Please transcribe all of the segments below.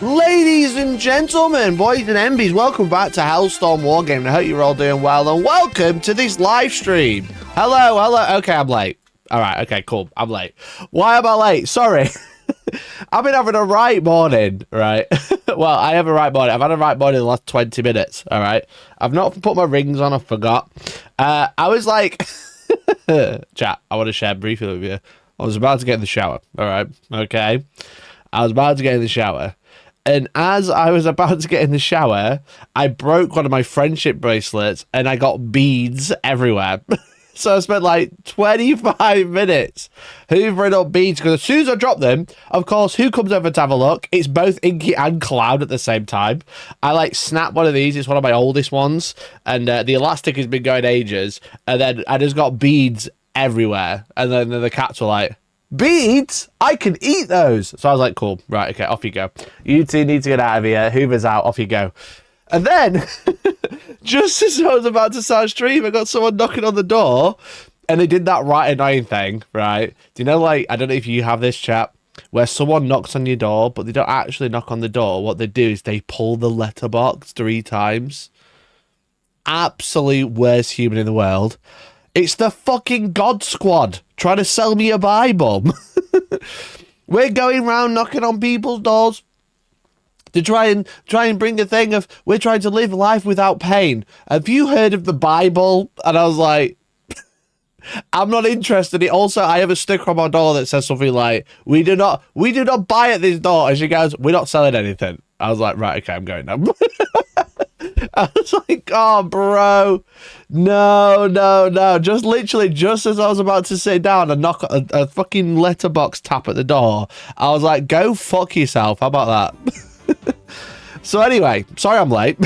Ladies and gentlemen, boys and MBs, welcome back to Hellstormwargaming. I hope you're all doing well, and welcome to this live stream. Hello. Okay, I'm late. All right, okay, cool. I'm late. Why am I late? Sorry. I've been having a right morning, right? Well, I have a right morning. I've had a right morning in the last 20 minutes, all right? I've not put my rings on, I forgot. I was like, chat, I want to share briefly with you. I was about to get in the shower, all right? Okay. I was about to get in the shower. And as I was about to get in the shower, I broke one of my friendship bracelets and I got beads everywhere. So I spent like 25 minutes hoovering up beads, because as soon as I drop them, of course, who comes over to have a look? It's both Inky and Cloud at the same time. I like snap one of these. It's one of my oldest ones. And the elastic has been going ages. And then I just got beads everywhere. And then the cats were like, beads? I can eat those. So I was like, cool. Right, okay, off you go. You two need to get out of here. Hoover's out. Off you go. And then, just as I was about to start stream, I got someone knocking on the door, and they did that right annoying thing, right? Do you know, like, I don't know if you have this, chat, where someone knocks on your door, but they don't actually knock on the door. What they do is they pull the letterbox 3 times. Absolute worst human in the world. It's the fucking God Squad trying to sell me a Bible. We're going round knocking on people's doors to try and bring a thing of, we're trying to live life without pain. Have you heard of the Bible? And I was like, I'm not interested. Also, I have a sticker on my door that says something like, we do not buy at this door. And she goes, we're not selling anything. I was like, right, okay, I'm going now. I was like, oh, bro, no. Just literally, just as I was about to sit down and knock a fucking letterbox tap at the door, I was like, go fuck yourself. How about that? So anyway, sorry I'm late.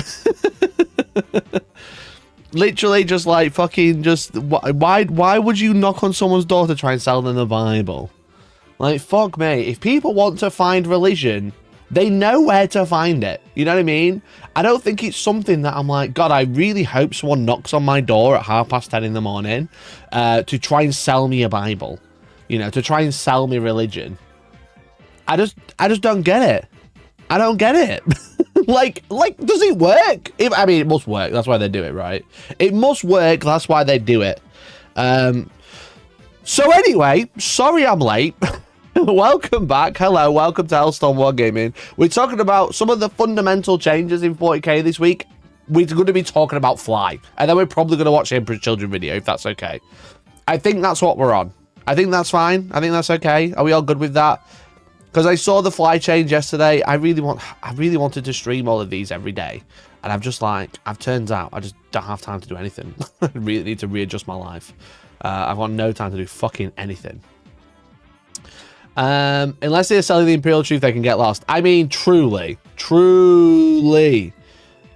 Literally just like fucking just, why would you knock on someone's door to try and sell them the Bible? Like, fuck me. If people want to find religion, they know where to find it. You know what I mean? I don't think it's something that I'm like, God, I really hope someone knocks on my door at 10:30 in the morning to try and sell me a Bible. You know, to try and sell me religion. I just don't get it. I don't get it. like, does it work? I mean, it must work. That's why they do it, right? It must work. That's why they do it. So anyway, sorry I'm late. Welcome back. Hello, welcome to Hellstormwargaming. We're talking about some of the fundamental changes in 40k this week. We're going to be talking about Fly, and then we're probably going to watch the Emperor's Children video, if that's okay. I think that's what we're on. I think that's fine. I think that's okay. Are we all good with that? Because I saw the Fly change yesterday. I really wanted to stream all of these every day, and I'm just like, turns out I just don't have time to do anything. I really need to readjust my life. I've got no time to do fucking anything. Unless they're selling the Imperial Truth, they can get lost. I mean, truly.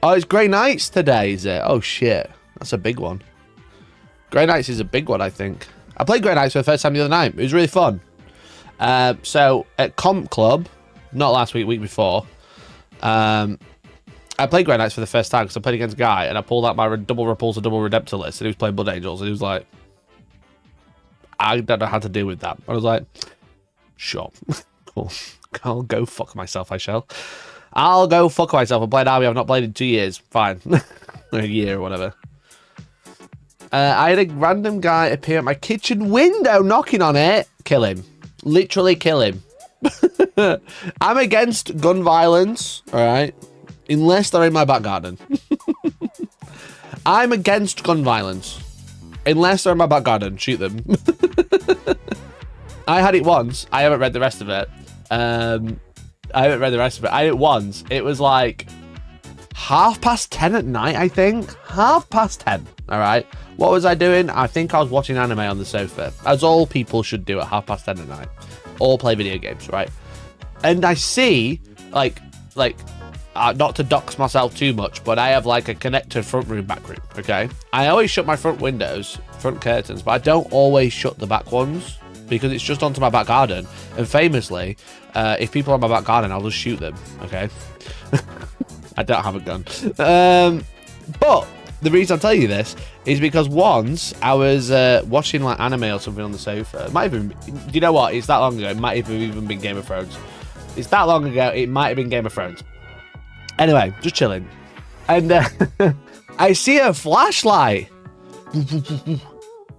Oh, it's Grey Knights today, is it? Oh shit, that's a big one. Grey Knights is a big one, I think. I played Grey Knights for the first time the other night. It was really fun. So at Comp Club, not last week, week before, I played Grey Knights for the first time because I played against a guy, and I pulled out my double repulsor, double redemptor list, and he was playing Blood Angels, and he was like, I don't know how to deal with that. I was like, sure. Cool. I'll go fuck myself, I shall. I'll go fuck myself. I'm playing army I've not played in 2 years. Fine. A year or whatever. I had a random guy appear at my kitchen window knocking on it. Kill him. Literally kill him. I'm against gun violence, alright? Unless they're in my back garden. I'm against gun violence. Unless they're in my back garden. Shoot them. I had it once. I haven't read the rest of it. I had it once. It was like 10:30 at night, I think. 10:30. Alright. What was I doing? I think I was watching anime on the sofa, as all people should do at 10:30 at night. Or play video games, right? And I see, like, not to dox myself too much, but I have like a connected front room, back room, okay? I always shut my front windows, front curtains, but I don't always shut the back ones because it's just onto my back garden. And famously, if people are on my back garden, I'll just shoot them, okay? I don't have a gun. But the reason I'm telling you this is because once I was watching like anime or something on the sofa. It might have been, do you know what? It's that long ago. It might have even been Game of Thrones. It's that long ago. It might have been Game of Thrones. Anyway, just chilling. And I see a flashlight.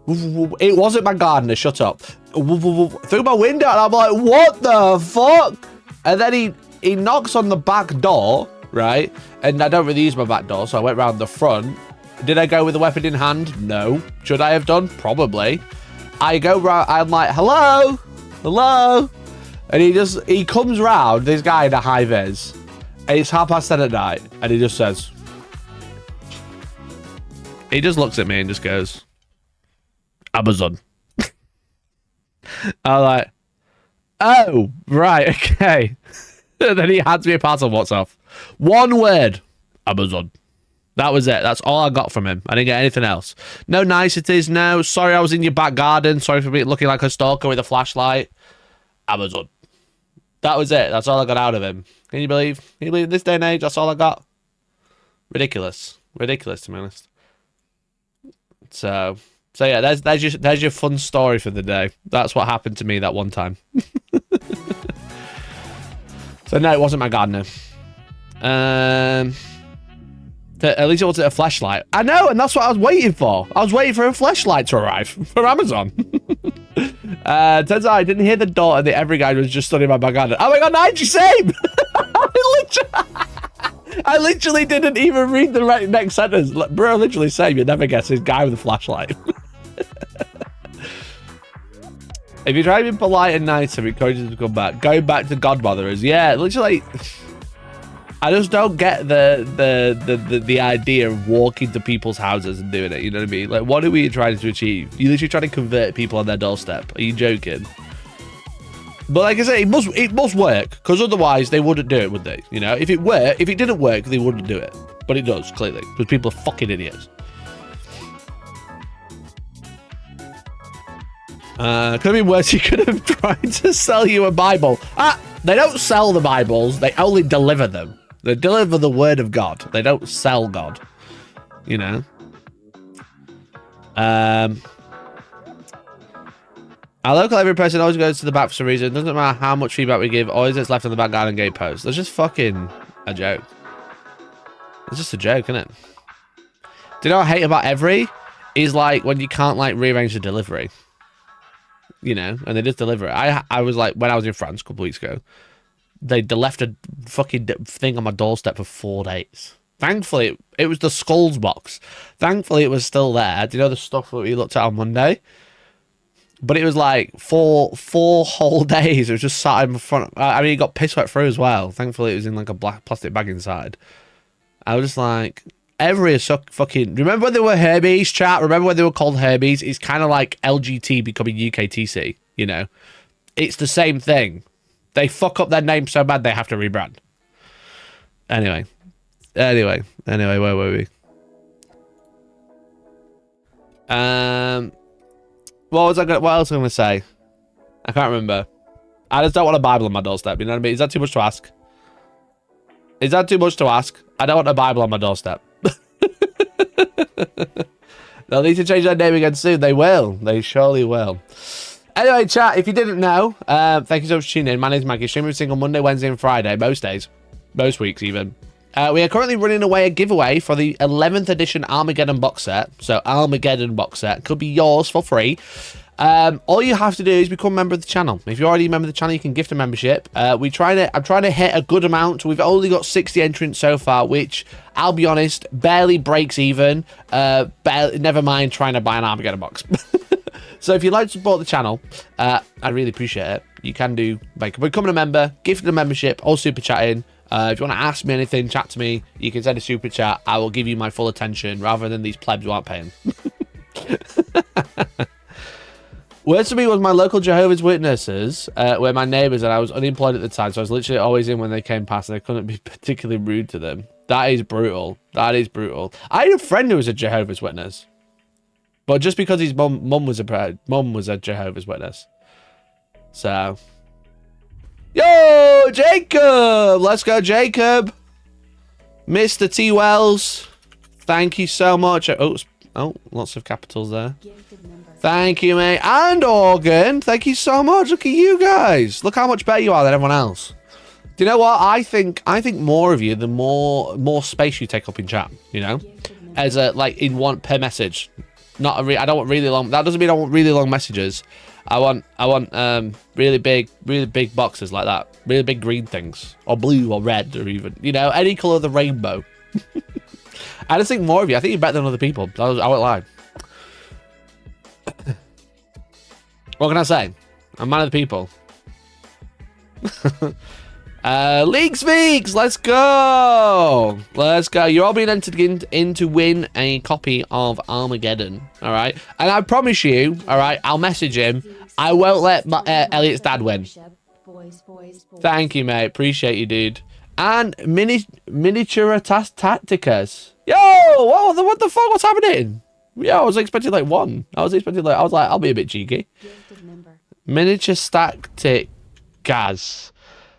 It wasn't my gardener. Shut up. Through my window, and I'm like, what the fuck? And then he knocks on the back door, right? And I don't really use my back door, so I went round the front. Did I go with the weapon in hand? No. Should I have done? Probably. I go round, I'm like, hello? Hello? And he comes round, this guy in a high vis, and it's 10:30 at night, and he just says, he just looks at me and just goes, Amazon. I'm like, oh, right, okay. And then he hands me a parcel, what's off? One word, Amazon. That was it. That's all I got from him. I didn't get anything else. No niceties, no. Sorry I was in your back garden. Sorry for looking like a stalker with a flashlight. Amazon. That was it. That's all I got out of him. Can you believe? Can you believe in this day and age, that's all I got? Ridiculous. Ridiculous, to be honest. So yeah, there's your fun story for the day. That's what happened to me that one time. So no, it wasn't my gardener. At least it wasn't a flashlight. I know, and that's what I was waiting for. I was waiting for a flashlight to arrive from Amazon. Turns out I didn't hear the door, and the every guy was just studying my back garden. Oh my god, Nigel, same! I literally didn't even read the next sentence. Bro, literally same. You'd never guess this guy with a flashlight. If you try being polite and nice, it encourages you to come back. Going back to Godmotherers. Yeah, literally. I just don't get the idea of walking to people's houses and doing it. You know what I mean? Like, what are we trying to achieve? You literally trying to convert people on their doorstep. Are you joking? But like I say, it must work, because otherwise they wouldn't do it, would they? You know, if it didn't work, they wouldn't do it. But it does, clearly, because people are fucking idiots. Could have been worse. He could have tried to sell you a Bible. They don't sell the Bibles. They only deliver them. They deliver the word of God. They don't sell God. You know? Our local every person always goes to the back for some reason. It doesn't matter how much feedback we give, always it's left on the back garden gate post. That's just fucking a joke. It's just a joke, isn't it? Do you know what I hate about every? Is like when you can't like rearrange the delivery. You know, and they just deliver it. I was like, when I was in France a couple of weeks ago, they left a fucking thing on my doorstep for 4 days. Thankfully, it was the skulls box. Thankfully, it was still there. Do you know the stuff that we looked at on Monday? But it was like four whole days. It was just sat in front. I mean, it got piss wet through as well. Thankfully, it was in like a black plastic bag inside. I was just like, every is so fucking. Remember when they were Herbies, chat? Remember when they were called Herbies? It's kind of like LGT becoming UKTC. You know, it's the same thing. They fuck up their name so bad they have to rebrand. Anyway, where were we? What else was I gonna say? I can't remember. I just don't want a Bible on my doorstep. You know what I mean? Is that too much to ask? Is that too much to ask? I don't want a Bible on my doorstep. They'll need to change their name again soon. They will. They surely will. Anyway, chat, if you didn't know, thank you so much for tuning in. My name's Maggie. Stream every single Monday, Wednesday, and Friday. Most days. Most weeks, even. We are currently running away a giveaway for the 11th edition Armageddon box set. So, Armageddon box set could be yours for free. All you have to do is become a member of the channel. If you're already a member of the channel, you can gift a membership. I'm trying to hit a good amount. We've only got 60 entrants so far, which, I'll be honest, barely breaks even. Never mind trying to buy an Armageddon box. So if you'd like to support the channel, I'd really appreciate it. You can do by becoming a member, gifting a membership, or super chatting. If you want to ask me anything, chat to me, you can send a super chat. I will give you my full attention rather than these plebs who aren't paying. Worst for me was my local Jehovah's Witnesses, where my neighbours, and I was unemployed at the time, so I was literally always in when they came past, and I couldn't be particularly rude to them. That is brutal. That is brutal. I had a friend who was a Jehovah's Witness, but just because his mum was a Jehovah's Witness. So, yo, Jacob! Let's go, Jacob! Mr. T. Wells, thank you so much. Oh, lots of capitals there. Thank you, mate. And Organ, thank you so much. Look at you guys. Look how much better you are than everyone else. Do you know what? I think more of you, the more space you take up in chat, you know? As a, like, in one per message. Not a I don't want really long. That doesn't mean I want really long messages. I want really big boxes like that. Really big green things. Or blue or red or even, you know, any colour of the rainbow. I just think more of you. I think you're better than other people. I won't lie. What can I say? I'm man of the people. League Speaks, let's go. Let's go. You're all being entered in to win a copy of Armageddon. All right. And I promise you, all right, I'll message him. I won't let Elliot's dad win. Thank you, mate. Appreciate you, dude. And miniaturepainting tacticas. Yo, what the fuck? What's happening? Yeah, I was expecting like one. I was like, I'll be a bit cheeky. Miniature tacticas.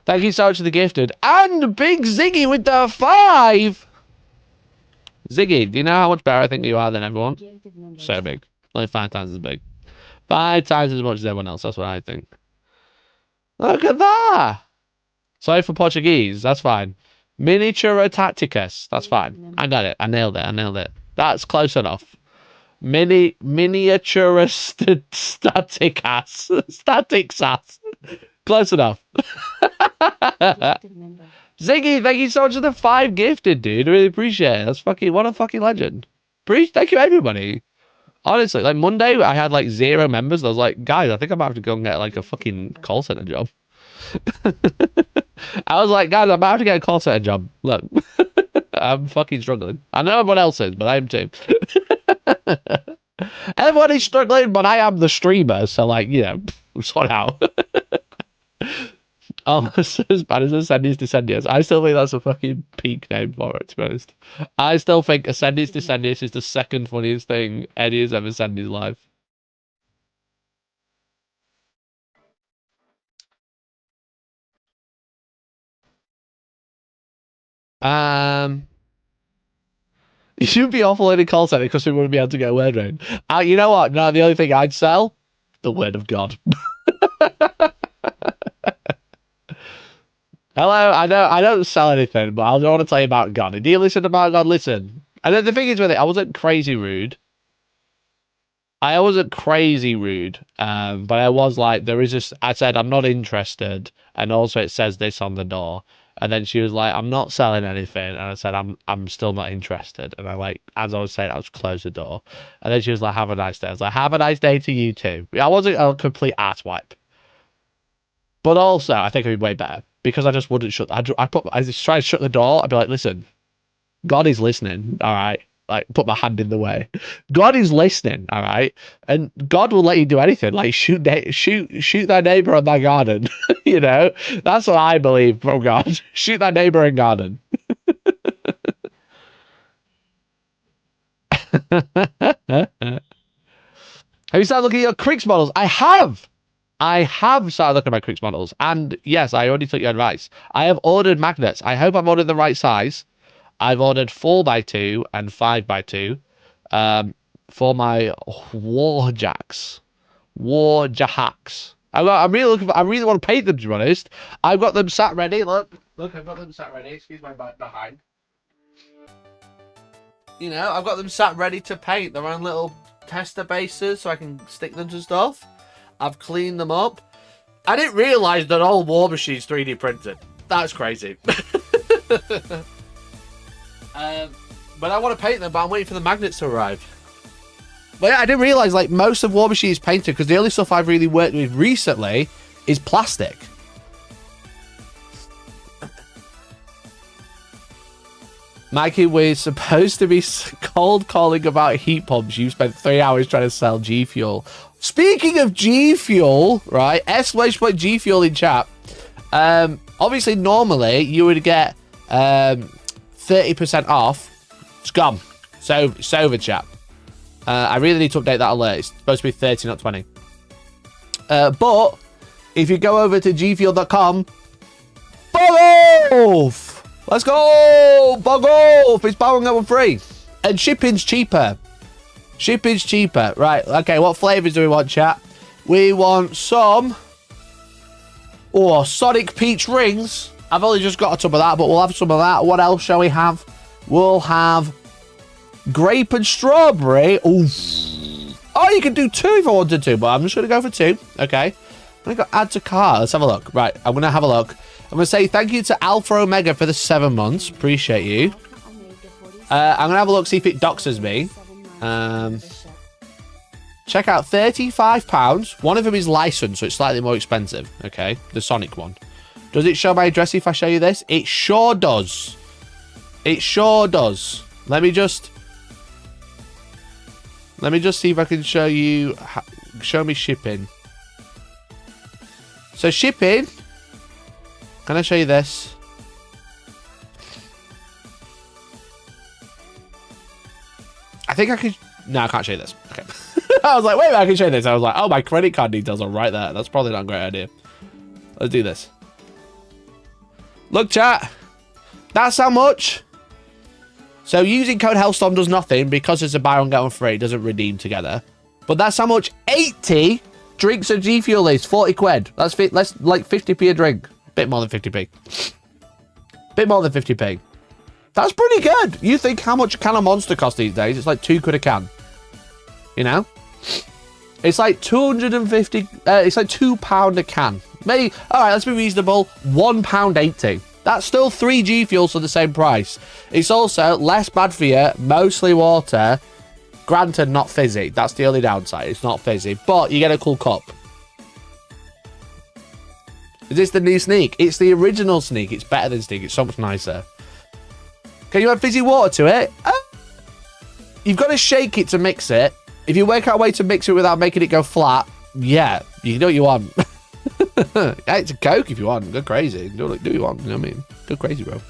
Thank you so much for the gifted. And Big Ziggy with the 5. Ziggy, do you know how much better I think you are than everyone? So big. Only 5 times as big. 5 times as much as everyone else. That's what I think. Look at that. Sorry for Portuguese. That's fine. Miniature tacticus. That's fine. I got it. I nailed it. That's close enough. Miniature staticas. Close enough. Ziggy, thank you so much for the 5 gifted, dude. I really appreciate it. That's fucking, what a fucking legend. Thank you, everybody. Honestly, like Monday, I had like 0 members. I was like, guys, I think I'm about to go and get like a fucking call center job. I was like, guys, I'm about to get a call center job. Look, I'm fucking struggling. I know everyone else is, but I am too. Everyone is struggling, but I am the streamer. So, like, you know, sort out. Almost as bad as Ascendies Descendius. I still think that's a fucking peak name for it, to be honest. I still think Ascendies Descendius is the second funniest thing Eddie has ever said in his life. You should be awful in a call center because we wouldn't be able to get a word round. You know what? No, the only thing I'd sell, the word of God. Hello, I don't sell anything, but I want to tell you about God. Do you listen about God? Listen. And then the thing is with it, I wasn't crazy rude. But I was like, I said, I'm not interested. And also it says this on the door. And then she was like, I'm not selling anything. And I said, I'm still not interested. And as I was saying, I was close the door. And then she was like, have a nice day. I was like, have a nice day to you too. I wasn't a complete asswipe. But also, I think it'd be way better. Because I just wouldn't shut. I just try to shut the door. I'd be like, listen, God is listening. All right, like put my hand in the way. God is listening. All right, and God will let you do anything. Like shoot thy neighbor on thy garden. You know, that's what I believe from God. Shoot thy neighbor in garden. Have you started looking at your Kriegs models? I have started looking at my Kriegs models, and yes, I already took your advice. I have ordered magnets. I hope I've ordered the right size. I've ordered 4x2 and 5x2 for my warjacks. I really want to paint them, to be honest. I've got them sat ready. Look, I've got them sat ready. Excuse my behind. You know, I've got them sat ready to paint. They're on little tester bases so I can stick them to stuff. I've cleaned them up. I didn't realise that all Warmachine's 3D printed. That's crazy. But I want to paint them, but I'm waiting for the magnets to arrive. But yeah, I didn't realise like most of Warmachine's painted because the only stuff I've really worked with recently is plastic. Mikey, we're supposed to be cold calling about heat pumps. You spent 3 hours trying to sell G Fuel. Speaking of G Fuel, right? /G Fuel in chat. Obviously, normally you would get 30% off. It's gone. So it's over, chat. I really need to update that alert. It's supposed to be 30, not 20. But if you go over to gfuel.com, bug off! Let's go! Bug off! It's buying that one free. And shipping's cheaper. Shipping's cheaper. Right, okay, what flavors do we want, chat? We want some... Oh, Sonic Peach rings. I've only just got a tub of that, but we'll have some of that. What else shall we have? We'll have grape and strawberry. Oof. Oh, you can do 2 if I wanted to, but I'm just going to go for 2. Okay. I'm going to go add to cart. Let's have a look. Right, I'm going to have a look. I'm going to say thank you to Alpha Omega for the 7 months. Appreciate you. I'm going to have a look, see if it doxes me. Check out £35. One of them is licensed, so it's slightly more expensive. Okay, the Sonic one. Does it show my address if I show you this? It sure does. It sure does. Let me just see if I can show you. Show me shipping. So shipping. Can I show you this? I think I can. No, I can't show you this. Okay. I was like, wait a minute, I can show you this. I was like, oh, my credit card details are right there. That's probably not a great idea. Let's do this. Look, chat. That's how much. So using code Hellstorm does nothing because it's a buy one get one free. It doesn't redeem together. But that's how much 80 drinks and G Fuel is. 40 quid. That's like 50p a drink. Bit more than 50p. Bit more than 50p. That's pretty good. You think how much a can of Monster costs these days? It's like 2 quid a can. You know? It's like 250. It's like £2 a can. Maybe. All right, let's be reasonable. £1.80. That's still 3 G Fuels for the same price. It's also less bad for you. Mostly water. Granted, not fizzy. That's the only downside. It's not fizzy, but you get a cool cup. Is this the new Sneak? It's the original Sneak. It's better than Sneak. It's so much nicer. Can you add fizzy water to it? You've got to shake it to mix it. If you work out a way to mix it without making it go flat, yeah, you can do what you want. Hey, it's a Coke if you want. Go crazy. Do what you want. You know what I mean? Go crazy, bro.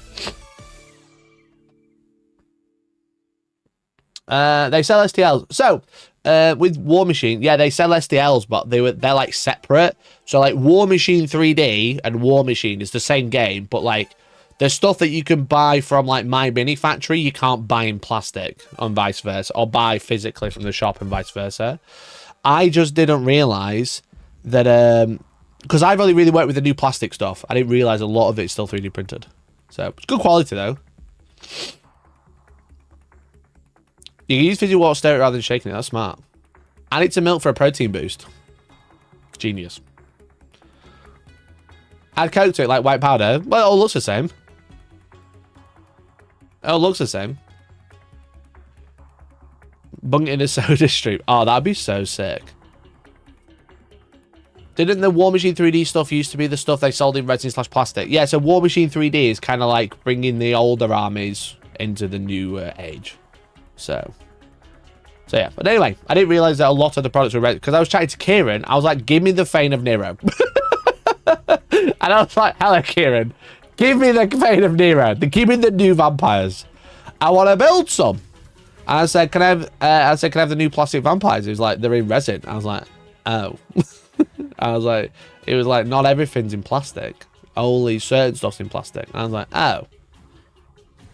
They sell STLs. So, with Warmachine, yeah, they sell STLs, but they're like separate. So, like Warmachine 3D and Warmachine is the same game, but like there's stuff that you can buy from like My Mini Factory you can't buy in plastic and vice versa, or buy physically from the shop and vice versa. I just didn't realize that because I've only really worked with the new plastic stuff. I didn't realize a lot of it's still 3D printed. So it's good quality though. You can use fizzy water, stir it rather than shaking it. That's smart. Add it to milk for a protein boost. Genius. Add Coke to it like white powder. Well, it all looks the same. It all looks the same. Bung it in a soda stream. Oh, that'd be so sick. Didn't the Warmachine 3D stuff used to be the stuff they sold in resin / plastic? Yeah, so Warmachine 3D is kind of like bringing the older armies into the new age. So yeah. But anyway, I didn't realize that a lot of the products were ready because I was chatting to Kieran. I was like, give me the Fane of Nero. And I was like, hello, Kieran. Give me the Fane of Nero. Give me the new vampires. I want to build some. And I said, can I have the new plastic vampires? He was like, they're in resin. I was like, oh. I was like, it was like, not everything's in plastic. Only certain stuff's in plastic. And I was like, oh.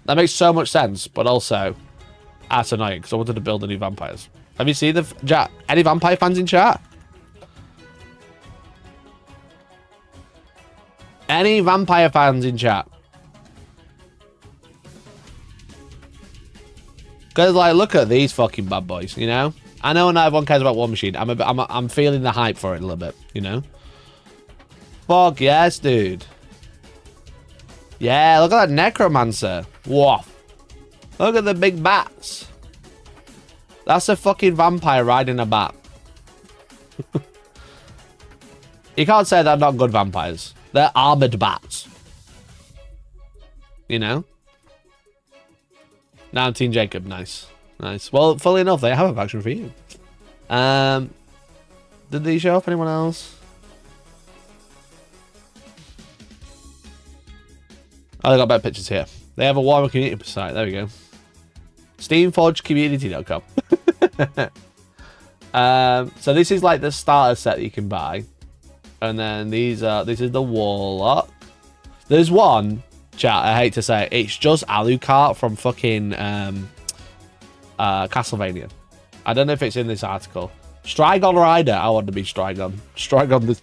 That makes so much sense, but also that's annoying because I wanted to build the new vampires. Have you seen any vampire fans in chat? Any vampire fans in chat? Because, like, look at these fucking bad boys, you know? I know not everyone cares about Warmachine. I'm feeling the hype for it a little bit, you know? Fuck yes, dude. Yeah, look at that Necromancer. Whoa. Look at the big bats. That's a fucking vampire riding a bat. You can't say they're not good vampires. They're armored bats. You know? Now Team Jacob. Nice. Nice. Well, funnily enough, they have a faction for you. Did they show up anyone else? Oh, they got better pictures here. They have a Warhammer community site. There we go. Steamforgecommunity.com. So this is like the starter set that you can buy. And then this is the Warlock. There's one, chat, I hate to say it, it's just Alucard from fucking Castlevania. I don't know if it's in this article. Strigon Rider. I want to be Strigon. Strigon this.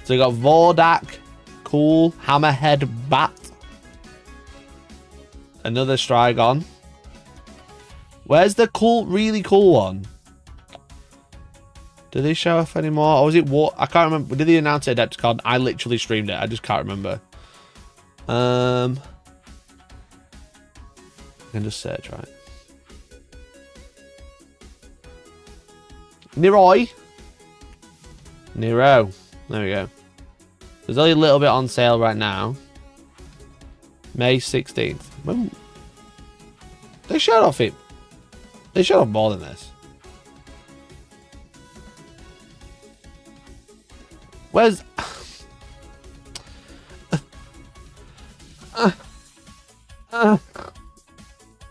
So we got Vordak, cool. Hammerhead Bat. Another Strigon. Where's the cool, really cool one? Did they show off anymore? Or was it what? I can't remember. Did they announce it at Adepticon? I literally streamed it. I just can't remember. I can just search, right? Nero. There we go. There's only a little bit on sale right now. May 16th. When... They showed off it. They showed off more than this. Where's...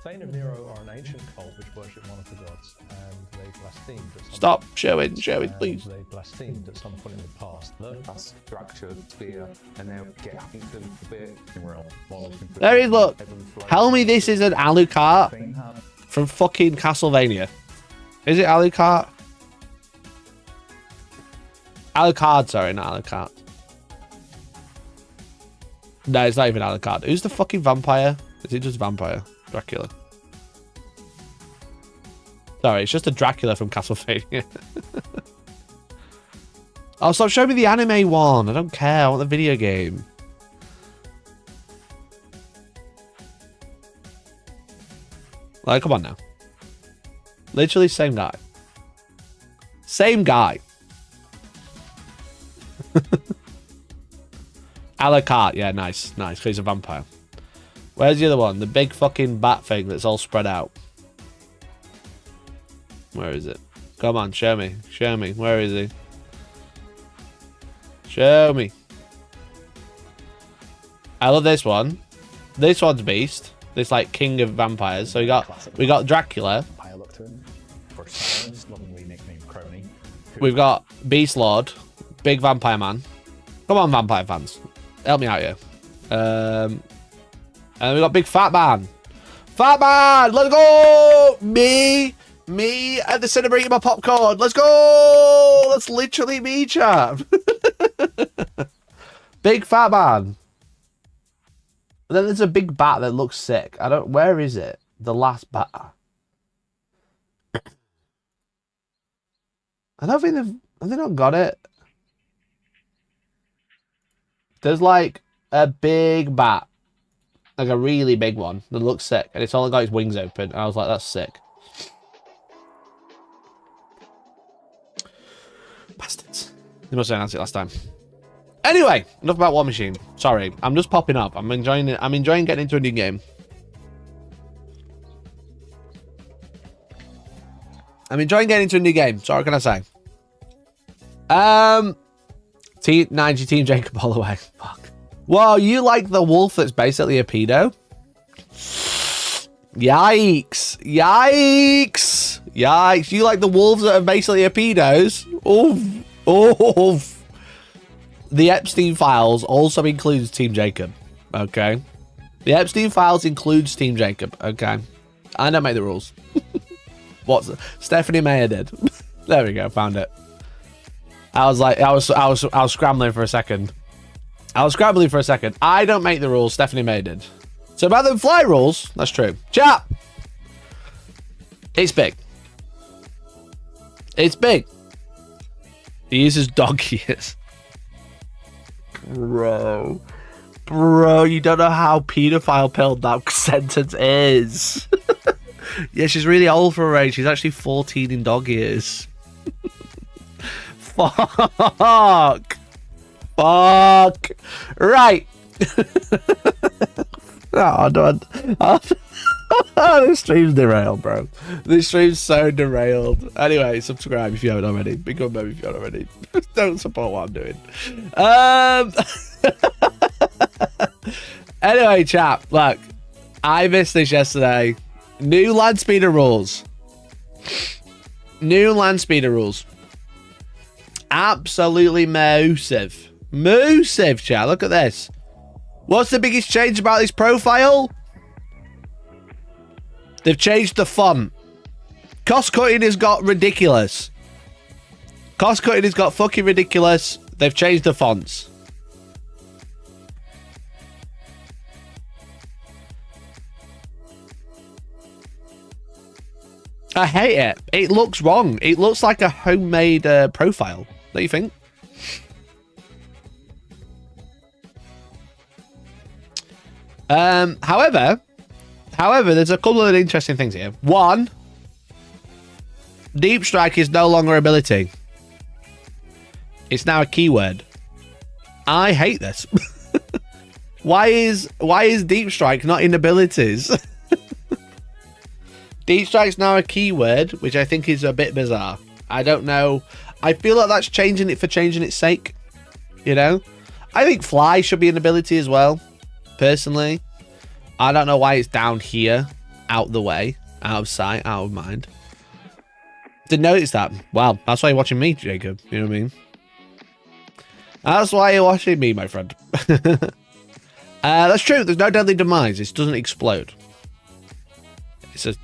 Thane of Nero are an ancient cult which worship one of the gods, and they blasphemed at some Stop showing, please. They blasphemed at some point in the past. That's structured spear, and they'll get into the bit realm. There is, look. Tell me this is an Alucard from fucking Castlevania. Is it Alucard? Alucard, sorry, not Alucard. No, it's not even Alucard. Who's the fucking vampire? Is it just vampire? Dracula. Sorry, it's just a Dracula from Castlevania. Oh, stop showing me the anime one. I don't care. I want the video game. Like, come on now. Literally same guy. Same guy. Alucard. Yeah, nice. Nice, because he's a vampire. Where's the other one? The big fucking bat thing that's all spread out. Where is it? Come on, show me. Show me. Where is he? Show me. I love this one. This one's beast. This like king of vampires. So we got Dracula. We've got Beast Lord, big vampire man. Come on, vampire fans, help me out here. And we got big fat man. Fat man, let's go! Me at the cinema eating my popcorn. Let's go! That's literally me, chap. Big fat man. And then there's a big bat that looks sick. Where is it? The last bat. I don't think have they not got it? There's like a big bat. Like a really big one that looks sick. And it's only got its wings open. And I was like, that's sick. Bastards. They must have announced it last time. Anyway, enough about Warmachine. Sorry, I'm just popping up. I'm enjoying it. I'm enjoying getting into a new game. So what can I say? Team Jacob Holloway. Fuck. Whoa, you like the wolf that's basically a pedo? Yikes. Yikes. Yikes. You like the wolves that are basically a pedos? Oof. Oof. The Epstein Files also includes Team Jacob. Okay. The Epstein Files includes Team Jacob. Okay. I don't make the rules. What's Stephanie Mayer did. There we go. Found it. I was like, I was scrambling for a second. I don't make the rules. Stephanie Mayer did. So about the fly rules, that's true. Chat. It's big. It's big. He uses dog ears. Bro, you don't know how pedophile pilled that sentence is. Yeah, she's really old for her age. She's actually 14 in dog ears. Fuck. Right. Oh, don't. This stream's derailed, bro. This stream's so derailed. Anyway, subscribe if you haven't already. Become a member if you haven't already. Don't support what I'm doing. Anyway, chat. Look, I missed this yesterday. New land speeder rules. Absolutely massive. Massive, chat. Look at this. What's the biggest change about this profile? They've changed the font. Cost cutting has got ridiculous. Cost cutting has got fucking ridiculous. They've changed the fonts. I hate it. It looks wrong. It looks like a homemade profile. Don't you think? However, there's a couple of interesting things here. One, deep strike is no longer ability. It's now a keyword. I hate this. Why is deep strike not in abilities? Deep strike's now a keyword, which I think is a bit bizarre. I don't know. I feel like that's changing it for changing its sake. You know? I think fly should be an ability as well. Personally. I don't know why it's down here. Out the way. Out of sight. Out of mind. Didn't notice that. Wow. That's why you're watching me, Jacob. You know what I mean? That's why you're watching me, my friend. That's true. There's no deadly demise. It doesn't explode. It's a...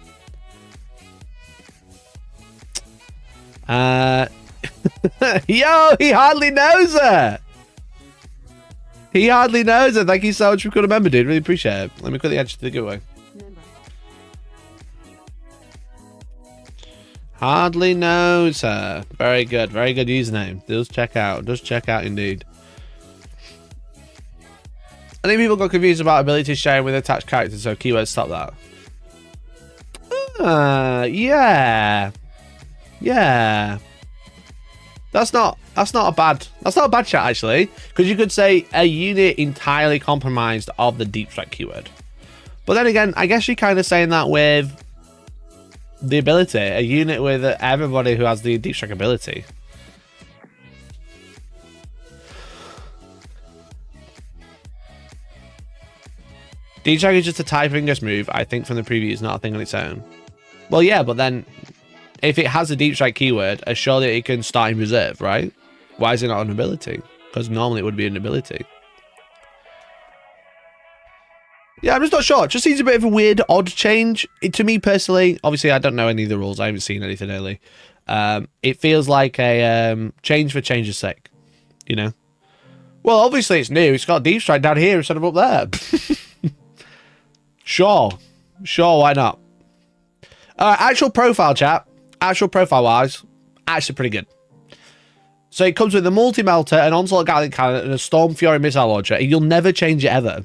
Yo, he hardly knows her. He hardly knows her. Thank you so much for coming, member, dude. Really appreciate it. Let me quickly add you to the giveaway. Hardly knows her. Very good. Very good username. Does check out. Does check out indeed. I think people got confused about ability sharing with attached characters, so keywords stop that. Yeah. Yeah. That's not a bad chat actually, because you could say a unit entirely compromised of the deep strike keyword. But then again, I guess you're kind of saying that with the ability, a unit with everybody who has the deep strike ability. Deep strike is just a type Ingress move. I think from the preview, it's not a thing on its own. Well, yeah, but then if it has a deep strike keyword, surely it can start in reserve, right? Why is it not an ability? Because normally it would be an ability. Yeah, I'm just not sure. It just seems a bit of a weird, odd change. To me personally, obviously I don't know any of the rules. I haven't seen anything early. It feels like a change for change's sake, you know? Well, obviously it's new. It's got deep strike down here instead of up there. Sure, why not? Actual profile, chat. Actual profile-wise, actually pretty good. So it comes with a multi-melter, an onslaught Gatling cannon, and a Storm Fury missile launcher. And you'll never change it ever.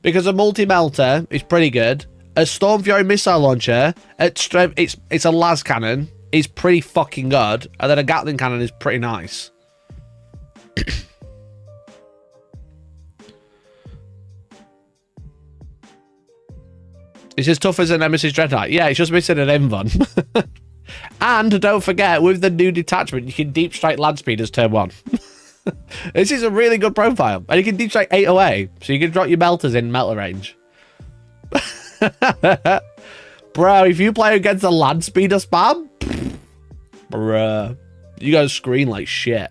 Because a multi-melter is pretty good. A Storm Fury missile launcher, at strength, it's a las cannon, is pretty fucking good. And then a Gatling cannon is pretty nice. It's as tough as a Nemesis Dreadnought. Yeah, it's just missing an Invon. And don't forget, with the new detachment, you can deep strike land speed as turn 1. This is a really good profile. And you can deep strike 8 away. So you can drop your melters in melter range. Bro, if you play against a land speeder spam, bruh, you gotta screen like shit.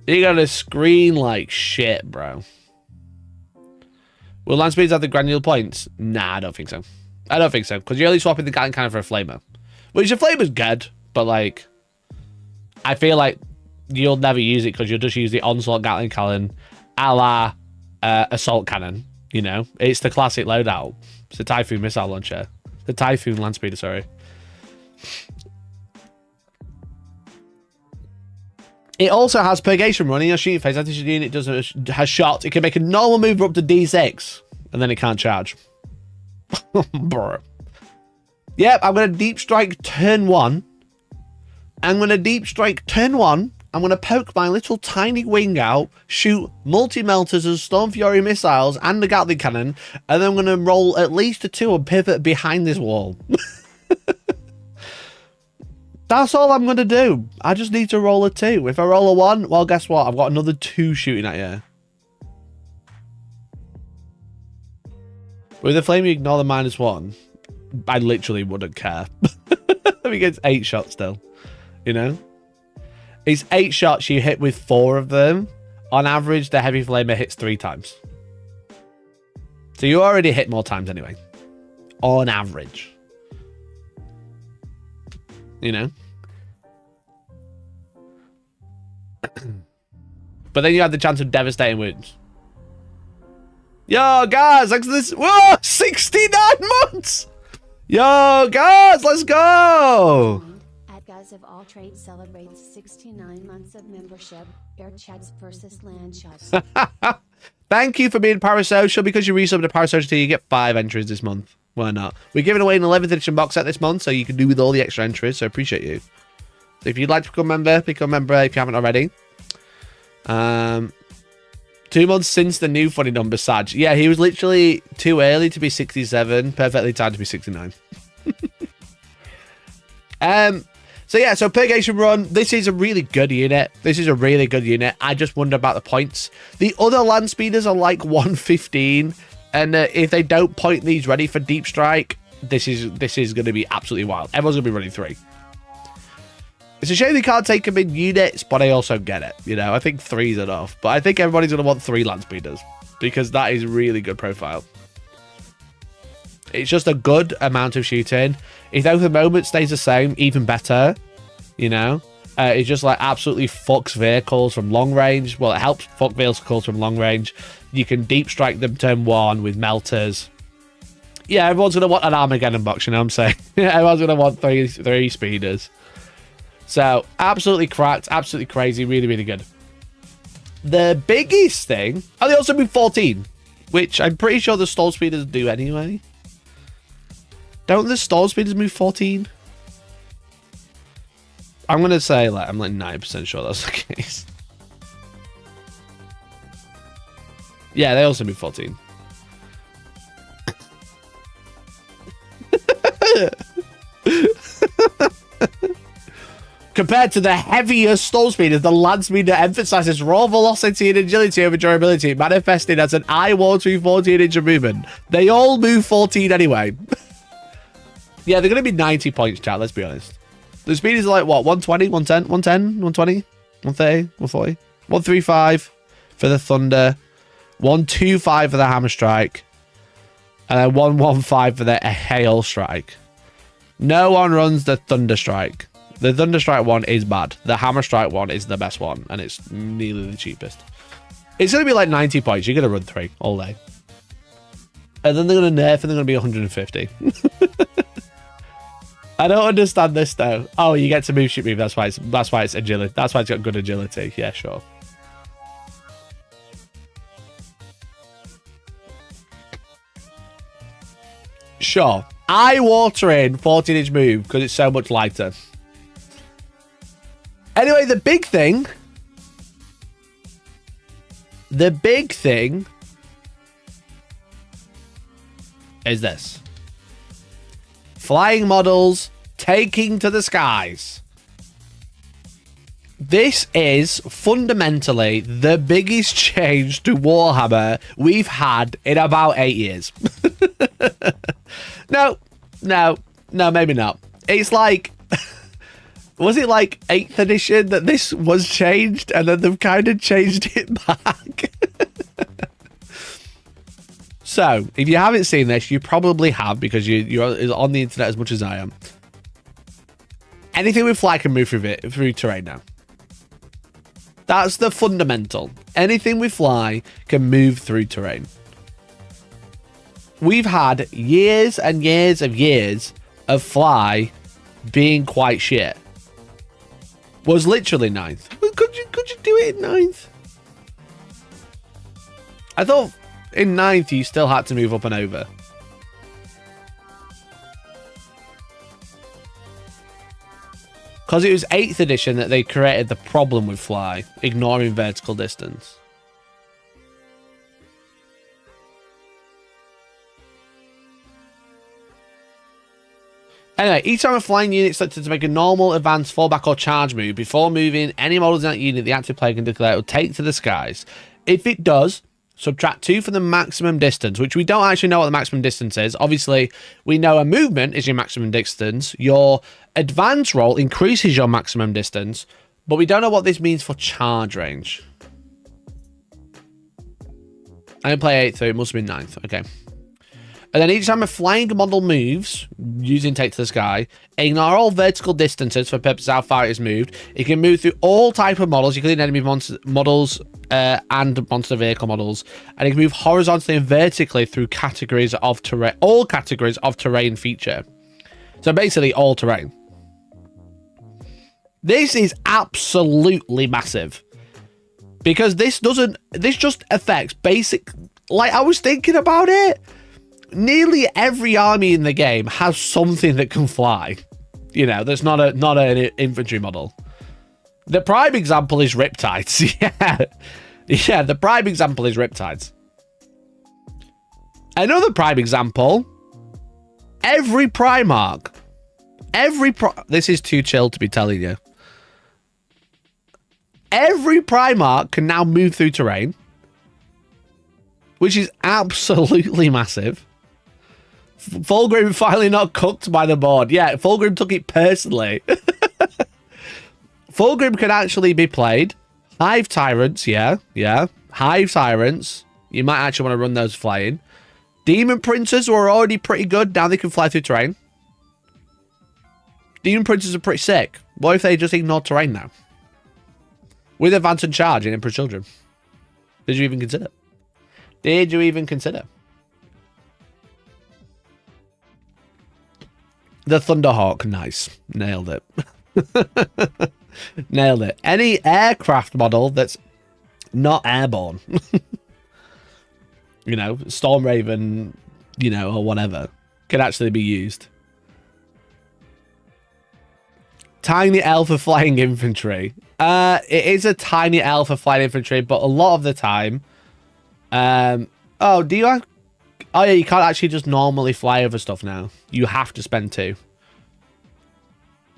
You gotta screen like shit, bro. Will land speeds have the granular points? Nah, I don't think so. I don't think so, because you're only swapping the Gatling cannon for a flamer. Which a flamer's good, but like, I feel like you'll never use it because you'll just use the onslaught Gatling cannon a la assault cannon, you know? It's the classic loadout. It's the Typhoon missile launcher. The Typhoon land speeder, sorry. It also has purgation running your shooting phase. After your unit has shot, it can make a normal move up to D6, and then it can't charge. Bro. Yep, I'm going to deep strike turn 1. I'm going to deep strike turn 1. I'm going to poke my little tiny wing out, shoot multi-melters and Storm Fury missiles and the Gatling cannon, and then I'm going to roll at least a 2 and pivot behind this wall. That's all I'm going to do. I just need to roll a 2. If I roll a 1, well, guess what? I've got another 2 shooting at you. With the flame, you ignore the -1. I literally wouldn't care. I mean, it's 8 shots still. You know? It's 8 shots you hit with 4 of them. On average, the heavy flamer hits 3 times. So you already hit more times anyway. On average. You know? But then you have the chance of devastating wounds. Yo, guys, thanks for this. Whoa, 69 months! Yo, guys, let's go! At Guys of All Trades celebrates 69 months of membership, air chats versus land shots. Thank you for being parasocial. Because you resubbed to parasocial, you get 5 entries this month. Why not? We're giving away an 11th edition box set this month, so you can do with all the extra entries, so appreciate you. So if you'd like to become a member if you haven't already. 2 months since the new funny number, Saj. Yeah, he was literally too early to be 67. Perfectly timed to be 69. So yeah, so Purgation Run. This is a really good unit. I just wonder about the points. The other land speeders are like 115. And if they don't point these ready for Deep Strike, this is going to be absolutely wild. Everyone's going to be running 3. It's a shame they can't take them in units, but I also get it. You know, I think 3's enough. But I think everybody's going to want 3 land speeders because that is really good profile. It's just a good amount of shooting. If the moment stays the same, even better. You know, it just like absolutely fucks vehicles from long range. Well, it helps fuck vehicles from long range. You can deep strike them turn 1 with melters. Yeah, everyone's going to want an Armageddon box, you know what I'm saying? Everyone's going to want three speeders. So, absolutely cracked, absolutely crazy, really, really good. The biggest thing... Oh, they also move 14, which I'm pretty sure the stall speeders do anyway. Don't the stall speeders move 14? I'm going to say, like, I'm like 90% sure that's the case. Yeah, they also move 14. Compared to the heavier stall speeders, the land speeder emphasizes raw velocity and agility over durability, manifesting as an eye-watering 14-inch movement. They all move 14 anyway. Yeah, they're going to be 90 points, chat, let's be honest. The speeders are like, what, 120, 110, 110, 120, 130, 140, 135 for the Thunder, 125 for the Hammer Strike, and then 115 for the Hail Strike. No one runs the Thunder Strike. The Thunder Strike one is bad. The Hammer Strike one is the best one, and it's nearly the cheapest. It's going to be like 90 points. You're going to run 3 all day. And then they're going to nerf, and they're going to be 150. I don't understand this, though. Oh, you get to move, shoot, move. That's why it's agility. That's why it's got good agility. Yeah, sure. Sure. Eye-watering 14-inch move because it's so much lighter. Anyway, the big thing is this. Flying models taking to the skies. This is fundamentally the biggest change to Warhammer we've had in about 8 years. No, maybe not. It's like... Was it like 8th edition that this was changed and then they've kind of changed it back? So, if you haven't seen this, you probably have because you're on the internet as much as I am. Anything with fly can move through terrain now. That's the fundamental. Anything with fly can move through terrain. We've had years and years of fly being quite shit. Was literally 9th. Could you do it in 9th? I thought in 9th you still had to move up and over. Because it was 8th edition that they created the problem with fly, ignoring vertical distance. Anyway, each time a flying unit is selected to make a normal, advance, fallback, or charge move before moving, any models in that unit the active player can declare it will take to the skies. If it does, subtract 2 from the maximum distance, which we don't actually know what the maximum distance is. Obviously, we know a movement is your maximum distance. Your advance roll increases your maximum distance, but we don't know what this means for charge range. I didn't play 8th, so it must have been 9th. Okay. And then each time a flying model moves, using take to the sky, ignore all vertical distances for purposes of how far it has moved. It can move through all type of models, including enemy models and monster vehicle models. And it can move horizontally and vertically through categories of terrain, all categories of terrain feature. So basically all terrain. This is absolutely massive. Because this just affects basic, like I was thinking about it. Nearly every army in the game has something that can fly. You know, that's not an infantry model. The prime example is Riptides. Yeah, the prime example is Riptides. Another prime example, every Primarch, this is too chill to be telling you. Every Primarch can now move through terrain, which is absolutely massive. Fulgrim finally not cooked by the board. Yeah, Fulgrim took it personally. Fulgrim can actually be played. Hive Tyrants, yeah. Hive Tyrants. You might actually want to run those flying. Demon Princes were already pretty good. Now they can fly through terrain. Demon Princes are pretty sick. What if they just ignore terrain now? With advance and charge in Emperor Children. Did you even consider? Did you even consider? The Thunderhawk, nice. Nailed it. Nailed it. Any aircraft model that's not airborne. You know, Storm Raven, you know, or whatever, can actually be used. Tiny elf for flying infantry. It is a tiny elf for flying infantry, but a lot of the time... oh, do you have... Oh, yeah, you can't actually just normally fly over stuff now. You have to spend 2.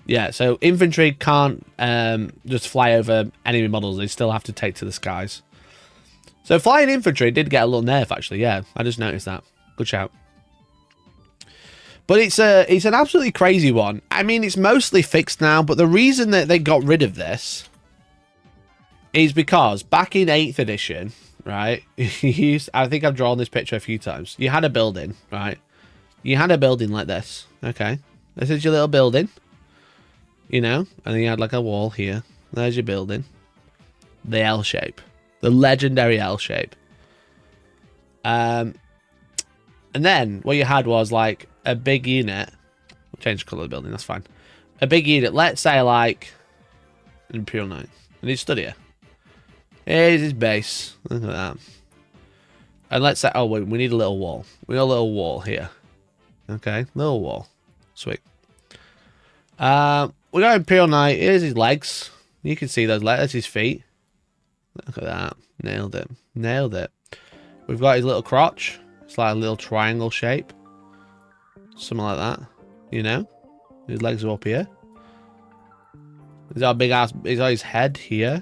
Yeah, so infantry can't just fly over enemy models. They still have to take to the skies. So flying infantry did get a little nerf, actually. Yeah, I just noticed that. Good shout. But it's an absolutely crazy one. I mean, it's mostly fixed now, but the reason that they got rid of this is because back in 8th edition... right, I think I've drawn this picture a few times. You had a building, right? You had a building like this. Okay, this is your little building, you know, and then you had like a wall here. There's your building, the L shape, the legendary L shape. And then what you had was like a big unit. We'll change the color of the building. That's fine. A big unit. Let's say like an Imperial Knight, and he'd stood here. Here's his base. Look at that. And let's say, oh wait, we need a little wall. We need a little wall here. Okay, little wall. Sweet. We got Imperial Knight. Here's his legs. You can see those legs. That's his feet. Look at that. Nailed it. Nailed it. We've got his little crotch. It's like a little triangle shape. Something like that. You know? His legs are up here. He's got a big ass. He's got his head here.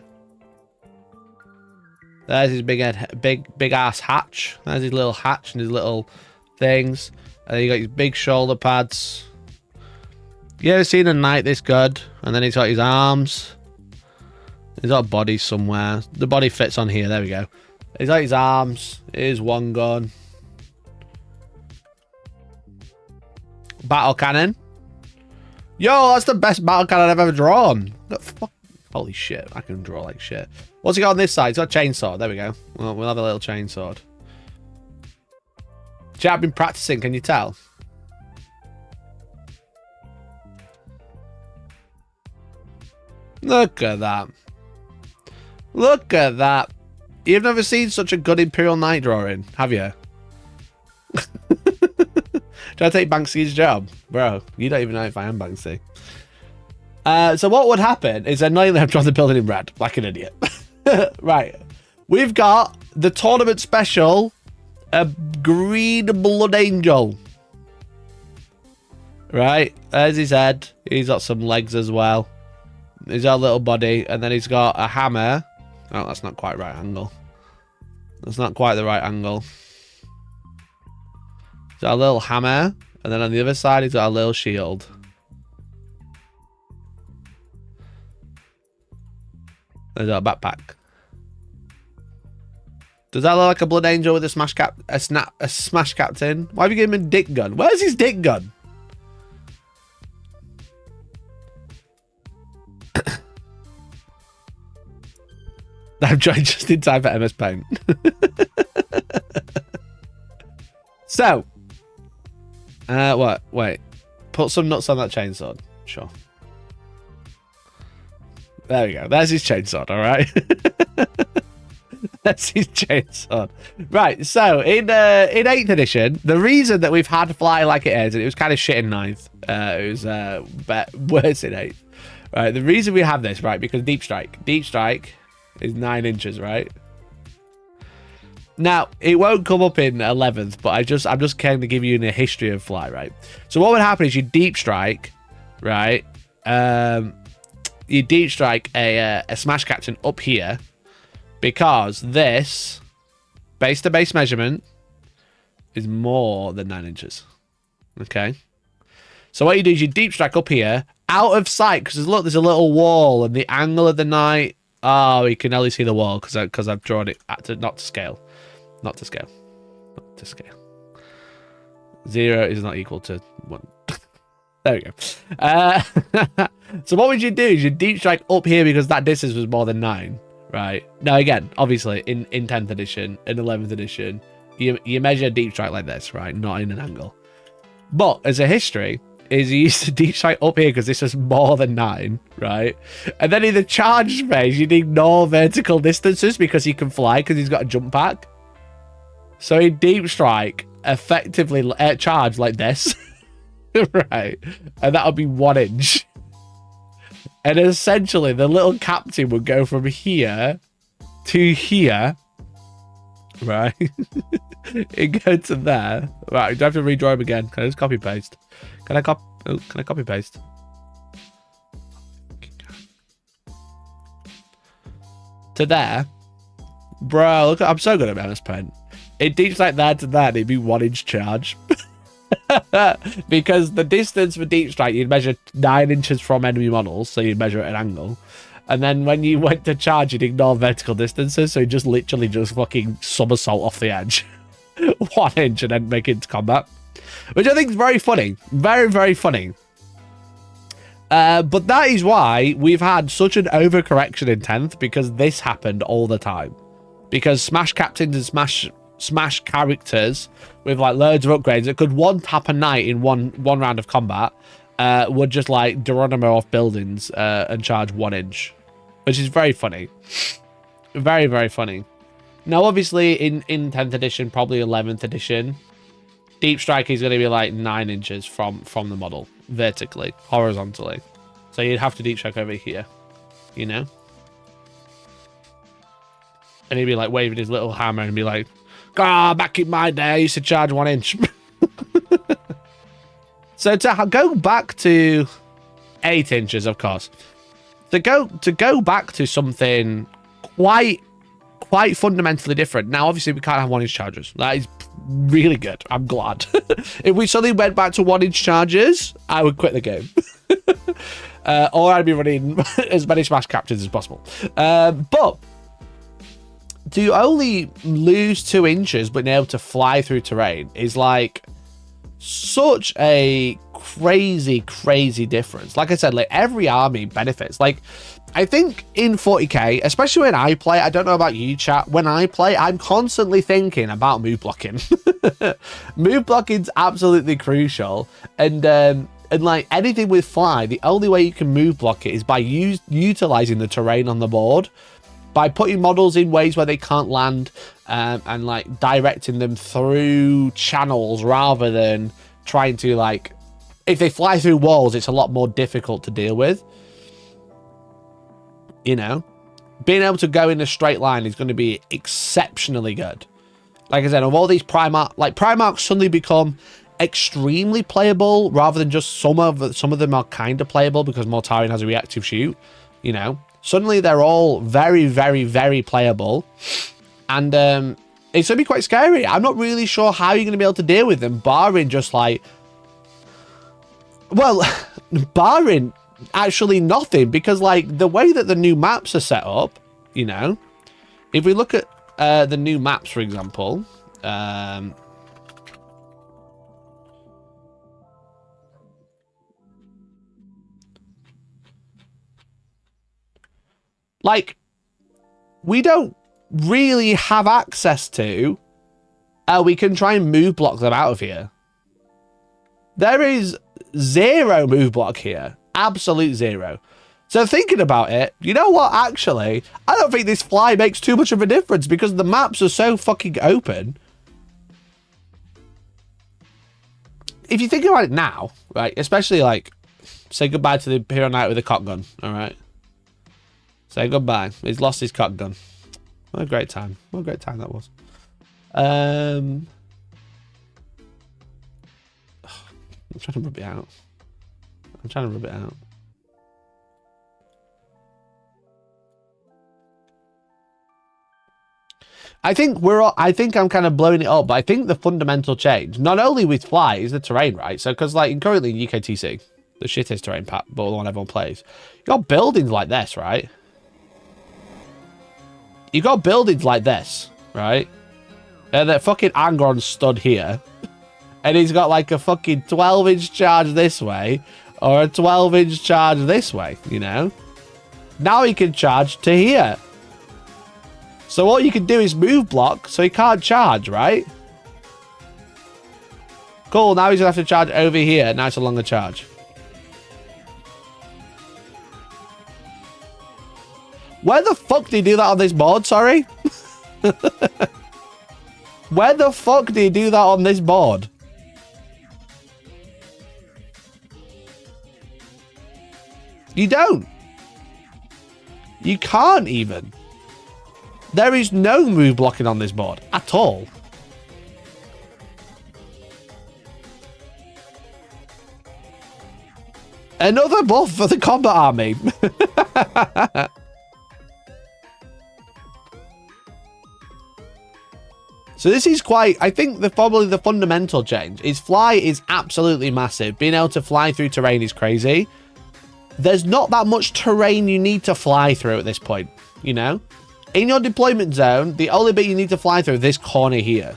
There's his big head, big ass hatch. There's his little hatch and his little things. And then you got his big shoulder pads. You ever seen a knight this good? And then he's got his arms. He's got a body somewhere. The body fits on here. There we go. He's got his arms. Here's one gun. Battle cannon. Yo, that's the best battle cannon I've ever drawn. Holy shit, I can draw like shit. What's he got on this side? He's got a chainsaw. There we go. Well, we'll have a little chainsword. Chat, I've been practicing, can you tell? Look at that. Look at that. You've never seen such a good Imperial Knight drawing, have you? Did I take Banksy's job? Bro, you don't even know if I am Banksy. So what would happen is annoyingly I've drawn the building in red, like an idiot. Right. We've got the tournament special, a green blood angel. Right. There's his head. He's got some legs as well. He's got a little body, and then he's got a hammer. Oh, that's not quite right angle. That's not quite the right angle. He's got a little hammer, and then on the other side he's got a little shield. There's our backpack. Does that look like a blood angel with a smash captain? Why have you given him a dick gun? Where's his dick gun? I'm trying just in time for MS Paint. So, what? Wait. Put some nuts on that chainsaw. Sure. There we go. There's his chainsaw, all right? That's his chainsaw. Right, so in 8th edition, the reason that we've had to fly like it is, and it was kind of shit in 9th, it was worse in 8th. Right, the reason we have this, right, because Deep Strike is 9 inches, right? Now, it won't come up in 11th, but I'm just kind of give you a history of fly, right? So what would happen is you Deep Strike, right? You Deep Strike a Smash Captain up here, because this base to base measurement is more than 9 inches. Okay. So what you do is you Deep Strike up here, out of sight, because look, there's a little wall, and the angle of the knight. Oh, you can only see the wall because I've drawn it not to scale. Not to scale. Not to scale. 0 is not equal to 1. There we go. So what would you do is you Deep Strike up here because that distance was more than 9, right? Now again, obviously in 10th edition, in 11th edition, you measure Deep Strike like this, right? Not in an angle. But as a history, is you used to Deep Strike up here because this was more than 9, right? And then in the charge phase, you'd ignore vertical distances because he can fly because he's got a jump pack. So in Deep Strike, effectively charge like this, right? And that would be 1 inch. And essentially, the little captain would go from here to here, right? It go to there. Right, do I have to redraw him again? Can I just copy paste? Can I copy paste? To there. Bro, look, I'm so good at MS Paint. It Deep Strike there to that, it'd be 1 inch charge. Because the distance for Deep Strike, you'd measure 9 inches from enemy models, so you'd measure at an angle. And then when you went to charge, you'd ignore vertical distances, so you just literally just fucking somersault off the edge. 1 inch and then make it into combat. Which I think is very funny. Very, very funny. But that is why we've had such an overcorrection in 10th, because this happened all the time. Because Smash Captains and Smash characters with like loads of upgrades that could one tap a knight in one round of combat would just like Geronimo off buildings and charge 1 inch. Which is very funny. Very, very funny. Now, obviously, in 10th edition, probably 11th edition, Deep Strike is going to be like 9 inches from the model, vertically, horizontally. So you'd have to Deep Strike over here, you know? And he'd be like waving his little hammer and be like, "Ah, back in my day, I used to charge 1 inch." So to go back to 8 inches, of course, to go back to something quite fundamentally different. Now, obviously, we can't have 1 inch charges. That is really good. I'm glad. If we suddenly went back to 1 inch charges, I would quit the game. Or I'd be running as many Smash Captains as possible. But to only lose 2 inches but be able to fly through terrain is like such a crazy difference. Like I said, like every army benefits. Like I think in 40k, especially when I play, I don't know about you, chat, when I play, I'm constantly thinking about move blocking. Move blocking's absolutely crucial. And like anything with fly, the only way you can move block it is by utilizing the terrain on the board, by putting models in ways where they can't land, and like directing them through channels rather than trying to, like, if they fly through walls, it's a lot more difficult to deal with. You know, being able to go in a straight line is going to be exceptionally good. Like I said, of all these Primarchs suddenly become extremely playable rather than just some of them are kind of playable because Mortarion has a reactive shoot. You know, suddenly they're all very playable, and it's going to be quite scary. I'm not really sure how you're going to be able to deal with them, barring just like, well, barring actually nothing, because like the way that the new maps are set up, you know, if we look at the new maps, for example, like, we don't really have access to, we can try and move block them out of here. There is zero move block here. Absolute zero. So thinking about it, you know what, actually, I don't think this fly makes too much of a difference because the maps are so fucking open. If you think about it now, right, especially like, say goodbye to the Imperial Knight with a cock gun, all right? Say goodbye. He's lost his cock gun. What a great time. What a great time that was. I'm trying to rub it out. I'm trying to rub it out. I think I'm kind of blowing it up, but I think the fundamental change, not only with fly, is the terrain, right? So, because like currently in UKTC, the shittest terrain pack, but the one everyone plays, you got buildings like this, right? You got buildings like this, right? And that fucking Angron stood here, and he's got like a fucking 12-inch charge this way, or a 12-inch charge this way, you know? Now he can charge to here. So all you can do is move block, so he can't charge, right? Cool, now he's gonna have to charge over here. Now it's a longer charge. Where the fuck did he do that on this board, sorry? Where the fuck did he do that on this board? You don't. You can't even. There is no move blocking on this board at all. Another buff for the combat army. So this is quite, I think probably the fundamental change is fly is absolutely massive. Being able to fly through terrain is crazy. There's not that much terrain you need to fly through at this point, you know? In your deployment zone, the only bit you need to fly through is this corner here.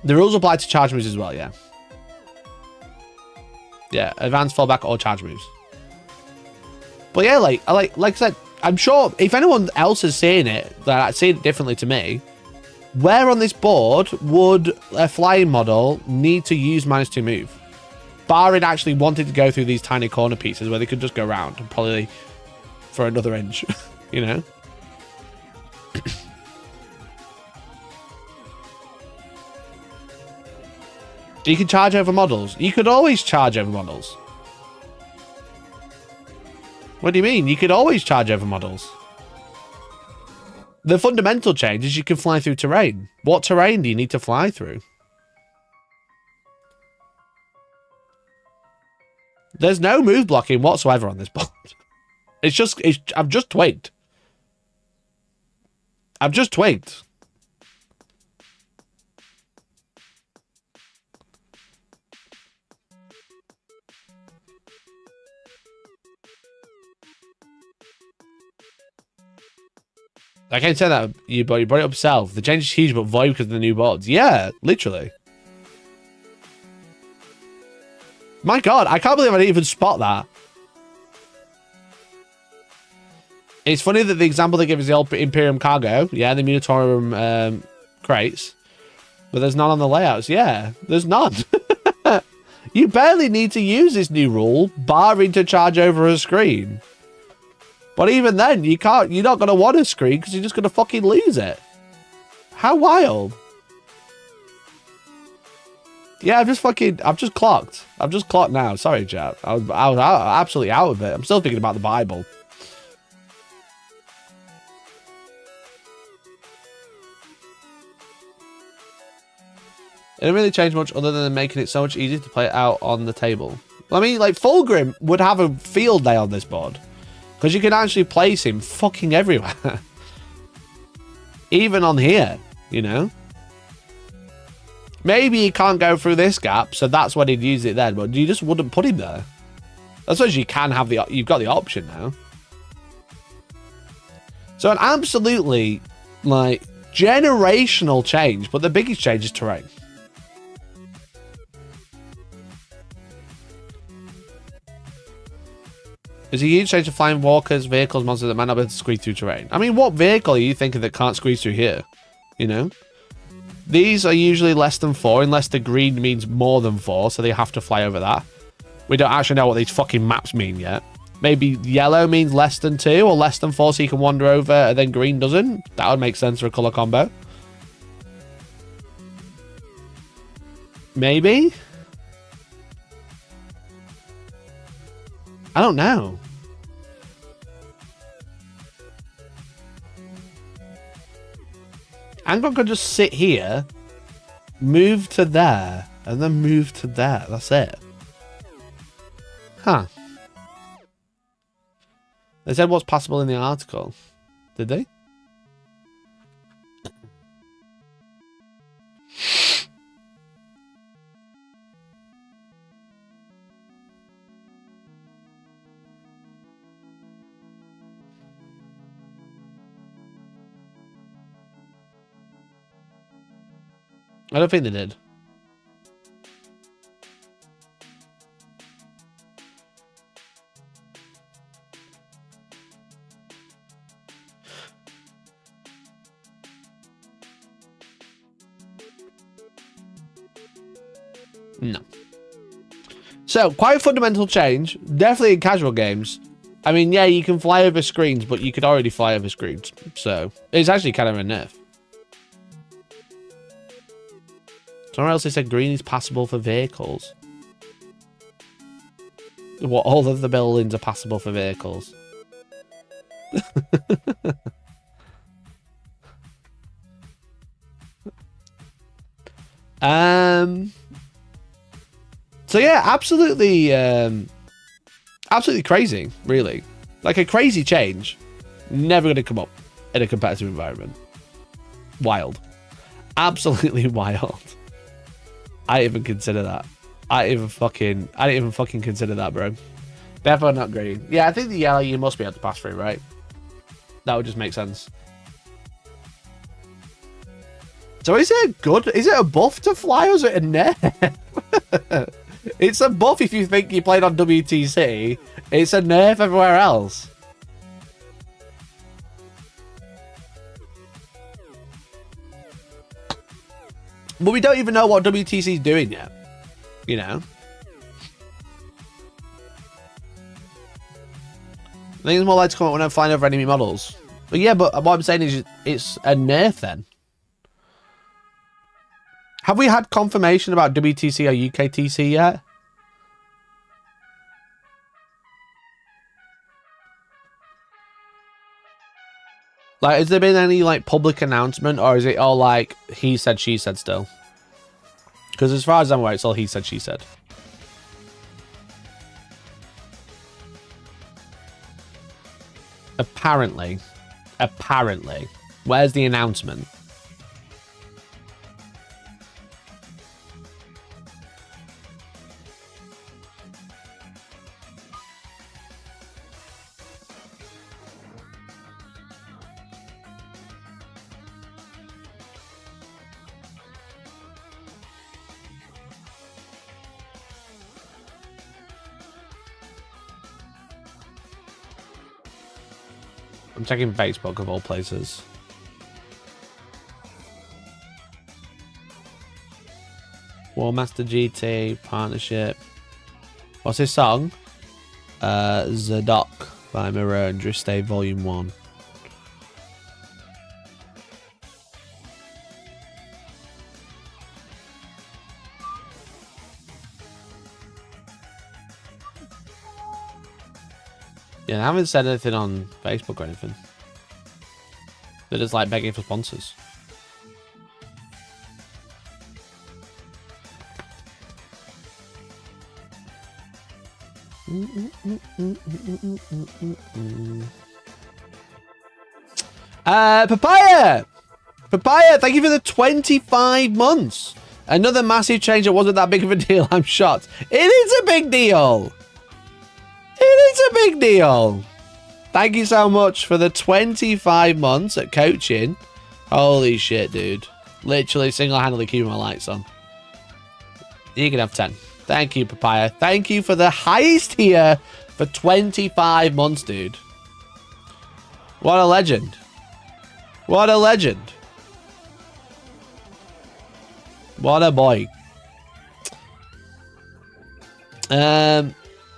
The rules apply to charge moves as well, yeah. Yeah, advance, fallback, or charge moves. But yeah, like I said, I'm sure if anyone else is saying it, that saying it differently to me, where on this board would a flying model need to use -2 move? Barring actually wanted to go through these tiny corner pieces where they could just go around and probably for another inch, you know? You can charge over models. You could always charge over models. What do you mean? You could always charge over models. The fundamental change is you can fly through terrain. What terrain do you need to fly through? There's no move blocking whatsoever on this board. I've just twigged. I've just twigged. I can't say that, but you brought it up yourself. The change is huge, but void because of the new boards. Yeah, literally. My God, I can't believe I didn't even spot that. It's funny that the example they give is the old Imperium cargo. Yeah, the Minotaurium crates. But there's none on the layouts. Yeah, there's none. You barely need to use this new rule, barring to charge over a screen. But even then, you can't. You're not going to want a screen because you're just going to fucking lose it. How wild. Yeah, I've just clocked. I've just clocked now. Sorry, chat. I was absolutely out of it. I'm still thinking about the Bible. It didn't really change much other than making it so much easier to play it out on the table. I mean, like, Fulgrim would have a field day on this board. Because you can actually place him fucking everywhere. Even on here, you know? Maybe he can't go through this gap, so that's when he'd use it then. But you just wouldn't put him there. I suppose you can have you've got the option now. So an absolutely, like, generational change, but the biggest change is terrain. There's a huge change to flying walkers, vehicles, monsters that might not be able to squeeze through terrain. I mean, what vehicle are you thinking that can't squeeze through here? You know? These are usually less than 4, unless the green means more than 4, so they have to fly over that. We don't actually know what these fucking maps mean yet. Maybe yellow means less than 2 or less than 4, so you can wander over, and then green doesn't. That would make sense for a color combo. Maybe? I don't know. Angron could just sit here, move to there, and then move to there. That's it. Huh. They said what's possible in the article. Did they? I don't think they did. No. So, quite a fundamental change. Definitely in casual games. I mean, yeah, you can fly over screens, but you could already fly over screens. So, it's actually kind of a nerf. Somewhere else they said green is passable for vehicles. What, all of the buildings are passable for vehicles? So yeah, absolutely absolutely crazy, really. Like a crazy change. Never gonna come up in a competitive environment. Wild. Absolutely wild. I didn't even consider that. I didn't even fucking consider that, bro. Definitely not green. Yeah, I think the yellow you must be able to pass through, right? That would just make sense. So is it good? Is it a buff to fly or is it a nerf? It's a buff if you think you played on WTC. It's a nerf everywhere else. But we don't even know what WTC is doing yet. You know? I think it's more likely to come up when I'm flying over enemy models. But yeah, but what I'm saying is it's a nerf then. Have we had confirmation about WTC or UKTC yet? Like, has there been any, like, public announcement, or is it all, like, he said, she said still? Because as far as I'm aware, it's all he said, she said. Apparently. Apparently. Where's the announcement? I'm checking Facebook of all places. Warmaster GT partnership. What's his song? Zadok by Miro and Driste Volume 1. Yeah, I haven't said anything on Facebook or anything. They're just like begging for sponsors. Papaya! Papaya, thank you for the 25 months. Another massive change that wasn't that big of a deal. I'm shocked. It is a big deal. it's a big deal. Thank you so much for the 25 months at coaching. Holy shit, dude. Literally single-handedly keeping my lights on. You can have 10. Thank you, Papaya. Thank you for the highest tier for 25 months, dude. What a legend. What a legend. What a boy.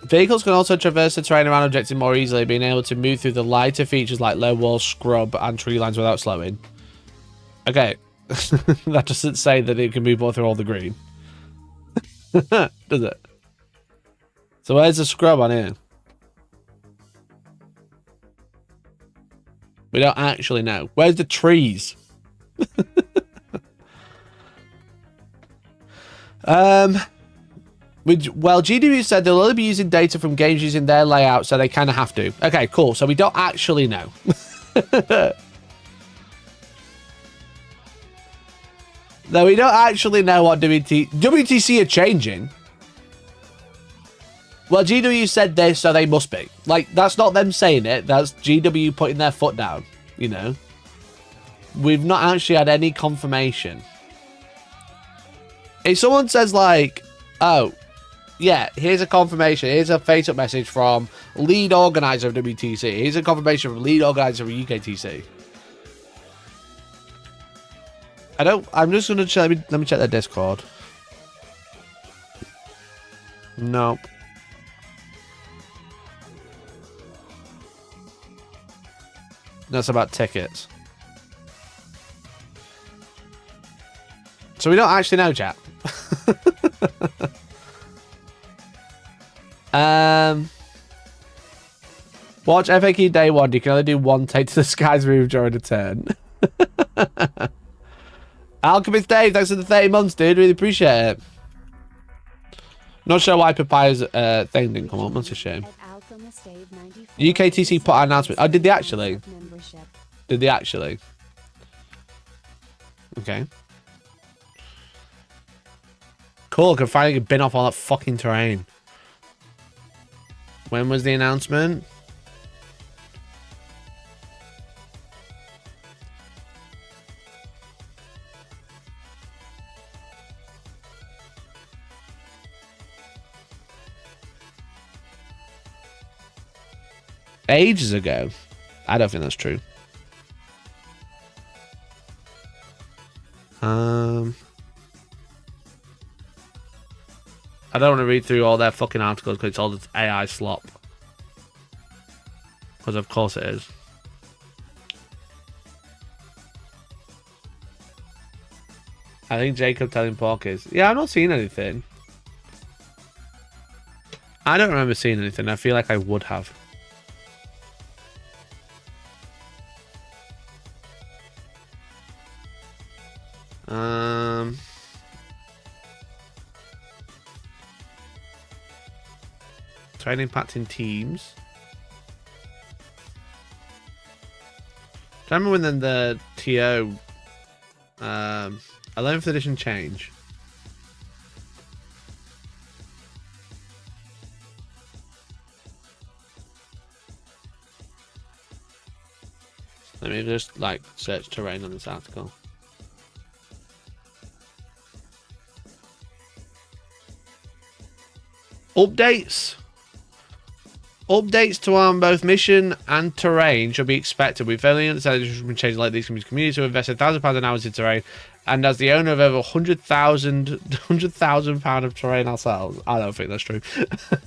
Vehicles can also traverse the terrain around objectives more easily, being able to move through the lighter features like low walls, scrub, and tree lines without slowing. Okay. That doesn't say that it can move more through all the green. Does it? So where's the scrub on here? We don't actually know. Where's the trees? Well, GW said they'll only be using data from games using their layout, so they kind of have to. Okay, cool. So we don't actually know. No, we don't actually know what WTC are changing. Well, GW said this, so they must be. Like, that's not them saying it. That's GW putting their foot down, you know. We've not actually had any confirmation. If someone says, like, oh, yeah, here's a confirmation. Here's a Facebook message from lead organizer of WTC. Here's a confirmation from lead organizer of UKTC. I'm just going to check. Let me check their Discord. Nope. That's about tickets. So we don't actually know, chat. Watch FAQ day 1. You can only do one take to the skies move during a turn. Alchemist Dave, thanks for the 30 months, dude. Really appreciate it. Not sure why Papaya's thing didn't come up. That's a shame. UKTC put out an announcement. Oh, did they actually? Did they actually? Okay. Cool, can finally get bin off all that fucking terrain. When was the announcement? Ages ago. I don't think that's true. I don't want to read through all their fucking articles because it's all just AI slop. Because of course it is. I think Jacob telling Porkers. Yeah, I've not seen anything. I don't remember seeing anything. I feel like I would have. Terrain impacting teams. Do I remember when the TO 11th edition change? Let me just like search terrain on this article. Updates. Updates to arm both mission and terrain should be expected. We've only understood changes like these can be communities who invested £1,000 an hour in terrain, and as the owner of over £100,000 of terrain ourselves, I don't think that's true.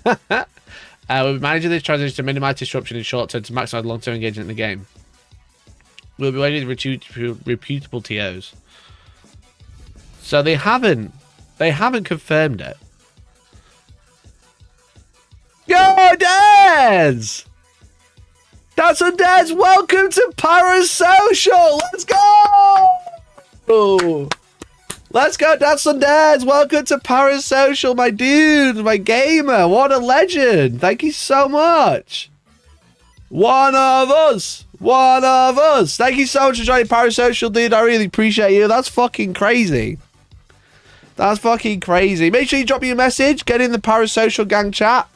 We'll be managing this transition to minimize disruption in short term to maximize long-term engagement in the game. We'll be waiting with reputable TOs. So they haven't confirmed it. Yo, Daz! That's a Daz. Welcome to Parasocial. Let's go! Let's go, That's a Daz. Welcome to Parasocial, my dude, my gamer. What a legend. Thank you so much. One of us. One of us. Thank you so much for joining Parasocial, dude. I really appreciate you. That's fucking crazy. That's fucking crazy. Make sure you drop me a message. Get in the Parasocial gang chat.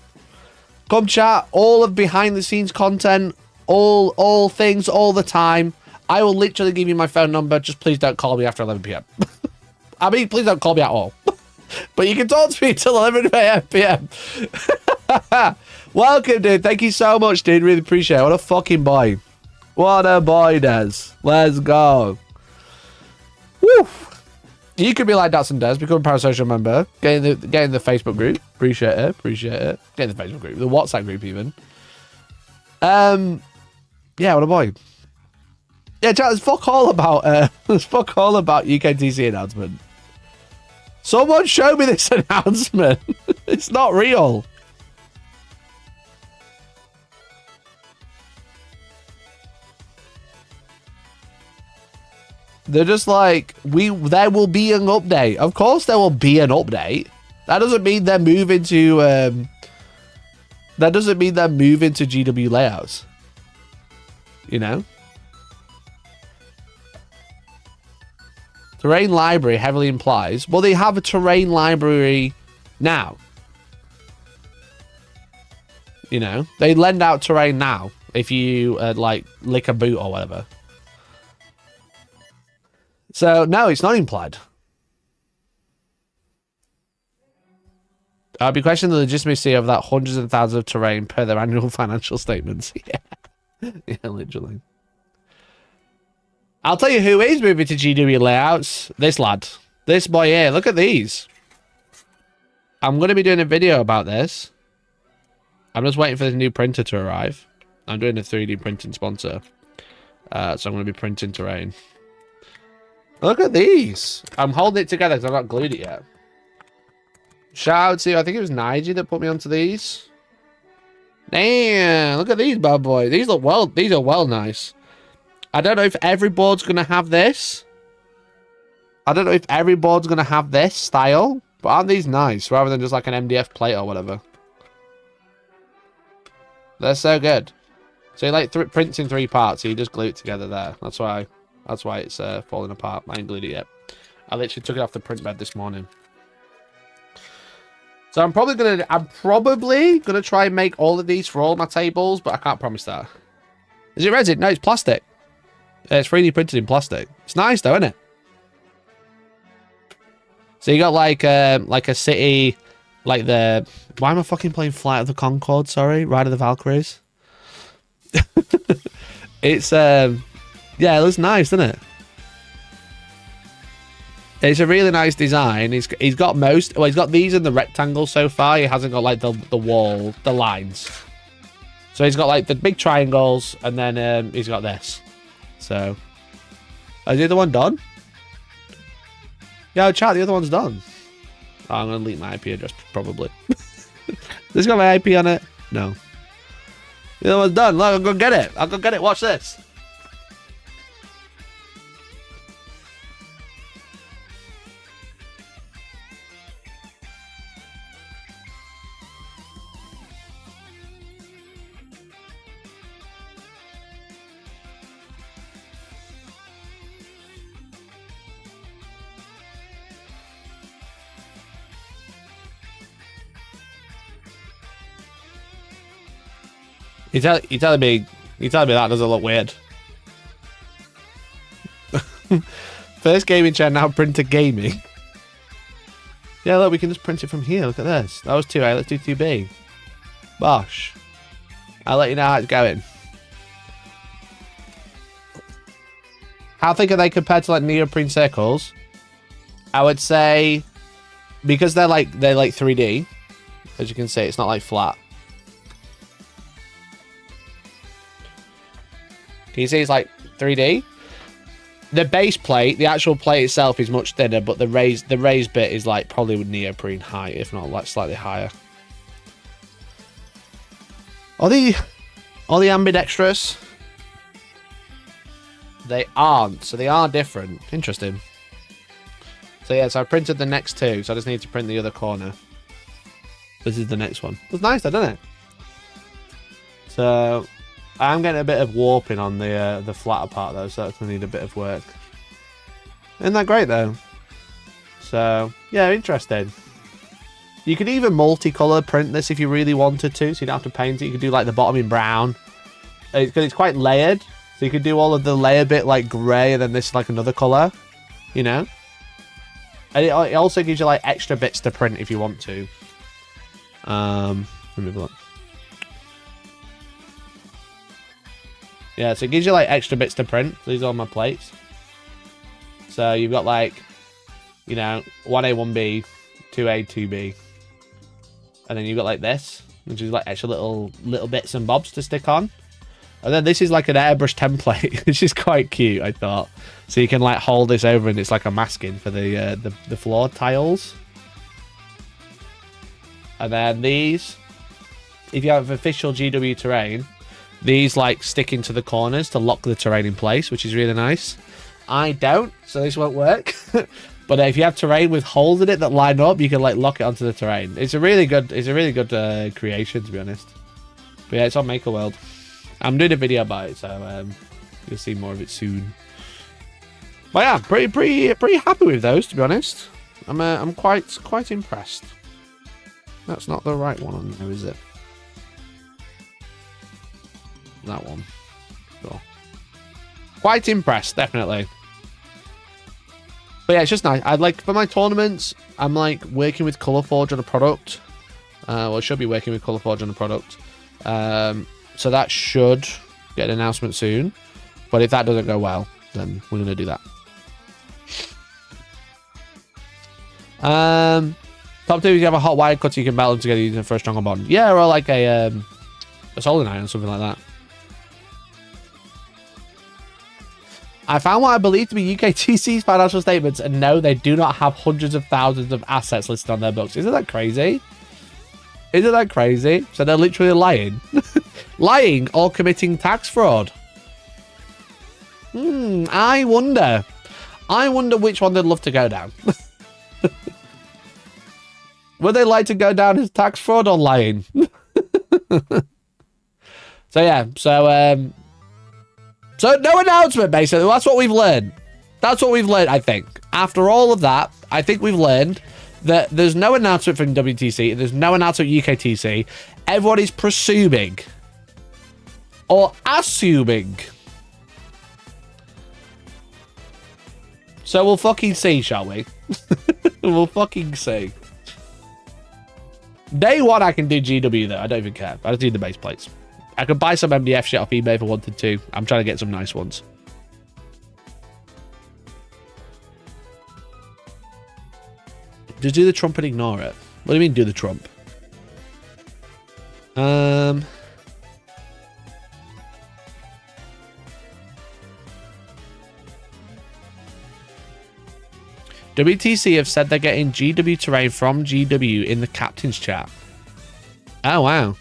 Come chat. All of behind the scenes content, all things, all the time. I will literally give you my phone number. Just please don't call me after 11 p.m. I mean, please don't call me at all. But you can talk to me till 11 p.m. Welcome, dude. Thank you so much, dude. Really appreciate it. What a fucking boy. What a boy, Des. Let's go. Woo. You could be like Datsun Des. Become a parasocial member. Get in the Facebook group. Appreciate it. Appreciate it. Get in the Facebook group. The WhatsApp group, even. Yeah, what a boy. Yeah, chat, there's fuck all about UKTC announcement. Someone show me this announcement. It's not real. They're just like, there will be an update. Of course there will be an update. That doesn't mean they're moving to GW layouts. You know? Terrain library heavily implies. Well, they have a terrain library now. You know, they lend out terrain now if you like lick a boot or whatever. So no, it's not implied. I'll be questioning the legitimacy of that hundreds of thousands of terrain per their annual financial statements. Yeah, yeah, literally. I'll tell you who is moving to GW layouts. This lad. This boy here. Look at these. I'm going to be doing a video about this. I'm just waiting for the new printer to arrive. I'm doing a 3D printing sponsor. So I'm going to be printing terrain. Look at these. I'm holding it together because I've not glued it yet. Shout out to, I think it was Nigel that put me onto these. Damn, look at these bad boys. These are well nice. I don't know if every board's going to have this. I don't know if every board's going to have this style. But aren't these nice? Rather than just like an MDF plate or whatever. They're so good. So you like prints in 3 parts. So you just glue it together there. That's why it's falling apart. I ain't glued it yet. I literally took it off the print bed this morning. So I'm probably gonna try and make all of these for all my tables, but I can't promise that. Is it resin? No, it's plastic. It's 3D printed in plastic. It's nice though, isn't it? So you got like a city, like the... Why am I fucking playing Flight of the Conchord? Sorry, Ride of the Valkyries. It's yeah, it looks nice, doesn't it? It's a really nice design. He's got most... Well, he's got these in the rectangle so far. He hasn't got like the wall, the lines. So he's got like the big triangles, and then he's got this. So, is the other one done? Yo, chat, the other one's done. Oh, I'm going to leak my IP address, probably. This got my IP on it? No. The other one's done. Look, I'll go get it. I'll go get it. Watch this. You telling me that doesn't look weird? First gaming chair, now printer gaming. Yeah, look, we can just print it from here. Look at this. That was 2A. Let's do 2B. Bosh. I'll let you know how it's going. How thick are they compared to like neoprene circles? I would say because they're like 3D. As you can see, it's not like flat. Can you see it's like 3D? The base plate, the actual plate itself is much thinner, but the raised bit is like probably with neoprene height, if not like slightly higher. Are the ambidextrous? They aren't, so they are different. Interesting. So yeah, so I printed the next two, so I just need to print the other corner. This is the next one. It's nice though, doesn't it? So I'm getting a bit of warping on the flatter part though, so that's gonna need a bit of work. Isn't that great though? So yeah, interesting. You could even multicolor print this if you really wanted to, so you don't have to paint it. You could do like the bottom in brown. Because it's quite layered, so you could do all of the layer bit like grey, and then this like another color, you know. And it also gives you like extra bits to print if you want to. Let me have a look. Yeah, so it gives you like extra bits to print. These are all my plates. So you've got like, you know, 1A, 1B, 2A, 2B. And then you've got like this, which is like extra little bits and bobs to stick on. And then this is like an airbrush template, which is quite cute, I thought. So you can like hold this over and it's like a masking for the floor tiles. And then these, if you have official GW terrain, these like stick into the corners to lock the terrain in place, which is really nice. I don't, so this won't work. But if you have terrain with holes in it that line up, you can like lock it onto the terrain. It's a really good creation, to be honest. But yeah, it's on Maker World. I'm doing a video about it, so you'll see more of it soon. But yeah, pretty happy with those, to be honest. I'm quite impressed. That's not the right one on there, is it? That one. Cool. Quite impressed, definitely. But yeah, it's just nice. I'd like, for my tournaments, I'm like working with Colourforge on a product. Well, I should be working with Colourforge on a product. So that should get an announcement soon. But if that doesn't go well, then we're going to do that. Top 2 is you have a hot wire cut, so you can melt them together using for a stronger bond. Yeah, or like a soldering iron or something like that. I found what I believe to be UKTC's financial statements, and no, they do not have hundreds of thousands of assets listed on their books. Isn't that crazy? Isn't that crazy? So they're literally lying. Lying or committing tax fraud. I wonder which one they'd love to go down. Would they like to go down as tax fraud or lying? So yeah, so no announcement, basically. That's what we've learned. That's what we've learned, I think. After all of that, I think we've learned that there's no announcement from WTC. There's no announcement UKTC. Everyone is presuming. Or assuming. So we'll fucking see, shall we? We'll fucking see. Day one, I can do GW, though. I don't even care. I just need the base plates. I could buy some MDF shit off eBay if I wanted to. I'm trying to get some nice ones. Just do the trump and ignore it. What do you mean, do the trump? WTC have said they're getting GW terrain from GW in the captain's chat. Oh, wow.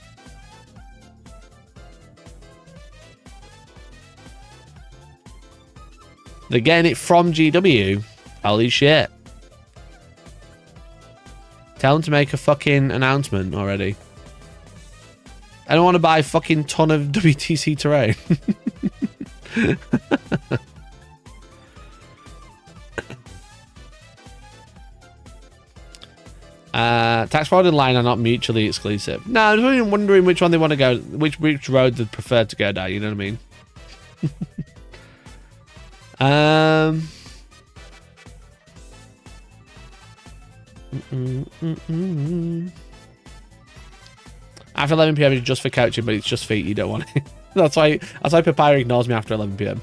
They're getting it from GW. Holy shit. Tell them to make a fucking announcement already. I don't want to buy a fucking ton of WTC terrain. Tax fraud and line are not mutually exclusive. No, I'm just wondering which one they want to go, which road they prefer to go down, you know what I mean? After 11 PM is just for couching, but it's just feet. You don't want it. That's why Papyrus ignores me after 11 PM.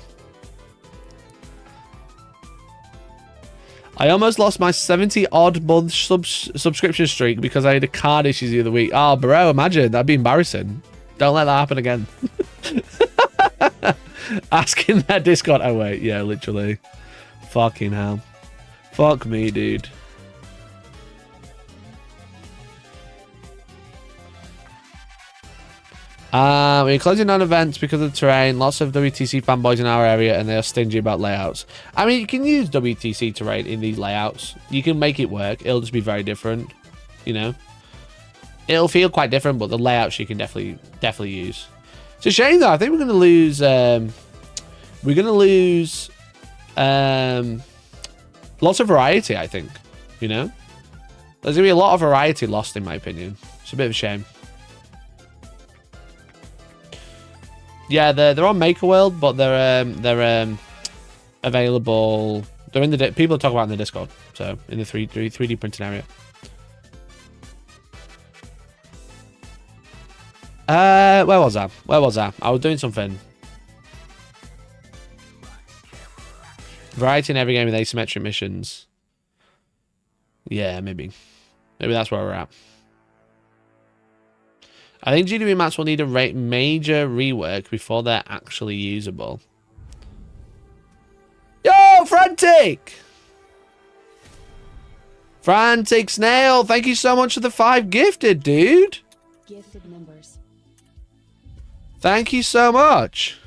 I almost lost my 70-odd month subscription streak because I had a card issues the other week. Oh, bro, imagine. That'd be embarrassing. Don't let that happen again. Asking their Discord. Oh, wait. Yeah, literally. Fucking hell. Fuck me, dude. We're closing down events because of the terrain. Lots of WTC fanboys in our area, and they are stingy about layouts. I mean, you can use WTC terrain in these layouts. You can make it work. It'll just be very different, you know. It'll feel quite different, but the layouts you can definitely use. It's a shame though. I think we're going to lose. Lots of variety. I think, you know. There's going to be a lot of variety lost, in my opinion. It's a bit of a shame. Yeah, they're on Maker World, but they're available. They're in the people talk about in the Discord, so in the 3D printing area. Where was I? I was doing something. Variety in every game with asymmetric missions. Yeah, maybe that's where we're at. I think GW maps will need a major rework before they're actually usable. Yo, Frantic! Frantic Snail, thank you so much for the 5 gifted, dude. Gifted members. Thank you so much.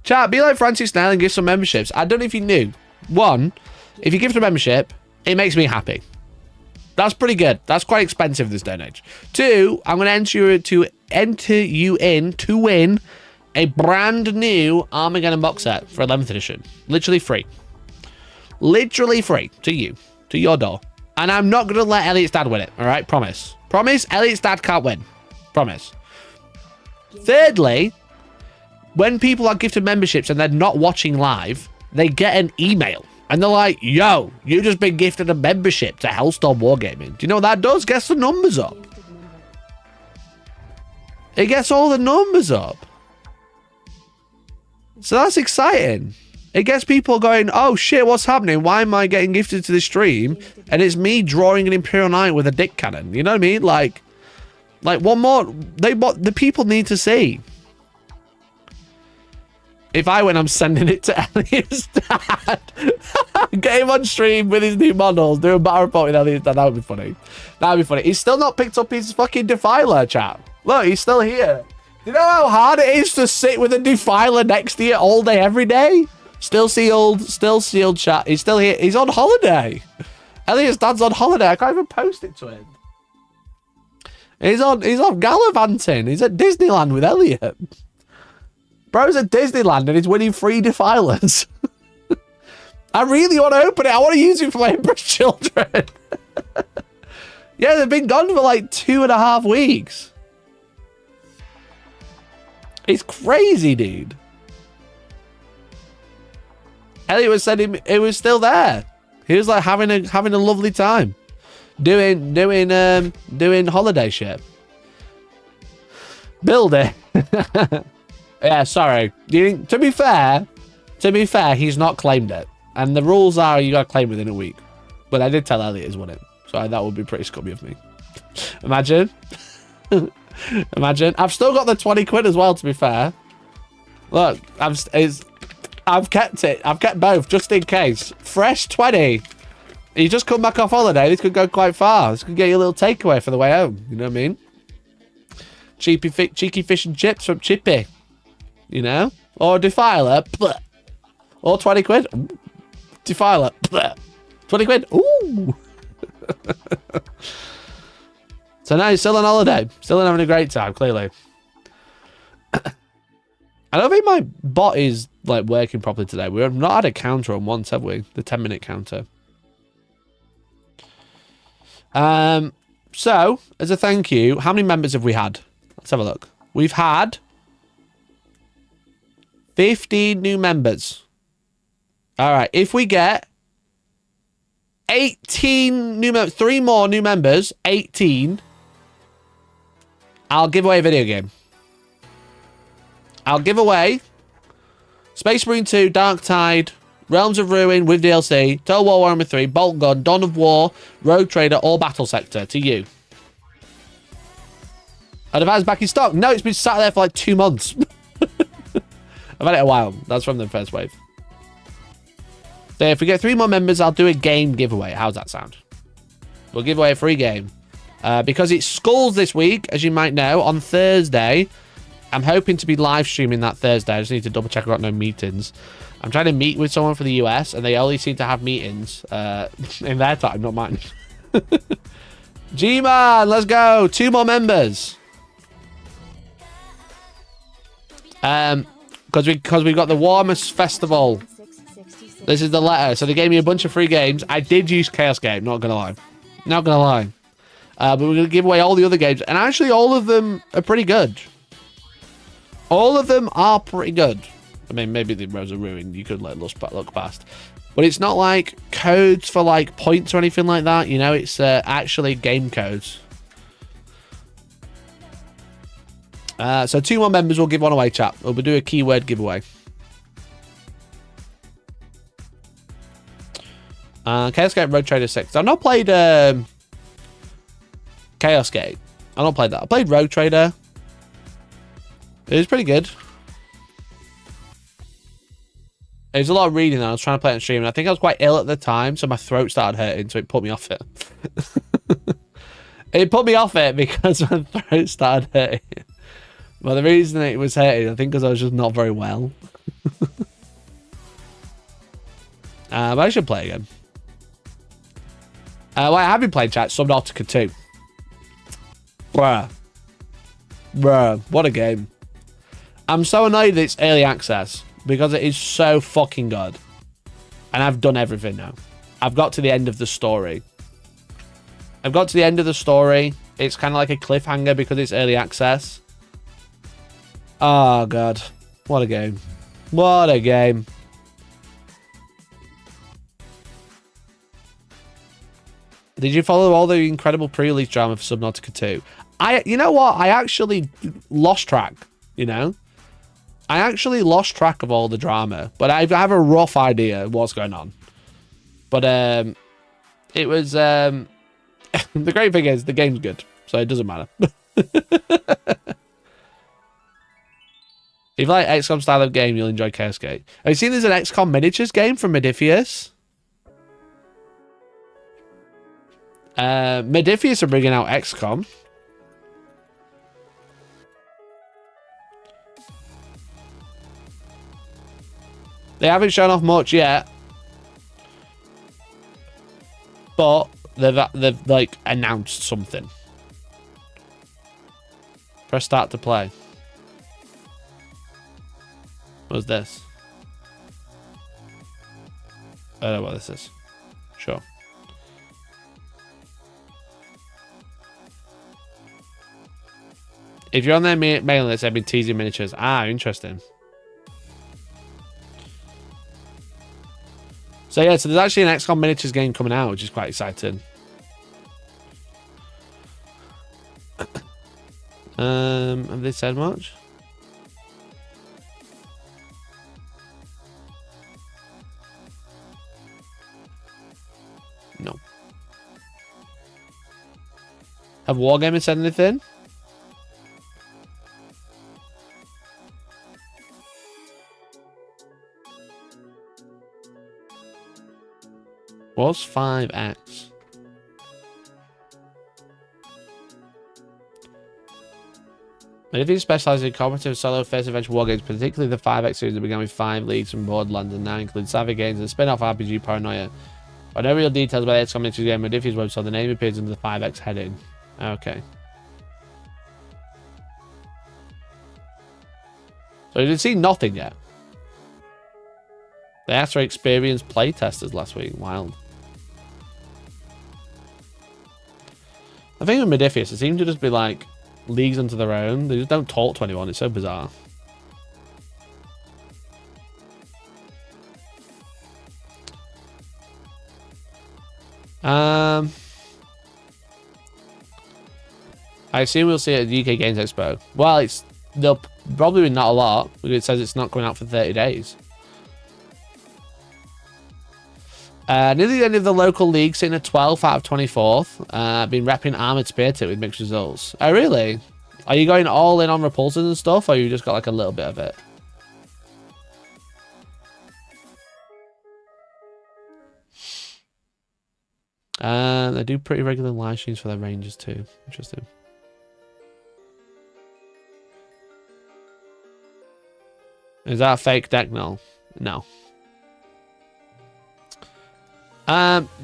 Chat, be like Frantic Snail and give some memberships. I don't know if you knew. 1, if you give a membership, it makes me happy. That's pretty good. That's quite expensive this day and age. 2, I'm going to enter you in to win a brand new Armageddon box set for 11th edition. Literally free. Literally free to you. To your door. And I'm not going to let Elliot's dad win it. All right? Promise. Promise. Elliot's dad can't win. Promise. Thirdly, when people are gifted memberships and they're not watching live, they get an email. And they're like, yo, you just been gifted a membership to Hellstorm Wargaming. Do you know what that does? Gets the numbers up. It gets all the numbers up. So that's exciting. It gets people going, oh shit, what's happening? Why am I getting gifted to this stream? And it's me drawing an Imperial Knight with a dick cannon. You know what I mean? Like one more. The people need to see. If I win, I'm sending it to Elliot's dad. Get him on stream with his new models. Do a battle report with Elliot's dad. That would be funny. That would be funny. He's still not picked up his fucking Defiler, chat. Look, he's still here. Do you know how hard it is to sit with a Defiler next to you all day, every day? Still sealed, chat. He's still here. He's on holiday. Elliot's dad's on holiday. I can't even post it to him. He's off gallivanting. He's at Disneyland with Elliot. Bro's at Disneyland and he's winning free Defilers. I really want to open it. I want to use it for my Empress children. Yeah, they've been gone for like 2.5 weeks. It's crazy, dude. Elliot was saying it was still there. He was like having a lovely time, doing holiday shit. Build it. Yeah, sorry. To be fair, he's not claimed it, and the rules are you got to claim within a week. But I did tell Elliot he's won it, so that would be pretty scummy of me. Imagine. Imagine. I've still got the 20 quid as well, to be fair. Look, I've kept it. I've kept both, just in case. Fresh 20. You just come back off holiday. This could go quite far. This could get you a little takeaway for the way home. You know what I mean? Cheeky fish and chips from Chippy. You know? Or Defiler. Bleh. Or 20 quid. Ooh. Defiler. Bleh. 20 quid. Ooh. So now he's still on holiday. Still having a great time, clearly. I don't think my bot is like working properly today. We have not had a counter on once, have we? The 10-minute counter. So, as a thank you, how many members have we had? Let's have a look. We've had 15 new members. All right. If we get 18 new members, 3 more new members, 18, I'll give away a video game. I'll give away Space Marine 2, Dark Tide, Realms of Ruin with DLC, Total War Warhammer 3, Bolt Gun, Dawn of War, Rogue Trader, or Battle Sector to you. Are the vans back in stock? No, it's been sat there for like 2 months. I've had it a while. That's from the first wave. So if we get 3 more members, I'll do a game giveaway. How's that sound? We'll give away a free game. Because it's Skulls this week, as you might know, on Thursday. I'm hoping to be live streaming that Thursday. I just need to double check I've got no meetings. I'm trying to meet with someone for the US, and they only seem to have meetings in their time, not mine. G-Man, let's go. 2 more members. Because we got the Warmest Festival. This is the letter. So they gave me a bunch of free games. I did use Chaos Gate, not gonna lie. Not gonna lie. But we're gonna give away all the other games. And actually all of them are pretty good. All of them are pretty good. I mean, maybe the Rose of Ruin, you could let look past. But it's not like codes for like points or anything like that. You know, it's actually game codes. So 2 more members will give one away, chat. We'll do a keyword giveaway. Chaos Gate Road Trader 6. I've not played Chaos Gate. I've not played that. I played Road Trader. It was pretty good. It was a lot of reading. I was trying to play it on stream, and I think I was quite ill at the time, so my throat started hurting, so it put me off it. It put me off it because my throat started hurting. Well, the reason it was hurting, I think, because I was just not very well. But I should play again. Well, I have been playing, chat. Subnautica 2. Bruh. What a game. I'm so annoyed that it's early access because it is so fucking good. And I've done everything now. I've got to the end of the story. It's kind of like a cliffhanger because it's early access. Oh, God. What a game. What a game. Did you follow all the incredible pre-release drama for Subnautica 2? You know what? I actually lost track, you know? I actually lost track of all the drama, but I have a rough idea of what's going on. But it was... the great thing is, the game's good, so it doesn't matter. If you like XCOM style of game, you'll enjoy Chaos Gate. Have you seen there's an XCOM miniatures game from Modifius? Modifius are bringing out XCOM. They haven't shown off much yet, but they've like announced something. Press start to play. What's this? I don't know what this is. Sure. If you're on their mailing list, they've been teasing miniatures. Ah, interesting. So yeah, so there's actually an XCOM miniatures game coming out, which is quite exciting. Have they said much? No. Have Wargaming said anything? What's 5x? And if you specialize in cooperative solo first adventure wargames, particularly the 5x series that began with 5 leagues from Borderlands and now include Savvy Games and spin-off RPG Paranoia. But no real details about the XCOM miniatures game on Diffie's website, the name appears under the 5x heading. Okay. So you didn't see nothing yet. They asked for experienced playtesters last week. Wild. I think with Modifius, it seems to just be like leagues unto their own. They just don't talk to anyone. It's so bizarre. I assume we'll see it at the UK Games Expo. Well, they'll probably not a lot. It says it's not coming out for 30 days. Near the end of the local league, sitting at 12th out of 24th. Been repping Armored Spirit with mixed results. Oh, really? Are you going all in on repulsors and stuff, or you just got like a little bit of it? They do pretty regular live streams for their ranges too. Interesting. Is that a fake deck? No. No.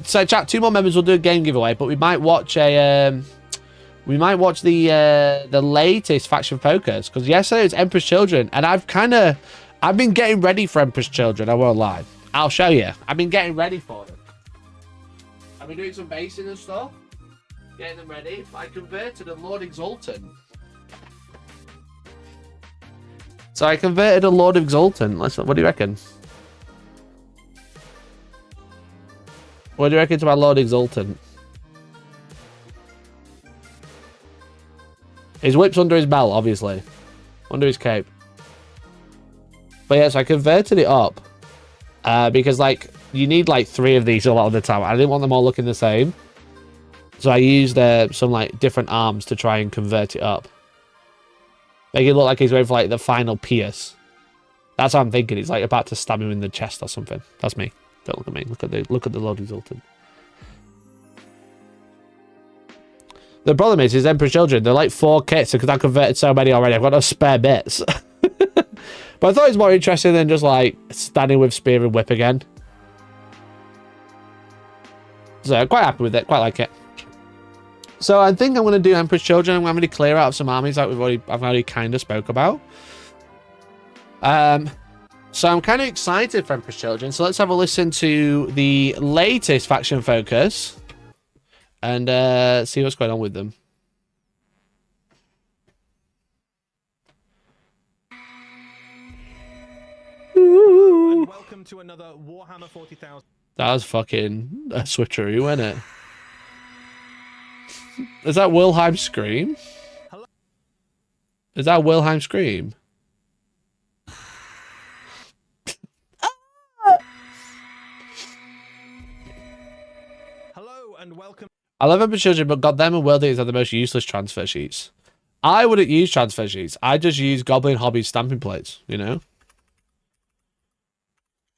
So chat, 2 more members will do a game giveaway, but we might watch the latest faction focus, because yesterday was Emperor's Children, and I've been getting ready for Emperor's Children. I won't lie. I'll show you. I've been getting ready for them. I've been doing some basing and stuff. Getting them ready. I converted a Lord Exultant. So I converted a Lord Exultant. What do you reckon? What do you reckon to my Lord Exultant? His whip's under his belt, obviously. Under his cape. But yeah, so I converted it up. Because, like, you need, like, 3 of these a lot of the time. I didn't want them all looking the same. So I used some, like, different arms to try and convert it up. Make it look like he's going for, like, the final pierce. That's what I'm thinking. He's, like, about to stab him in the chest or something. That's me. Don't look at me. Look at the Lord Exultant. The problem is Emperor's Children. They're like 4 kits because I converted so many already. I've got no spare bits. But I thought it was more interesting than just like standing with spear and whip again. So I'm quite happy with it. Quite like it. So I think I'm going to do Emperor's Children. I'm going to clear out some armies that I've already kind of spoke about. So I'm kind of excited for Emperor's Children. So let's have a listen to the latest faction focus and see what's going on with them. And welcome to another Warhammer 40,000. That was fucking a switcheroo, wasn't it? Is that Wilhelm Scream? Hello? Is that Wilhelm Scream? Hello and welcome. I love Emperor's Children, but goddamn and World Eaters are the most useless transfer sheets. I wouldn't use transfer sheets. I just use Goblin Hobbies stamping plates, you know?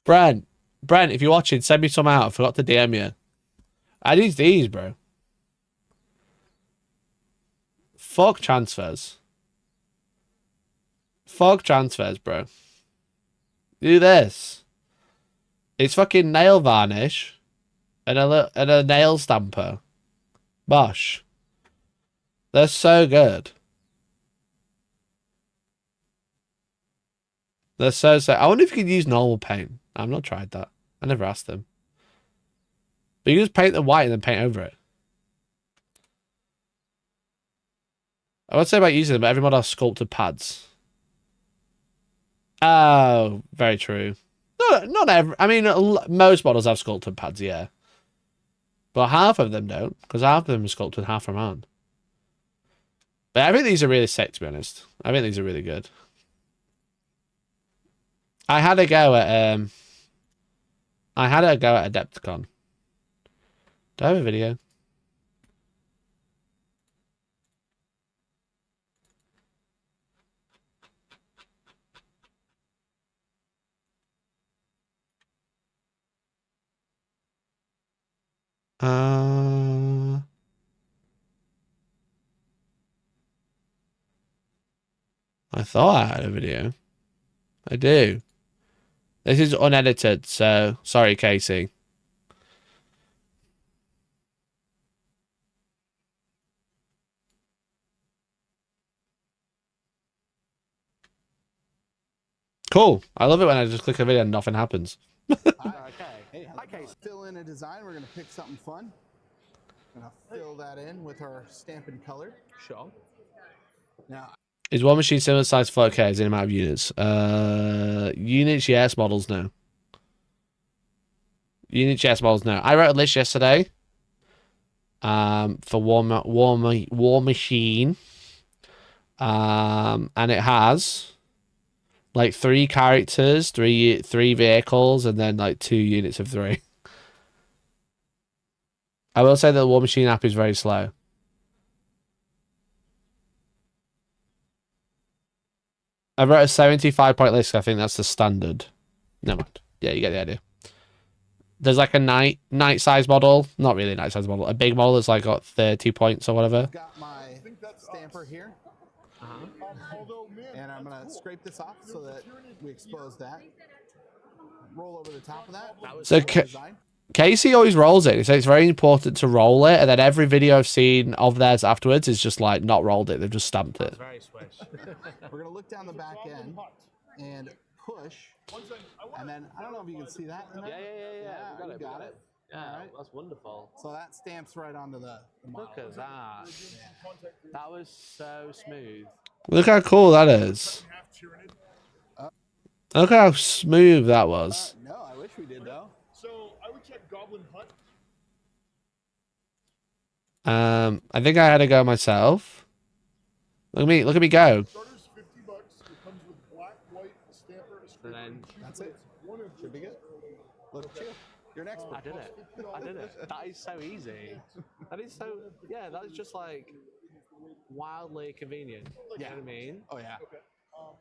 Brent, if you're watching, send me some out. I forgot to DM you. I use these, bro. Fuck transfers. Fuck transfers, bro. Do this. It's fucking nail varnish and a nail stamper. Bosh. They're so good. They're so. I wonder if you could use normal paint. I've not tried that. I never asked them. But you just paint them white and then paint over it. I would say about using them, but every mod has sculpted pads. Oh, very true. No, not every. I mean, most models have sculpted pads, yeah. But half of them don't, because half of them are sculpted, half them aren't. But I think these are really sick, to be honest. I think these are really good. I had a go at Adepticon. Do I have a video? I thought I had a video. I do. This is unedited, so sorry, Casey. Cool. I love it when I just click a video and nothing happens. Okay, fill in a design. We're gonna pick something fun. Gonna fill that in with our stamp and color. Sure. Now, Is Warmachine similar size to 4K as in amount of units? Units, yes. Models, no. Units, yes. Models, no. I wrote a list yesterday for Warmachine. And it has like 3 characters, three vehicles, and then like 2 units of 3. I will say that the Warmachine app is very slow. I wrote a 75-point list. I think that's the standard. Never mind. Yeah, you get the idea. There's like a knight size model. Not really a knight size model. A big model that's like got 30 points or whatever. I've got my stamper here. And I'm gonna scrape this off so that we expose that. Roll over the top of that. So Casey always rolls it. So it's very important to roll it. And then every video I've seen of theirs afterwards is just like not rolled it. They've just stamped it. Very swish. We're gonna look down the back end and push. And then, I don't know if you can see that. In there. Yeah. We got it. Yeah, All right. that's wonderful. So that stamps right onto the model. Look at that. That was so smooth. Look how cool that is. Look how smooth that was. No, I wish we did though. So I would check Goblin Hut. I think I had to go myself. Look at me go. Starter's $50. It comes with black, white, stamper, a And then That's it. Should be good. Look at you. You're an expert. I did it. That is so easy. That is so, yeah, that is just like wildly convenient. You know what I mean? Oh yeah.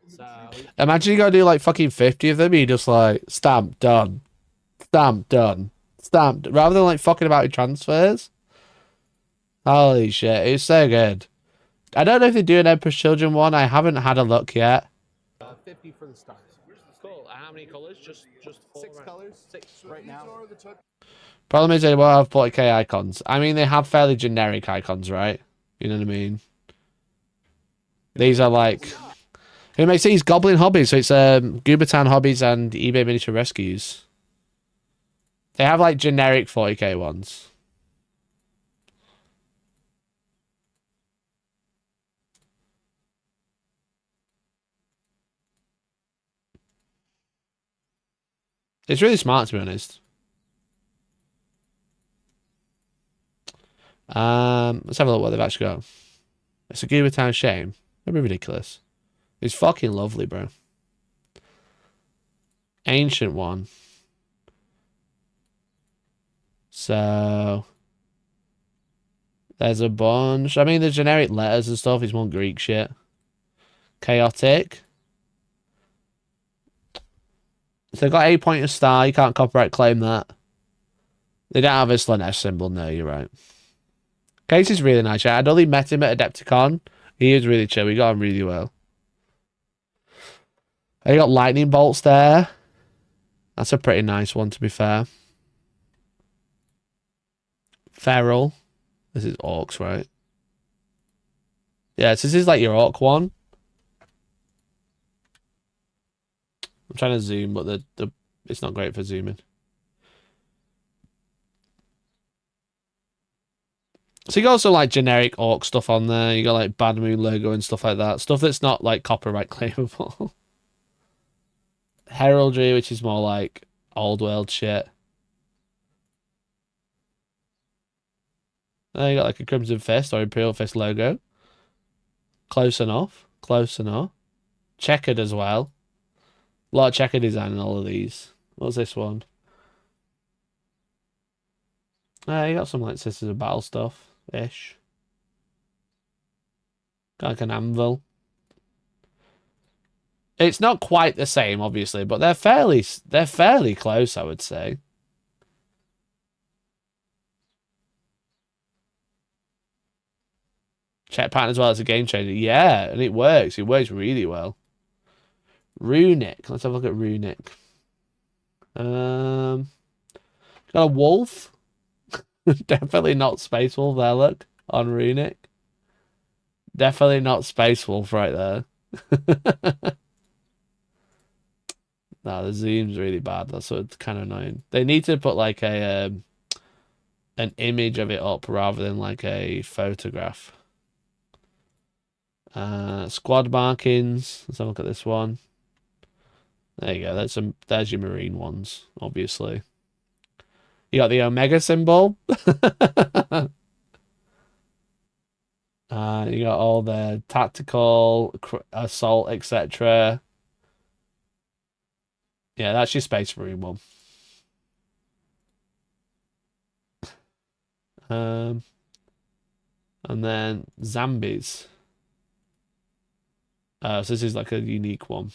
So imagine you gotta do like fucking 50 of them, you just like stamp, done. Stamp, done. Stamped. Rather than like fucking about your transfers. Holy shit, it's so good. I don't know if they do an Emperor's Children one. I haven't had a look yet. 50 for the stars. Cool. How many colours? Just 6 colors. 6 right now. Problem is they won't have 40k icons. I mean, they have fairly generic icons, right? You know what I mean? These are like... Who makes these? Goblin Hobbies. So it's Goobertown Hobbies and eBay Miniature Rescues. They have like generic 40k ones. It's really smart, to be honest. Let's have a look what they've actually got. It's a Goobertown shame. That'd be ridiculous. It's fucking lovely, bro. Ancient one. So there's a bunch. I mean, the generic letters and stuff is more Greek shit. Chaotic. So they've got 8-pointer star. You can't copyright claim that. They don't have a Slanesh symbol. No, you're right. Case is really nice. I'd only met him at Adepticon. He is really chill. We got him really well. You got lightning bolts there. That's a pretty nice one, to be fair. Feral. This is orcs, right? Yeah, so this is like your orc one. I'm trying to zoom, but the it's not great for zooming. So you got some like generic orc stuff on there. You got like Bad Moon logo and stuff like that. Stuff that's not like copyright claimable. Heraldry, which is more like old world shit. There you got like a Crimson Fist or Imperial Fist logo. Close enough. Close enough. Checkered as well. A lot of checker design in all of these. What's this one? You got some like Sisters of Battle stuff ish. Got like an anvil. It's not quite the same, obviously, but they're fairly close, I would say. Check pattern as well as a game changer. Yeah, and it works. It works really well. Runic. Let's have a look at Runic. Got a wolf. Definitely not Space Wolf there, look. On Runic. Definitely not Space Wolf right there. No, the zoom's really bad. That's what's kind of annoying. They need to put like a an image of it up rather than like a photograph. Squad markings. Let's have a look at this one. There you go. There's your marine ones, obviously. You got the Omega symbol. You got all the tactical, assault, etc. Yeah, that's your Space Marine one. And then zombies. So this is like a unique one.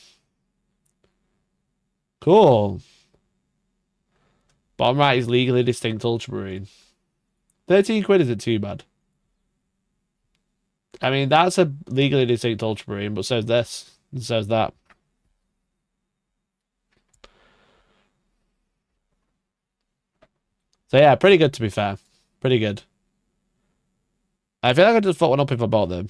Cool. Bottom right is legally distinct Ultramarine. 13 quid isn't too bad. I mean, that's a legally distinct Ultramarine, but so's this. And so's that. So yeah, pretty good to be fair. Pretty good. I feel like I'd just fuck one up if I bought them.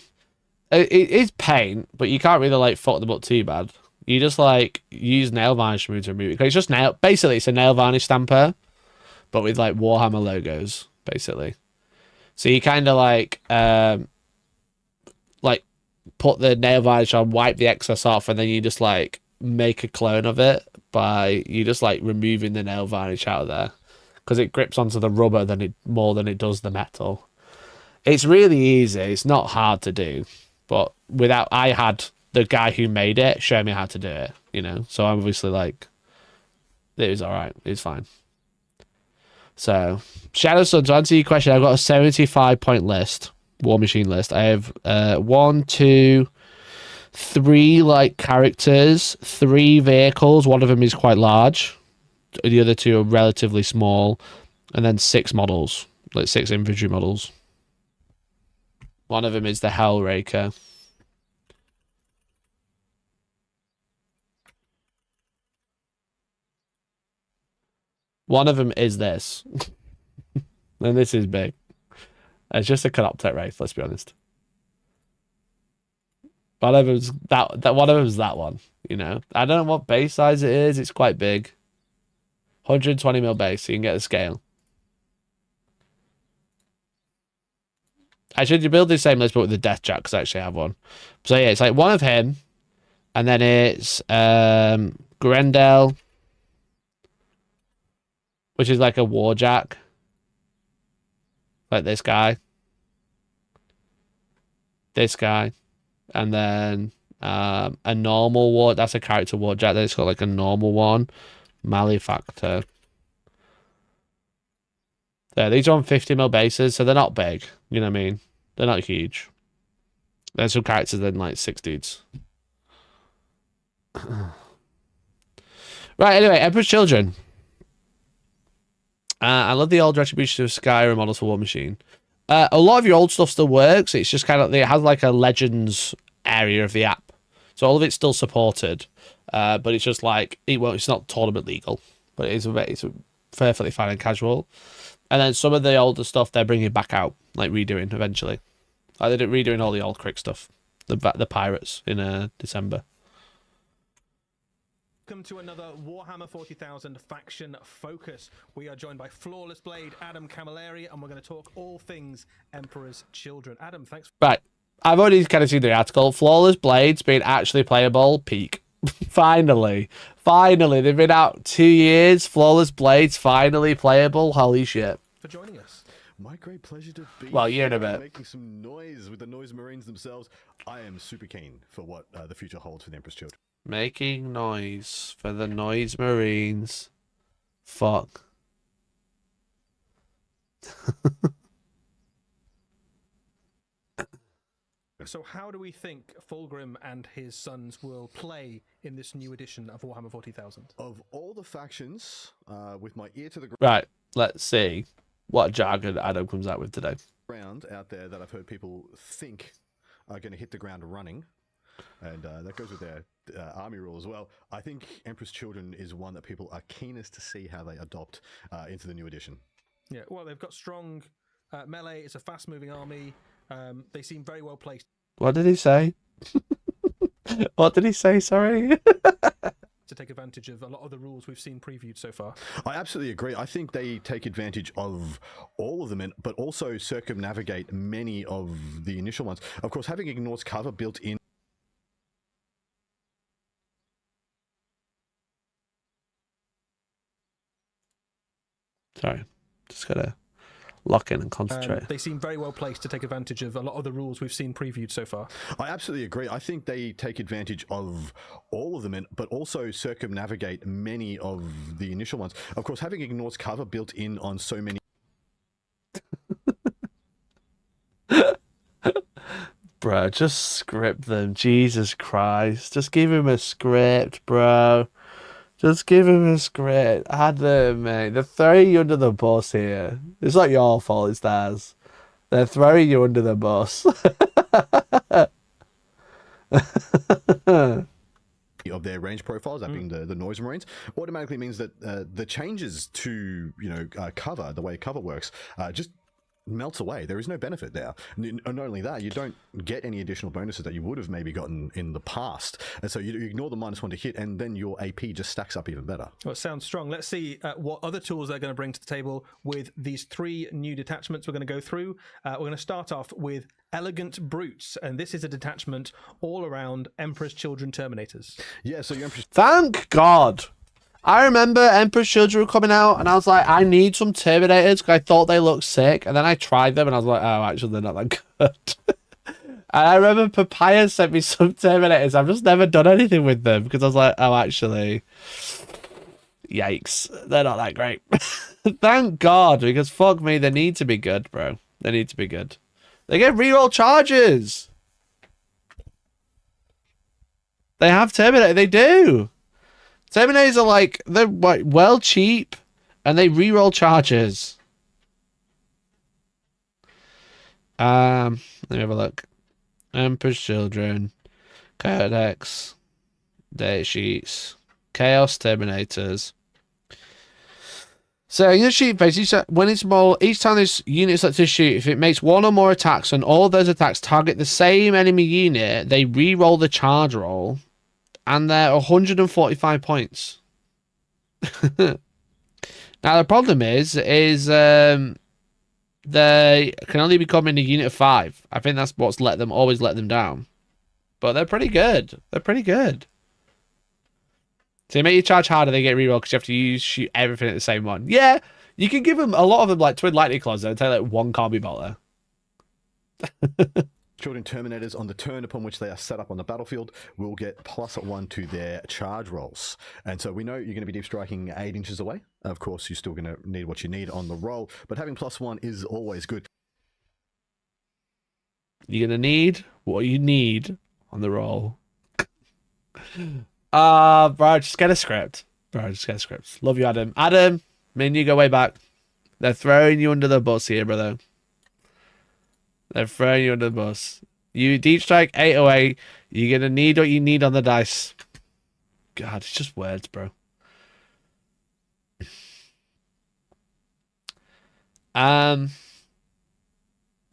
It is paint, but you can't really like fuck them up too bad. you just like use nail varnish to remove it. It's just nail. Basically, it's a nail varnish stamper, but with like Warhammer logos, basically. So you kind of like put the nail varnish on, wipe the excess off, and then you just like make a clone of it by you just like removing the nail varnish out of there, because it grips onto the rubber more than it does the metal. It's really easy. It's not hard to do, but I had the guy who made it show me how to do it, you know. So I'm obviously like, it was all right. It's fine. So Shadow Sun, to answer your question, I've got a 75-point list, Warmachine list. I have 1, 2, 3 like characters, 3 vehicles. One of them is quite large. The other 2 are relatively small, and then 6 models, like 6 infantry models. One of them is the Hellraker. One of them is this. And this is big. It's just a Canoptek Wraith, let's be honest. One of them's one of them's that one, you know. I don't know what base size it is, it's quite big. 120mm base, so you can get the scale. I should build the same list but with the Death Jack, because I actually have one. So yeah, it's like one of him, and then it's Grendel, which is like a Warjack. Like this guy. This guy. And then a normal War, that's a character Warjack. Then it's got like a normal one. Malefactor. Yeah, these are on 50mm bases, so they're not big. You know what I mean? They're not huge. There's some characters then like 6 dudes. Right, anyway, Emperor's Children. I love the old Retribution of Skyrim models for Warmachine. A lot of your old stuff still works. It's just kind of, it has like a Legends area of the app. So all of it's still supported. But it's just like, it's not tournament legal. But it's a perfectly fine and casual. And then some of the older stuff they're bringing back out, like redoing eventually. Like they're redoing all the old Crick stuff. The Pirates in December. Welcome to another Warhammer 40,000 faction focus. We are joined by Flawless Blade, Adam Camilleri, and we're going to talk all things Emperor's Children. Adam, thanks. Right. I've already kind of seen the article. Flawless Blades being actually playable. Peak. Finally. Finally. They've been out 2 years. Flawless Blades finally playable. Holy shit. For joining us. My great pleasure to be well, you're in a bit. Making some noise with the Noise Marines themselves. I am super keen for what the future holds for the Emperor's Children. Making noise for the Noise Marines. Fuck. So how do we think Fulgrim and his sons will play in this new edition of Warhammer 40,000? Of all the factions, with my ear to the Right, let's see what jargon Adam comes out with today. ground out there that I've heard people think are going to hit the ground running, and that goes with their army rule as well. I think Emperor's Children is one that people are keenest to see how they adopt into the new edition. Yeah, well, they've got strong melee. It's a fast-moving army. They seem very well placed. What did he say? What did he say? Sorry. To take advantage of a lot of the rules we've seen previewed so far. I absolutely agree. I think they take advantage of all of them, but also circumnavigate many of the initial ones. Of course, having ignores cover built in. Sorry, just gotta lock in and concentrate. They seem very well placed to take advantage of a lot of the rules we've seen previewed so far. I absolutely agree. I think they take advantage of all of them, but also circumnavigate many of the initial ones. Of course, having ignores cover built in on so many. Bro, just script them. Jesus Christ. Just give him a script, bro. Just give him a script. Adam, mate. They're throwing you under the bus here. It's not your fault, it's theirs. They're throwing you under the bus. Of their range profiles, that being the Noise Marines, automatically means that the changes to cover, the way cover works, just melts away. There is no benefit there. And not only that, you don't get any additional bonuses that you would have maybe gotten in the past. And so you ignore the -1 to hit, and then your AP just stacks up even better. Well, it sounds strong. Let's see what other tools they're going to bring to the table with these 3 new detachments we're going to go through. We're going to start off with Elegant Brutes, and this is a detachment all around Emperor's Children Terminators. Yeah, so your Emperor's... Thank God. I remember Emperor's Children were coming out, and I was like, I need some Terminators because I thought they looked sick. And then I tried them, and I was like, oh, actually, they're not that good. And I remember Papaya sent me some Terminators. I've just never done anything with them because I was like, oh, actually, yikes, they're not that great. Thank God, because fuck me, they need to be good, bro. They need to be good. They get reroll charges. They have Terminator. They do. Terminators are like, they're well cheap, and they reroll charges. Let me have a look. Emperor's Children, Codex, data sheets, Chaos Terminators. So in the sheet phase, when it's more, each time this unit is set to shoot, if it makes 1 or more attacks and all those attacks target the same enemy unit, they re-roll the charge roll, and they're 145 points. Now the problem is they can only become in a unit of 5. I think that's what's always let them down. But they're pretty good. They're pretty good. So you make your charge harder, they get reroll because you have to shoot everything at the same one. Yeah, you can give them a lot of them like twin lightning claws though, and take like 1 combi bolt there. Children Terminators, on the turn upon which they are set up on the battlefield, will get +1 to their charge rolls. And so we know you're going to be deep striking 8 inches away. Of course, you're still going to need what you need on the roll, but having +1 is always good. You're going to need what you need on the roll. Bro, just get a script. Bro, just get a script. Love you, Adam. Adam, me and you go way back. They're throwing you under the bus here, brother. They're throwing you under the bus. You deep strike 8 away. You're going to need what you need on the dice. God, it's just words, bro. I've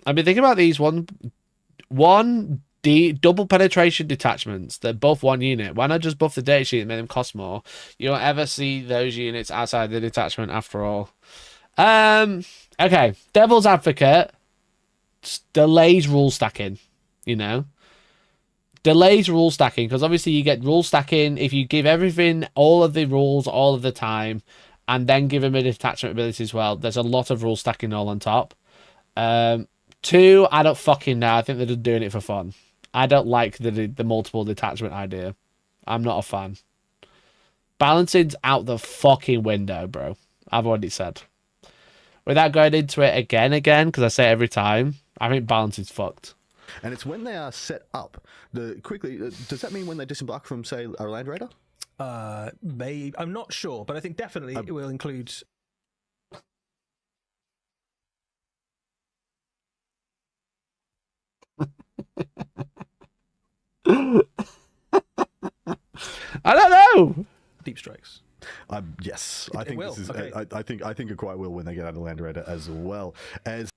been thinking about these double penetration detachments. They're both 1 unit. Why not just buff the data sheet and make them cost more? You don't ever see those units outside the detachment after all. Okay, Devil's Advocate delays rule stacking, you know? Delays rule stacking, because obviously you get rule stacking if you give everything, all of the rules, all of the time, and then give them a detachment ability as well. There's a lot of rule stacking all on top. 2, I don't fucking know. I think they're just doing it for fun. I don't like the multiple detachment idea. I'm not a fan. Balancing's out the fucking window, bro. I've already said. Without going into it again, because I say it every time, I think balancing's fucked. And it's when they are set up. Does that mean when they disembark from, say, a Land Raider? I'm not sure, but I think definitely it will include... I don't know. Deep strikes. Yes, I think will. this is. Okay. I think it quite will when they get out of Land Raider as well as.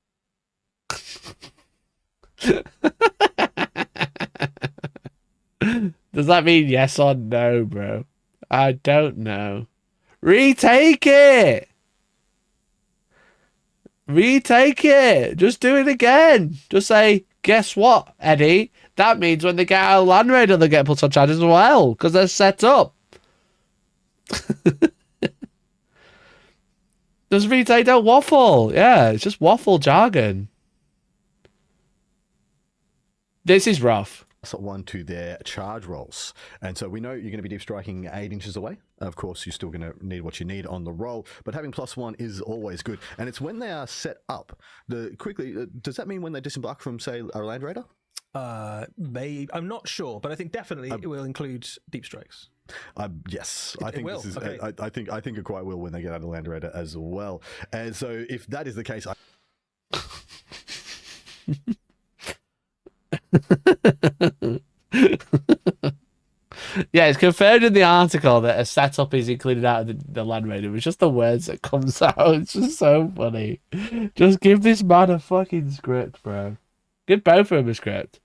Does that mean yes or no, bro? I don't know. Retake it. Retake it. Just do it again. Just say, guess what, Eddie? That means when they get out of Land Raider, they get put on charges as well, because they're set up. Just retake, don't waffle. Yeah, it's just waffle jargon. This is rough. +1 to their charge rolls. And so we know you're going to be deep striking 8 inches away. Of course, you're still going to need what you need on the roll, but having +1 is always good. And it's when they are set up. Does that mean when they disembark from, say, a Land Raider? I'm not sure, but I think definitely it will include deep strikes. Yes, I think will. this is. Okay. I think it quite will when they get out of Land Raider as well. And so if that is the case, Yeah, it's confirmed in the article that a setup is included out of the Land Raider. It's just the words that comes out. It's just so funny. Just give this man a fucking script, bro. Give both of them a script.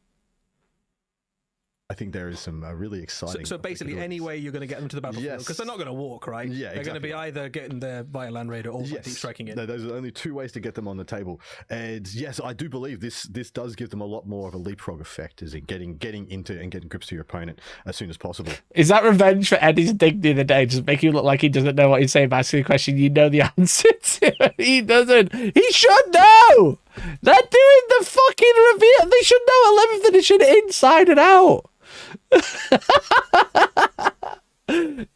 I think there is some really exciting. So basically, any way you're going to get them to the battlefield, because they're not going to walk, right? Yeah, they're going to be either getting there via Land Raider or by deep striking it. No, those are only two ways to get them on the table. And yes, I do believe this does give them a lot more of a leapfrog effect, as in getting into and getting grips to your opponent as soon as possible. Is that revenge for Eddie's dig the other day? Just make him look like he doesn't know what he's saying by asking a question you know the answer to. He doesn't. He should know. They're doing the fucking reveal. They should know 11th edition inside and out.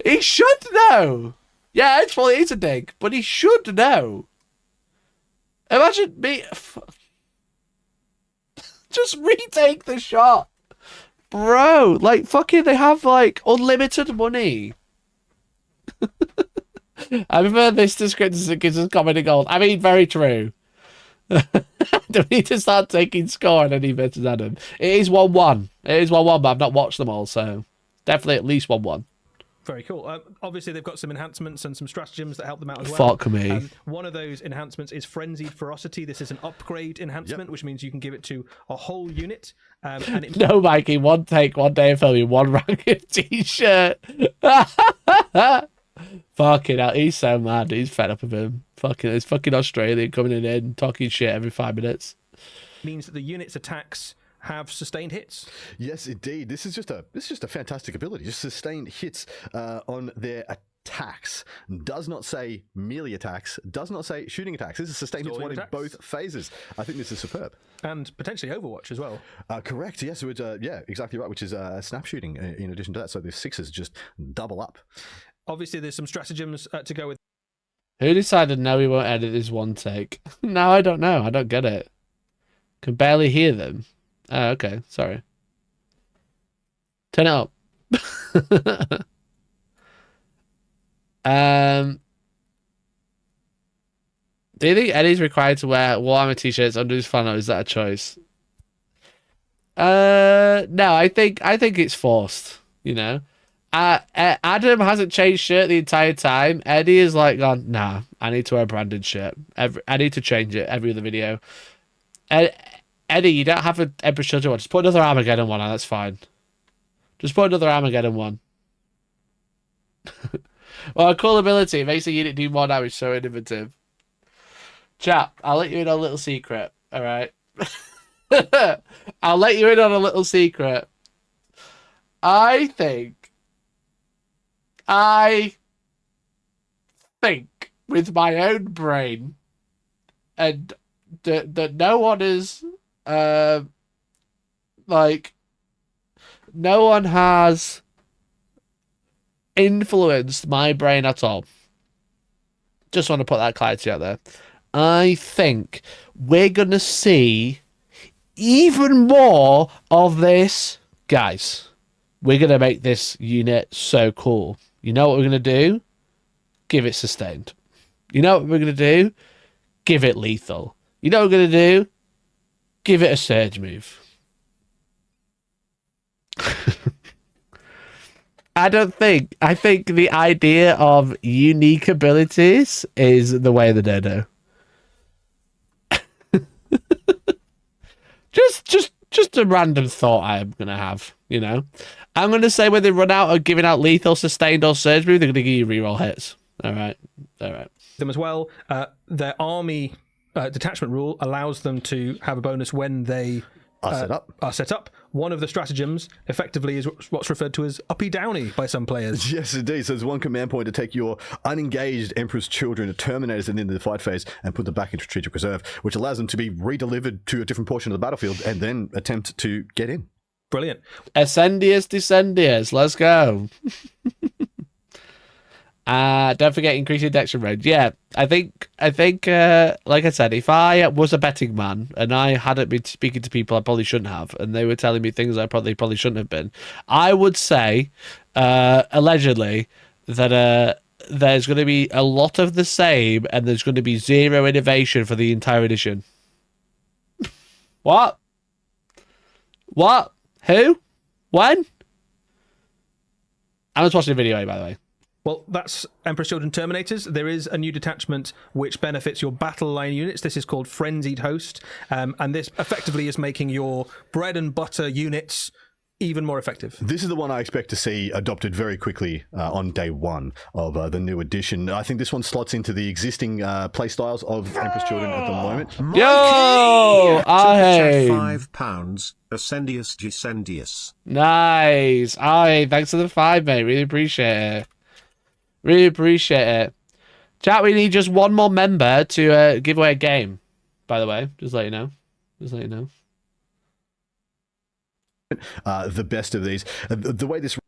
He should know. Yeah, it's probably is a dig, but he should know. Imagine me. Just retake the shot, bro. Like fucking, they have like unlimited money. I prefer this description that gives us comedy gold. I mean, very true. Do we need to start taking score on any versus Adam? It is 1-1. It is 1-1, but I've not watched them all, so definitely at least 1-1. Very cool. Obviously, they've got some enhancements and some stratagems that help them out as well. Fuck me. One of those enhancements is Frenzied Ferocity. This is an upgrade enhancement, which means you can give it to a whole unit. And it... No, Mikey, one take, one day of filming, one ragged t-shirt. Fucking hell, he's so mad. He's fed up of him. Fucking, it's fucking Australian coming in talking shit every 5 minutes. Means that the unit's attacks have sustained hits. Yes, indeed. This is just a fantastic ability. Just sustained hits on their attacks. Does not say melee attacks. Does not say shooting attacks. This is sustained hits one in both phases. I think this is superb. And potentially Overwatch as well. Correct. Yes. Which, yeah, exactly right. Which is snap shooting in addition to that. So the sixes just double up. Obviously, there's some stratagems to go with. Who decided no, we won't edit this one take? No, I don't know. I don't get it. Can barely hear them. Oh, okay. Sorry. Turn it up. Do you think Eddie's required to wear Warhammer t-shirts under his flannel? Is that a choice? No, I think it's forced. You know. Adam hasn't changed shirt the entire time. Eddie is like gone, nah, I need to wear a branded shirt. I need to change it every other video. Eddie, you don't have an Emperor's Children one. Just put another Armageddon one on, that's fine. Just put another Armageddon one. Well, a cool ability. It makes the unit do more damage, so innovative. Chap, I'll let you in on a little secret, alright? I'll let you in on a little secret. I think with my own brain, and that no one is, like, no one has influenced my brain at all. Just want to put that clarity out there. I think we're going to see even more of this. Guys, we're going to make this unit so cool. You know what we're going to do? Give it sustained. You know what we're going to do? Give it lethal. You know what we're going to do? Give it a surge move. I think the idea of unique abilities is the way of the dodo. Just a random thought I'm going to have, you know. I'm going to say when they run out of giving out lethal, sustained, or surge move, they're going to give you reroll hits. All right. Them as well. Their army detachment rule allows them to have a bonus when they are set up. One of the stratagems effectively is what's referred to as uppy downy by some players. Yes, indeed. So there's one command point to take your unengaged Emperor's Children, Terminators at the end of the fight phase, and put them back into strategic reserve, which allows them to be redelivered to a different portion of the battlefield and then attempt to get in. Brilliant. Ascendius Descendius. Let's go. Don't forget increasing dex range. Yeah, I think, like I said, if I was a betting man and I hadn't been speaking to people I probably shouldn't have, and they were telling me things I probably shouldn't have been, I would say, allegedly, that there's going to be a lot of the same, and there's going to be zero innovation for the entire edition. What? What? Who? When? I'm just watching the video, by the way. Well, that's Emperor's Children Terminators. There is a new detachment which benefits your battle line units. This is called Frenzied Host, and this effectively is making your bread and butter units even more effective. This is the one I expect to see adopted very quickly on day one of the new edition. I think this one slots into the existing playstyles of Emperor's Children at the moment. Yo! Aye. £5. Ascendius Gisendius. Nice. Aye, thanks for the 5, mate. Really appreciate it. Really appreciate it. Chat, we need just one more member to give away a game, by the way. Just let you know. Just let you know. The best of these. The way this...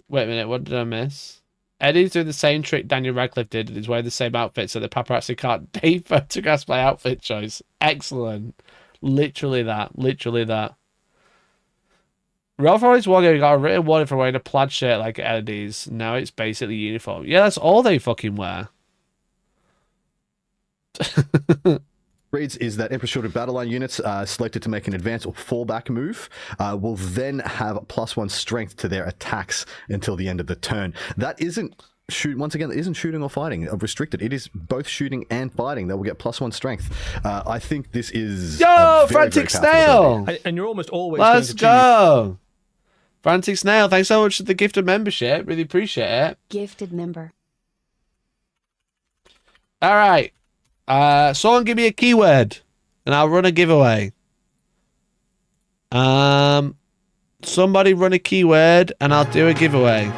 Wait a minute, what did I miss? Eddie's doing the same trick Daniel Radcliffe did, and he's wearing the same outfit so the paparazzi can't take photographs my outfit choice. Excellent. Literally that. Literally that. Ralph Roy's Wargaming got a written warning for wearing a plaid shirt like Eddie's. Now it's basically uniform. Yeah, that's all they fucking wear. Reads is that Emperor's Children battle line units selected to make an advance or fallback move will then have +1 strength to their attacks until the end of the turn. That isn't once again, it isn't shooting or fighting restricted. It is both shooting and fighting. They will get +1 strength. I think this is yo Frantic Snail, and you're almost always let's go. Frantic Snail, thanks so much for the gift of membership. Really appreciate it. Gifted member. All right. Someone give me a keyword and I'll run a giveaway. Somebody run a keyword and I'll do a giveaway.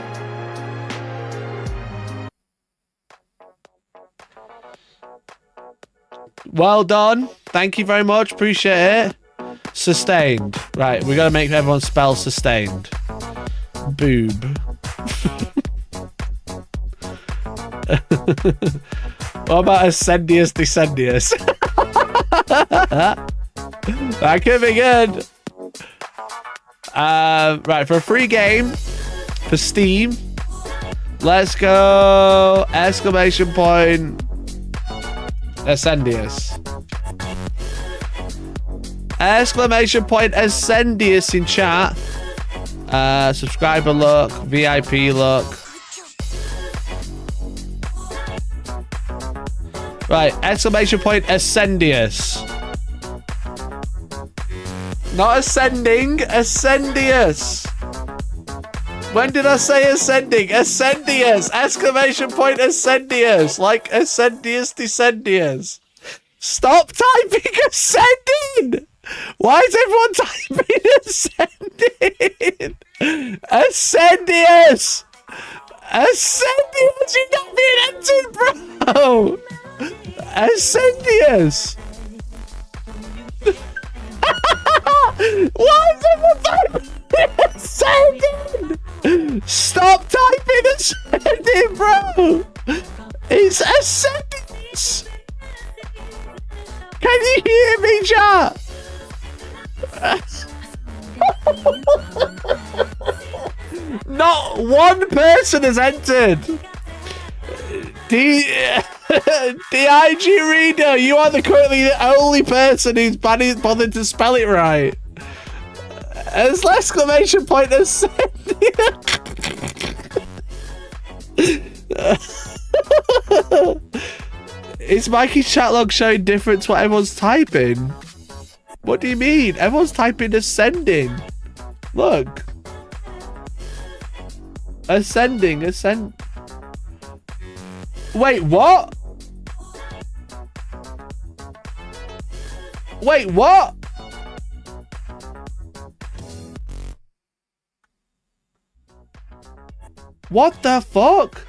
Well done. Thank you very much. Appreciate it. Sustained. Right, we got to make everyone spell sustained. Boob. What about Ascendius Descendius? That could be good. Right, for a free game for Steam, let's go exclamation point Ascendius. Exclamation point Ascendius in chat. Subscriber look, VIP look. Right, exclamation point Ascendius. Not ascending, Ascendius. When did I say ascending? Ascendius! Exclamation point Ascendius! Like Ascendius Descendius. Stop typing ascending! Why is everyone typing ascending? Ascendius! Ascendius! You're not being entered, bro! Ascendius! Why is everyone typing ascending? Stop typing ascending, bro! It's Ascendius! Can you hear me, chat? Not one person has entered. DIG Reader, you are currently the only person who's bothered to spell it right. As exclamation point Is Mikey's chat log showing different to what everyone's typing? What do you mean? Everyone's typing ascending. Look. Ascending, ascend. Wait, what? Wait, what? What the fuck?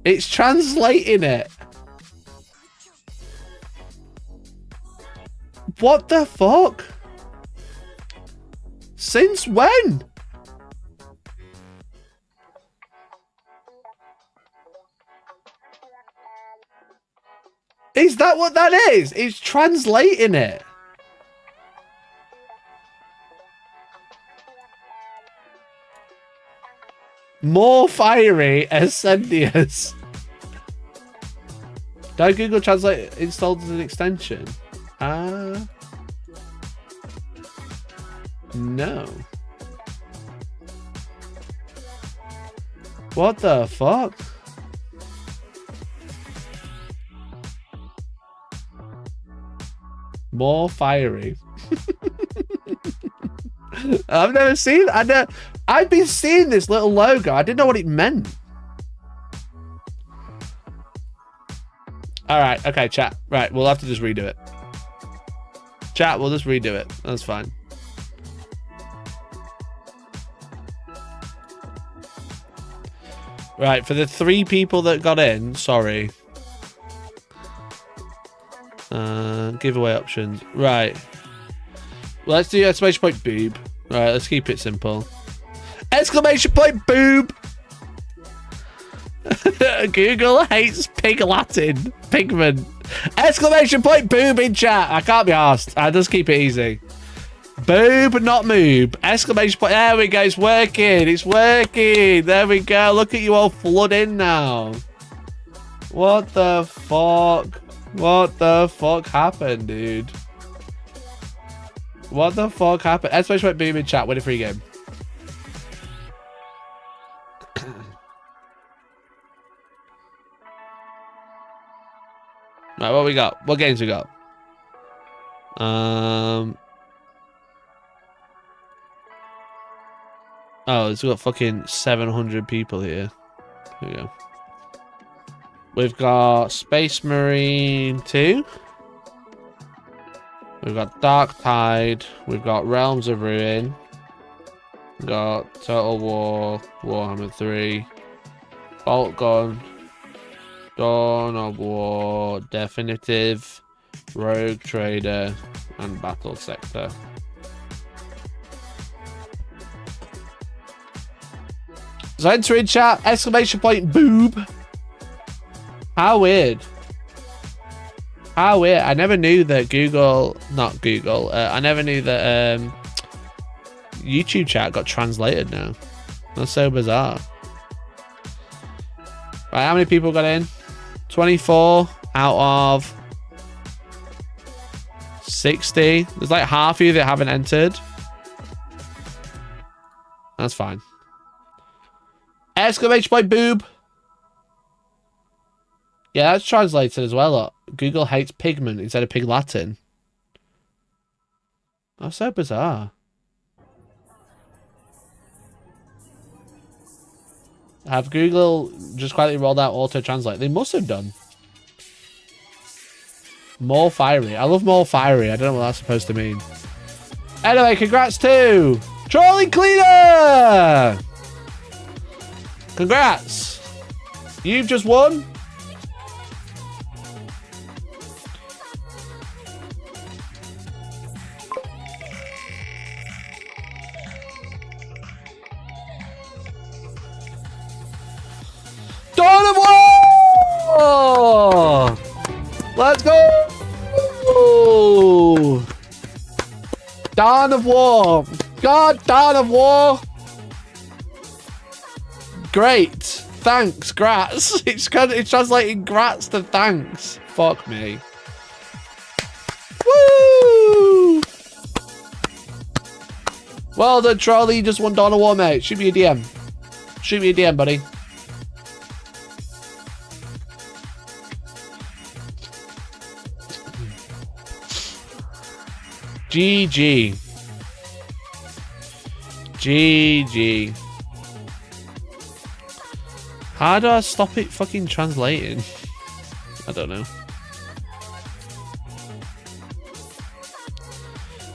It's translating it. What the fuck? Since when? Is that what that is? It's translating it. More fiery Ascendius. Don't Google Translate installed as an extension? No. What the fuck? More fiery. I've never seen. I've been seeing this little logo. I didn't know what it meant. All right. Okay, chat. Right. We'll have to just redo it. Chat. We'll just redo it. That's fine. Right. For the 3 people that got in, sorry. Giveaway options. Right. Well, let's do exclamation point boob. Right. Let's keep it simple. Exclamation point boob. Google hates pig Latin. Pigment. Exclamation point boob in chat. I can't be asked. I just keep it easy. Boob, not moob. Exclamation point. There we go. It's working. It's working. There we go. Look at you all flood in now. What the fuck? What the fuck happened, dude? What the fuck happened? Exclamation point boob in chat. Win a free game. Right, what we got? What games we got? Oh, it's got fucking 700 people here. Here we go. We've got Space Marine 2. We've got Dark Tide. We've got Realms of Ruin. We've got Total War, Warhammer 3, Bolt Gun, Dawn of War, Definitive, Rogue Trader, and Battle Sector. So enter in chat, exclamation point boob. How weird. How weird. I never knew that I never knew that YouTube chat got translated now. That's so bizarre. Right, how many people got in? 24 out of 60. There's like half of you that haven't entered. That's fine. Exclamation point boob. Yeah, that's translated as well. Google hates pigment instead of pig Latin. That's so bizarre. Have Google just quietly rolled out auto-translate? They must have done. More fiery. I love more fiery. I don't know what that's supposed to mean. Anyway, congrats to Trolling Cleaner! Congrats! You've just won. Dawn of War! Let's go! Dawn of War! God, Dawn of War! Great! Thanks, grats! It's translating grats to thanks. Fuck me. Woo! Well done, Trolley. You just won Dawn of War, mate. Shoot me a DM. Shoot me a DM, buddy. GG. GG. How do I stop it fucking translating? I don't know.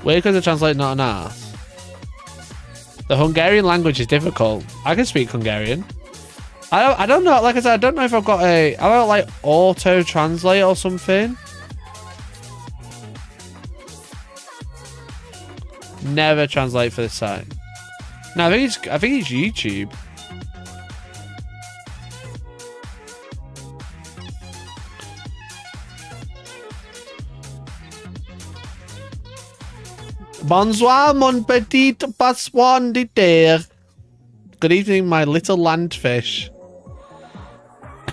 Weird because I translate not an ass. The Hungarian language is difficult. I can speak Hungarian. I don't know. Like I said, I don't know if I've got I don't like auto translate or something. Never translate for this site. No, I think it's YouTube. Bonsoir, mon petit passoire de terre. Good evening, my little landfish.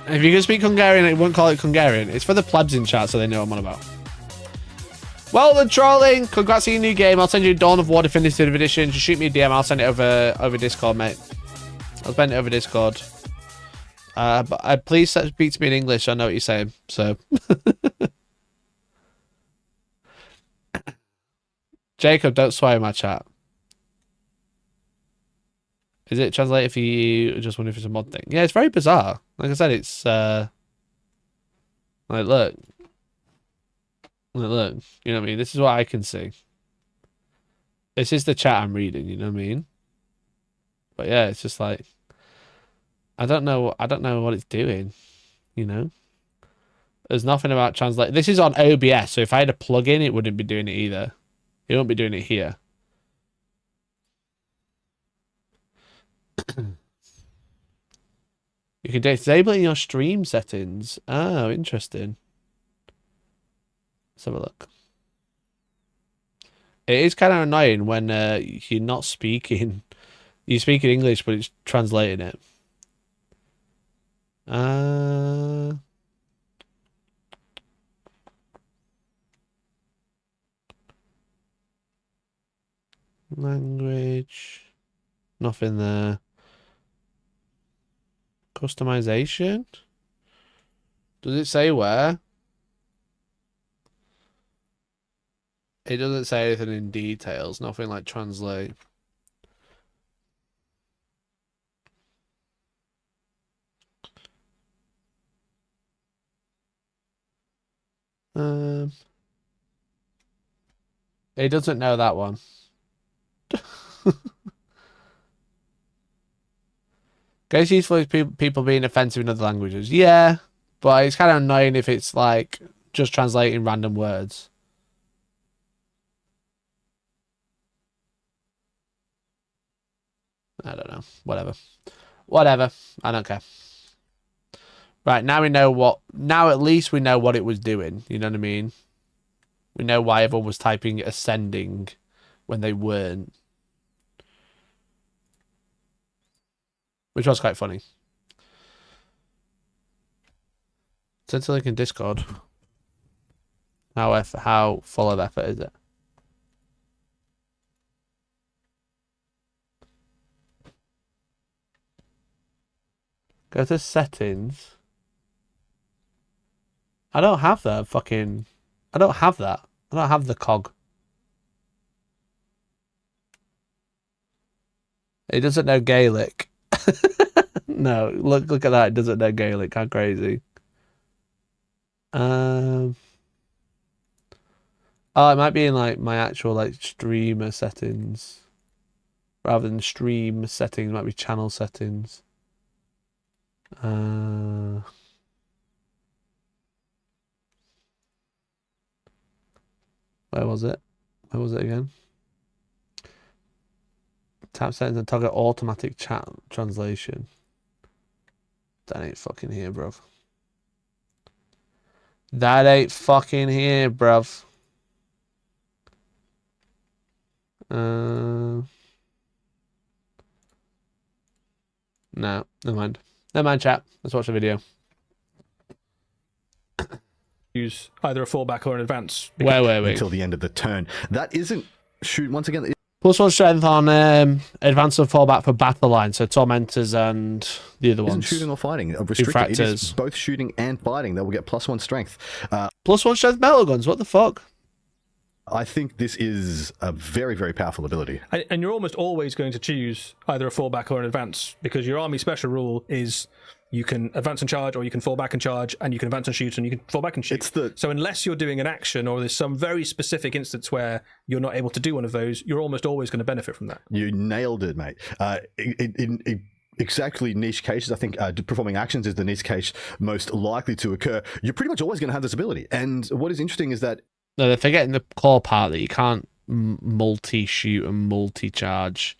If you can speak Hungarian, it won't call it Hungarian. It's for the plebs in chat, so they know what I'm on about. Well, the trolling. Congrats on your new game. I'll send you Dawn of War Definitive Edition. Just shoot me a DM. I'll send it over Discord, mate. I'll send it over Discord. But please speak to me in English. I know what you're saying. So, Jacob, don't swear in my chat. Is it translated for you? Just wondering if it's a mod thing. Yeah, it's very bizarre. Like I said, it's like look. Look, you know what I mean? This is what I can see. This is the chat I'm reading, you know what I mean? But yeah, it's just like I don't know what it's doing, you know? There's nothing about translate. This is on OBS, so if I had a plugin, it wouldn't be doing it either. It won't be doing it here. You can disable it in your stream settings. Oh, interesting. Let's have a look. It is kind of annoying when you're not speaking. You're speaking English, but it's translating it. Language. Nothing there. Customization. Does it say where? It doesn't say anything in details. Nothing like translate. It doesn't know that one. Guess useful is people being offensive in other languages. Yeah, but it's kind of annoying if it's like just translating random words. I don't know. Whatever. I don't care. Right, now we know what... Now at least we know what it was doing. You know what I mean? We know why everyone was typing ascending when they weren't. Which was quite funny. Send a link in Discord. How full of effort is it? Go to settings. I don't have that fucking... I don't have that. I don't have the cog. It doesn't know Gaelic. No, look at that. It doesn't know Gaelic. How crazy. Oh, it might be in like my actual like streamer settings. Rather than stream settings, it might be channel settings. Where was it? Where was it again? Tap settings and toggle automatic chat translation. That ain't fucking here, bruv. That ain't fucking here, bruv. No, never mind. Never mind, chat. Let's watch the video. Use either a fallback or an advance. Wait. Until the end of the turn. That isn't shoot once again. +1 strength on advance and fallback for battle line, so tormentors and the other ones. Isn't shooting or fighting restricted? It is Refractors. both shooting and fighting. They will get +1 strength. +1 strength metal guns. What the fuck? I think this is a very, very powerful ability. And you're almost always going to choose either a fallback or an advance, because your army special rule is you can advance and charge, or you can fall back and charge, and you can advance and shoot, and you can fall back and shoot. So unless you're doing an action, or there's some very specific instance where you're not able to do one of those, you're almost always going to benefit from that. You nailed it, mate. In exactly niche cases, I think performing actions is the niche case most likely to occur. You're pretty much always going to have this ability. And what is interesting is that... No, they're forgetting the core part that you can't multi-shoot and multi-charge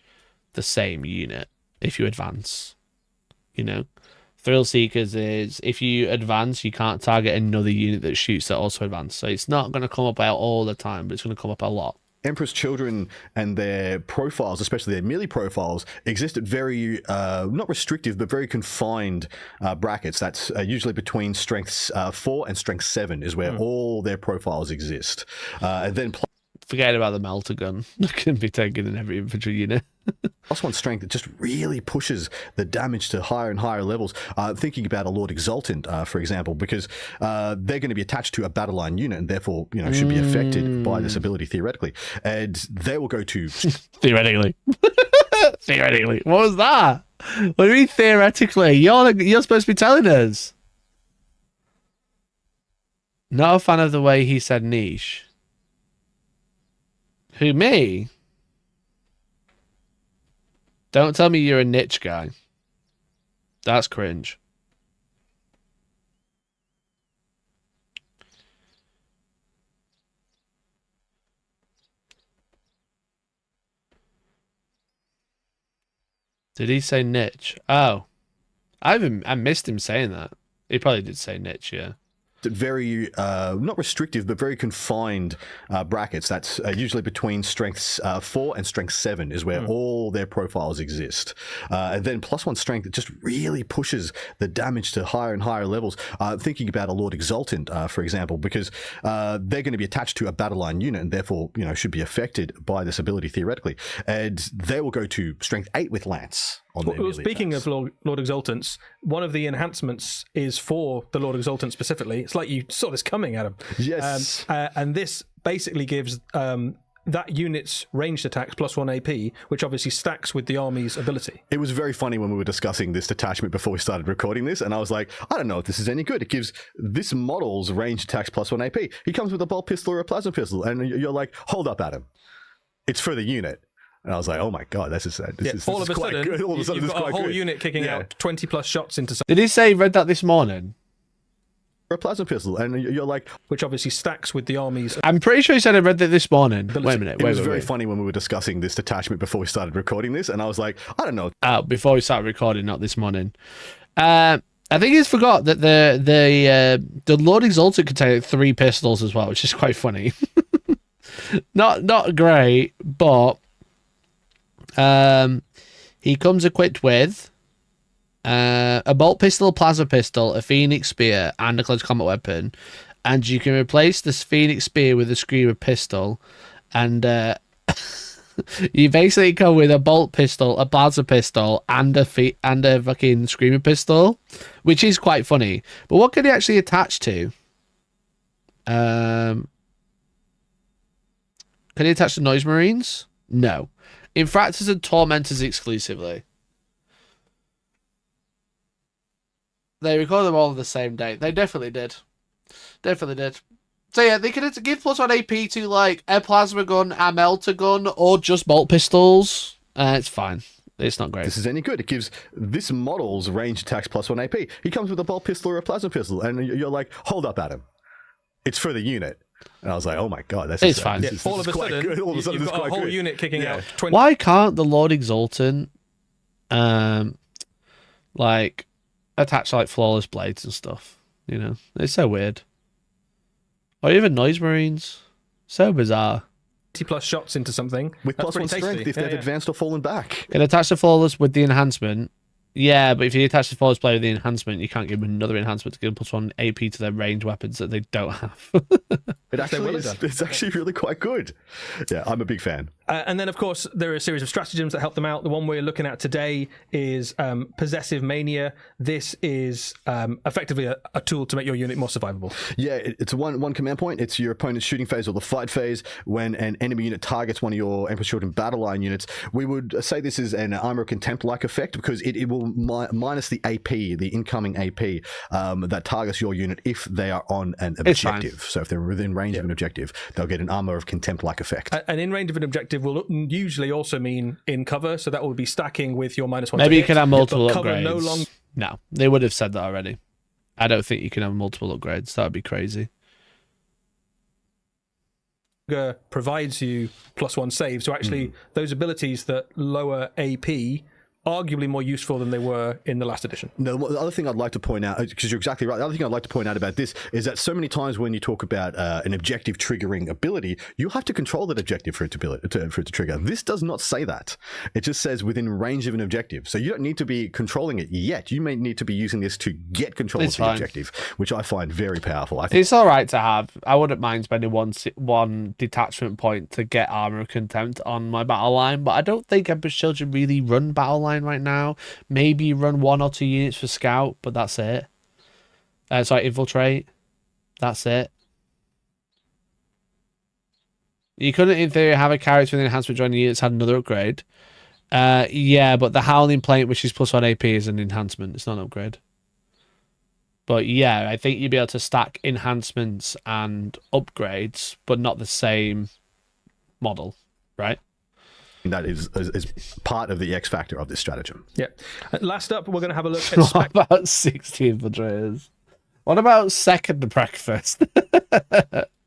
the same unit if you advance, you know? Thrill Seekers is, if you advance, you can't target another unit that shoots that also advance. So it's not going to come up out all the time, but it's going to come up a lot. Emperor's children and their profiles, especially their melee profiles, exist at very, not restrictive, but very confined brackets. That's usually between strengths 4 and strength 7 is where all their profiles exist. And then Forget about the melter gun. That can be taken in every infantry unit. +1 strength that just really pushes the damage to higher and higher levels. Thinking about a Lord Exultant, for example, because they're going to be attached to a battle line unit and therefore, you know, should be affected by this ability theoretically. And they will go to Theoretically. Theoretically. What was that? What do you mean theoretically? You're supposed to be telling us. Not a fan of the way he said niche. Who, me? Don't tell me you're a niche guy. That's cringe. Did he say niche? Oh. I missed him saying that. He probably did say niche, yeah. very, not restrictive, but very confined brackets. That's usually between strengths 4 and strength 7 is where all their profiles exist. And then +1 strength that just really pushes the damage to higher and higher levels. Thinking about a Lord Exultant, for example, because they're going to be attached to a battle line unit and therefore, you know, should be affected by this ability theoretically. And they will go to strength 8 with Lance. Well, speaking of Lord Exultants, one of the enhancements is for the Lord Exultant specifically. It's like you saw this coming, Adam. Yes. And this basically gives that unit's ranged attacks +1 AP, which obviously stacks with the army's ability. It was very funny when we were discussing this detachment before we started recording this, and I was like, I don't know if this is any good. It gives this model's ranged attacks +1 AP. He comes with a bolt pistol or a plasma pistol, and you're like, hold up, Adam. It's for the unit. And I was like, oh my god, this is all of a sudden, good. All of a sudden, you've got a whole good. unit kicking out 20 plus shots into something. Did he say he read that this morning? A plasma pistol, and you're like, which obviously stacks with the army's. I'm pretty sure he said I read that this morning. Wait a minute. It was very funny when we were discussing this detachment before we started recording this, and I was like, I don't know. Oh, before we started recording, not this morning. I think he's forgot that the Lord Exalted could take 3 pistols as well, which is quite funny. not great, but he comes equipped with a bolt pistol, a plasma pistol, a phoenix spear, and a close combat weapon. And you can replace this phoenix spear with a screamer pistol, and you basically come with a bolt pistol, a plasma pistol, and a fucking screamer pistol, which is quite funny. But what can he actually attach to? Can he attach to Noise Marines? No. Infractors and Tormentors exclusively. They record them all on the same day. They definitely did. Definitely did. So yeah, they could give +1 AP to like a plasma gun, a melter gun, or just bolt pistols. It's fine. It's not great. This is any good. It gives this model's ranged attacks +1 AP. He comes with a bolt pistol or a plasma pistol, and you're like, hold up, Adam. It's for the unit. And I was like, oh my god, it's fine. All of a sudden, you've got a whole unit kicking out 20. Why can't the Lord Exultant like attach like flawless blades and stuff? You know, it's so weird. Or even Noise Marines. So bizarre. 20 plus shots into something with +1 strength if they've advanced or fallen back. Can attach the flawless with the enhancement. Yeah, but if you attach the flawless blade with the enhancement, you can't give them another enhancement to give them +1 AP to their ranged weapons that they don't have. It actually is. It's actually really quite good. Yeah, I'm a big fan. And then, of course, there are a series of stratagems that help them out. The one we're looking at today is Possessive Mania. This is effectively a tool to make your unit more survivable. Yeah, it's one command point. It's your opponent's shooting phase or the fight phase. When an enemy unit targets one of your Emperor's Children battle line units, we would say this is an Armor of Contempt-like effect because it will minus the AP, the incoming AP that targets your unit if they are on an objective. So if they're within range of an objective, they'll get an Armor of Contempt-like effect. And in range of an objective will usually also mean in cover, so that will be stacking with your -1. Maybe you can have multiple upgrades. No, they would have said that already. I don't think you can have multiple upgrades. That would be crazy. Provides you +1 save, so actually those abilities that lower AP arguably more useful than they were in the last edition. No, the other thing I'd like to point out, because you're exactly right, the other thing I'd like to point out about this is that so many times when you talk about an objective triggering ability, you have to control that objective for it to trigger. This does not say that. It just says within range of an objective. So you don't need to be controlling it yet. You may need to be using this to get control of the objective, which I find very powerful. I think it's all right to have. I wouldn't mind spending one detachment point to get Armor of Contempt on my battle line, but I don't think Emperor's Children really run battle line right now. Maybe run 1 or 2 units for scout, but that's it. Sorry, infiltrate. That's it. You couldn't, in theory, have a character with enhancement joining units had another upgrade. Yeah, but the Howling Plate, which is +1 AP, is an enhancement. It's not an upgrade. But yeah, I think you'd be able to stack enhancements and upgrades, but not the same model, right? that is part of the X factor of this stratagem. Yeah. Last up, we're going to have a look at What about 60 infiltrators? What about second breakfast?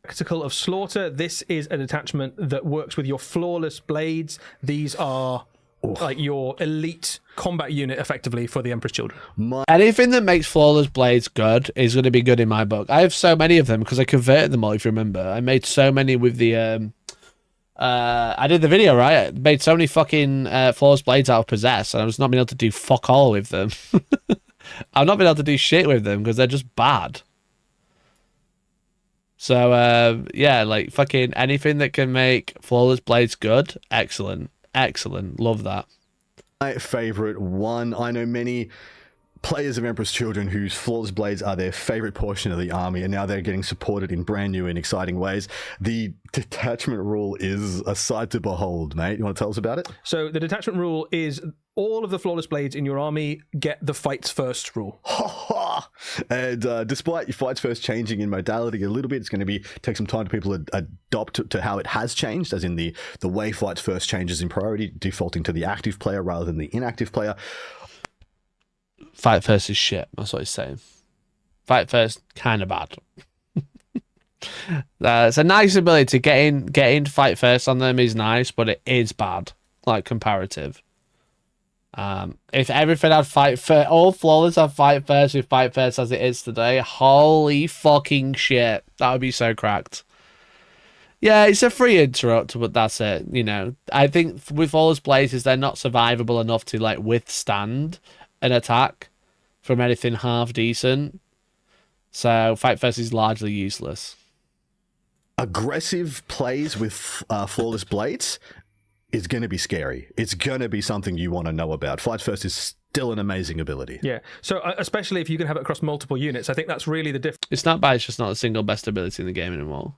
Spectacle of Slaughter. This is a detachment that works with your flawless blades. These are like your elite combat unit, effectively, for the Emperor's Children. Anything that makes flawless blades good is going to be good in my book. I have so many of them because I converted them all, if you remember. I made so many with the... I did the video, right? I made so many fucking flawless blades out of Possess, and I was not being able to do fuck all with them. I've not been able to do shit with them because they're just bad. So, yeah, like, fucking anything that can make flawless blades good, excellent. Excellent. Love that. My favorite one. I know many players of Emperor's Children whose flawless blades are their favorite portion of the army, and now they're getting supported in brand new and exciting ways. The detachment rule is a sight to behold, mate. You want to tell us about it? So the detachment rule is all of the flawless blades in your army get the fights first rule. And despite your fights first changing in modality a little bit, it's going to take some time for people to adopt to how it has changed, as in the way fights first changes in priority, defaulting to the active player rather than the inactive player. Fight first is shit. That's what he's saying. Fight first, kind of bad. It's a nice ability to get in fight first on them is nice, but it is bad, like comparative. If everything had fight first, all flawless have fight first with fight first as it is today, holy fucking shit, that would be so cracked. Yeah, it's a free interrupt, but that's it. You know, I think with flawless blazes, they're not survivable enough to like withstand an attack from anything half decent. So fight first is largely useless. Aggressive plays with flawless blades is going to be scary. It's going to be something you want to know about. Fight first is still an amazing ability. Yeah. So especially if you can have it across multiple units, I think that's really the difference. It's not bad. It's just not the single best ability in the game anymore.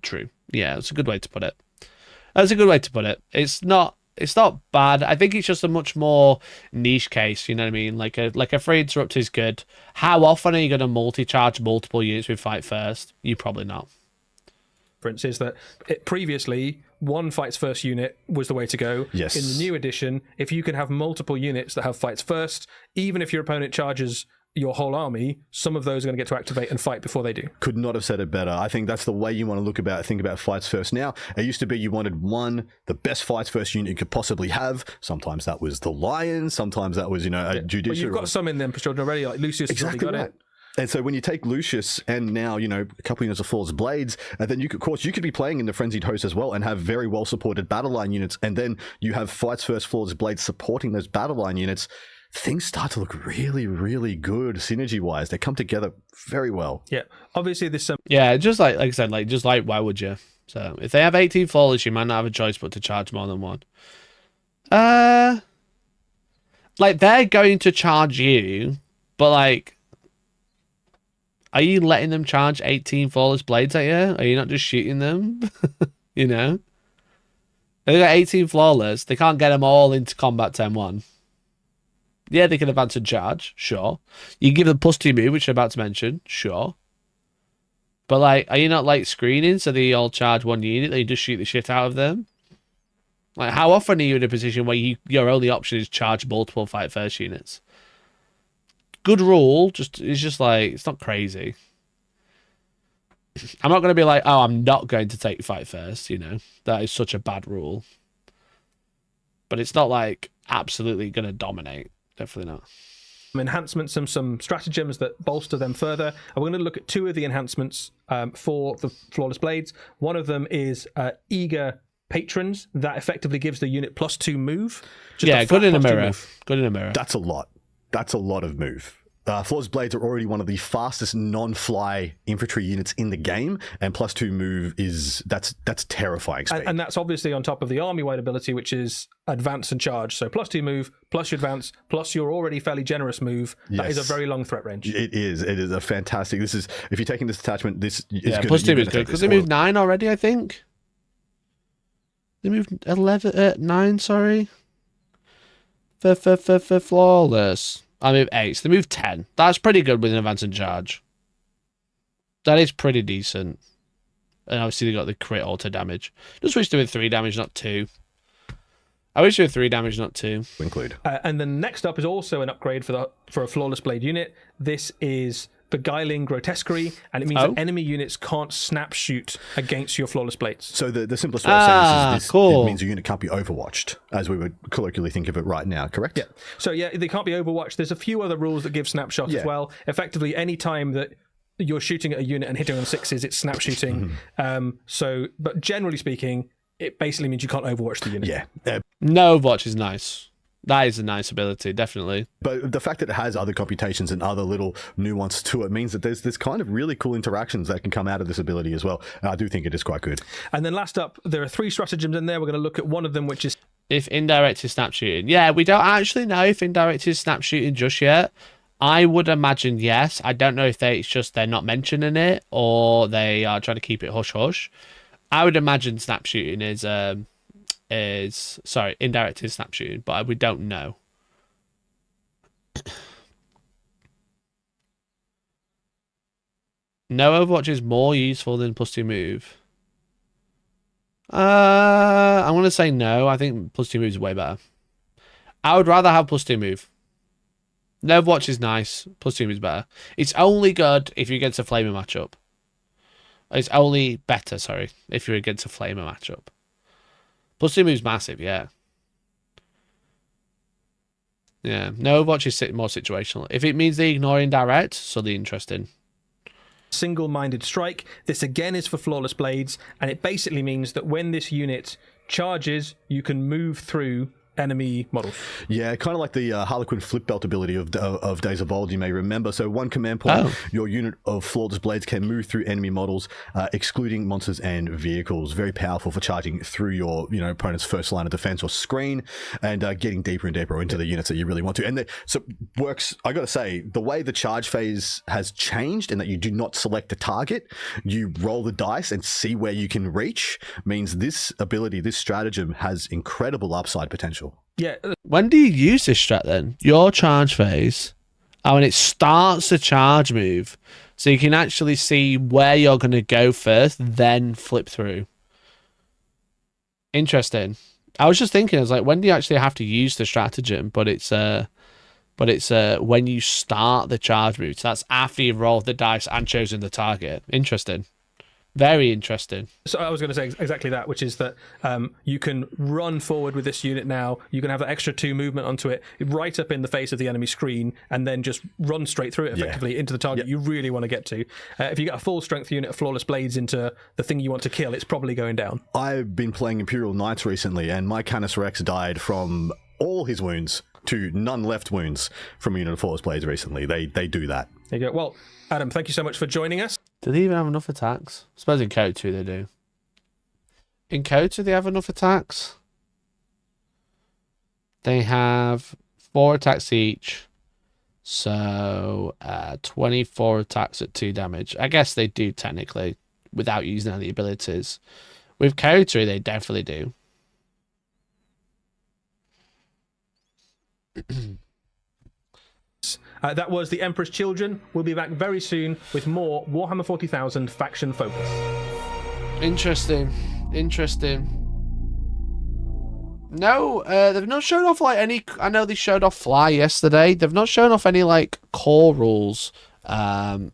True. Yeah, it's a good way to put it. That's a good way to put it. It's not bad. I think it's just a much more niche case, you know what I mean? Like a free interrupt is good. How often are you going to multi-charge multiple units with fight first? You probably not. Is that previously one fights first unit was the way to go. Yes. In the new edition, if you can have multiple units that have fights first, even if your opponent charges your whole army, some of those are going to get to activate and fight before they do. Could not have said it better. I think that's the way you want to think about fights first. Now, it used to be you wanted the best fights first unit you could possibly have. Sometimes that was the Lion. Sometimes that was, a Judicial. But you've got some in them for children already, like Lucius has already got right. it. And so when you take Lucius and now, a couple units of Flawless Blades, and then you could be playing in the Frenzied Host as well and have very well supported battle line units, and then you have Fights First Flawless Blades supporting those battle line units, things start to look really, really good synergy-wise. They come together very well. Yeah. Obviously, there's some... Yeah, just like I said, why would you? So if they have 18 flawless, you might not have a choice but to charge more than one. Like, they're going to charge you, but like... Are you letting them charge 18 flawless blades at you? Are you not just shooting them? They got 18 flawless. They can't get them all into combat 10-1. Yeah, they can advance and charge. Sure. You give them +2 move, which I'm about to mention. Sure. But, like, are you not, like, screening so they all charge one unit? They just shoot the shit out of them? Like, how often are you in a position where your only option is charge multiple fight first units? Good rule, it's just like, it's not crazy. I'm not going to be like, oh, I'm not going to take fight first, That is such a bad rule. but it's not like absolutely going to dominate. Definitely not. Enhancements and some stratagems that bolster them further. And we're going to look at two of the enhancements for the Flawless Blades. One of them is Eager Patrons. That effectively gives the unit +2 move. Good in a mirror. Good in a mirror. That's a lot. That's a lot of move. Flawless Blades are already one of the fastest non-fly infantry units in the game, and +2 move that's terrifying speed. And that's obviously on top of the army-wide ability, which is advance and charge. So +2 move, plus your advance, plus your already fairly generous move. That is a very long threat range. It is. It is a fantastic. This is, if you're taking this attachment, this is good. +2 is good because they moved 9 already, I think. They moved 9. Sorry. For Flawless. I moved 8. So they moved 10. That's pretty good with an advance and charge. That is pretty decent. And obviously they got the crit auto damage. Just wish they were 3 damage, not 2. I wish they were 3 damage, not 2. Include. And then next up is also an upgrade for a Flawless Blade unit. This is Beguiling Grotesquerie, and it means that enemy units can't snap shoot against your Flawless Blades. So the simplest way of saying this is cool. It means a unit can't be overwatched, as we would colloquially think of it right now, correct? Yeah. So they can't be overwatched. There's a few other rules that give snapshots as well. Effectively, any time that you're shooting at a unit and hitting on 6s, it's snap shooting. But generally speaking, it basically means you can't overwatch the unit. Yeah. No Overwatch is nice. That is a nice ability, definitely. But the fact that it has other computations and other little nuance to it means that there's this kind of really cool interactions that can come out of this ability as well. And I do think it is quite good. And then last up, there are 3 stratagems in there. We're going to look at one of them, which is... If indirect is snap shooting. Yeah, we don't actually know if indirect is snap shooting just yet. I would imagine yes. I don't know if it's just they're not mentioning it or they are trying to keep it hush-hush. I would imagine snap shooting is indirect is snap shooting, but we don't know. No Overwatch is more useful than +2 move. I'm gonna say no. I think +2 move is way better. I would rather have +2 move. No Overwatch is nice. +2 move is better. It's only good if you're against a flamer matchup. It's only better, sorry, if you're against a flamer matchup. +2 move's massive, yeah. Yeah, no Overwatch is more situational. If it means they ignore indirect, suddenly interesting. Single-minded strike. This again is for Flawless Blades, and it basically means that when this unit charges, you can move through enemy models. Yeah, kind of like the Harlequin flip belt ability of Days of Old, you may remember. So one command point, your unit of Flawless Blades can move through enemy models, excluding monsters and vehicles. Very powerful for charging through your opponent's first line of defense or screen and getting deeper and deeper into the units that you really want to. And so works, I got to say, the way the charge phase has changed in that you do not select a target, you roll the dice and see where you can reach, means this ability, this stratagem has incredible upside potential. Yeah. When do you use this strat then? Your charge phase. When it starts the charge move. So you can actually see where you're going to go first, then flip through. Interesting. I was just thinking, I was like, when do you actually have to use the stratagem? But it's when you start the charge move. So that's after you've rolled the dice and chosen the target. Interesting. Very interesting. So I was going to say exactly that, which is that you can run forward with this unit now. You can have that extra 2 movement onto it, right up in the face of the enemy screen, and then just run straight through it effectively into the target you really want to get to. If you get a full strength unit of Flawless Blades into the thing you want to kill, it's probably going down. I've been playing Imperial Knights recently, and my Canis Rex died from all his wounds to none left wounds from a unit of Flawless Blades recently. They do that. There you go. Well, Adam, thank you so much for joining us. Do they even have enough attacks? I suppose in Code 2 they do. In Code 2 they have enough attacks? They have 4 attacks each. So 24 attacks at 2 damage. I guess they do technically without using any abilities. With Code 3 they definitely do. That was The Emperor's Children. We'll be back very soon with more Warhammer 40,000 faction focus. Interesting. No, they've not shown off like any. I know they showed off Fly yesterday. They've not shown off any like core rules for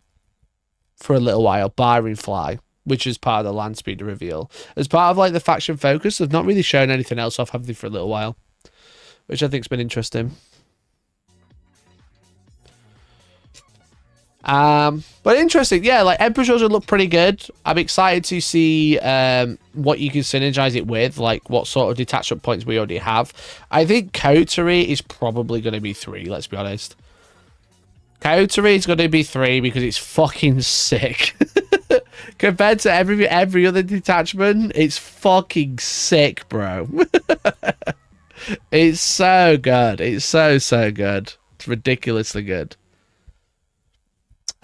a little while, barring Fly, which is part of the land speed reveal. As part of like the faction focus, they've not really shown anything else off, have they, for a little while? which I think's been interesting. But interesting, yeah, like Emperor's Children look pretty good. I'm excited to see what you can synergize it with, like what sort of detachment points we already have. I think coterie is probably going to be 3, let's be honest. Coterie is going to be 3 because it's fucking sick. Compared to every other detachment, it's fucking sick, bro. It's so good. It's so good. It's ridiculously good.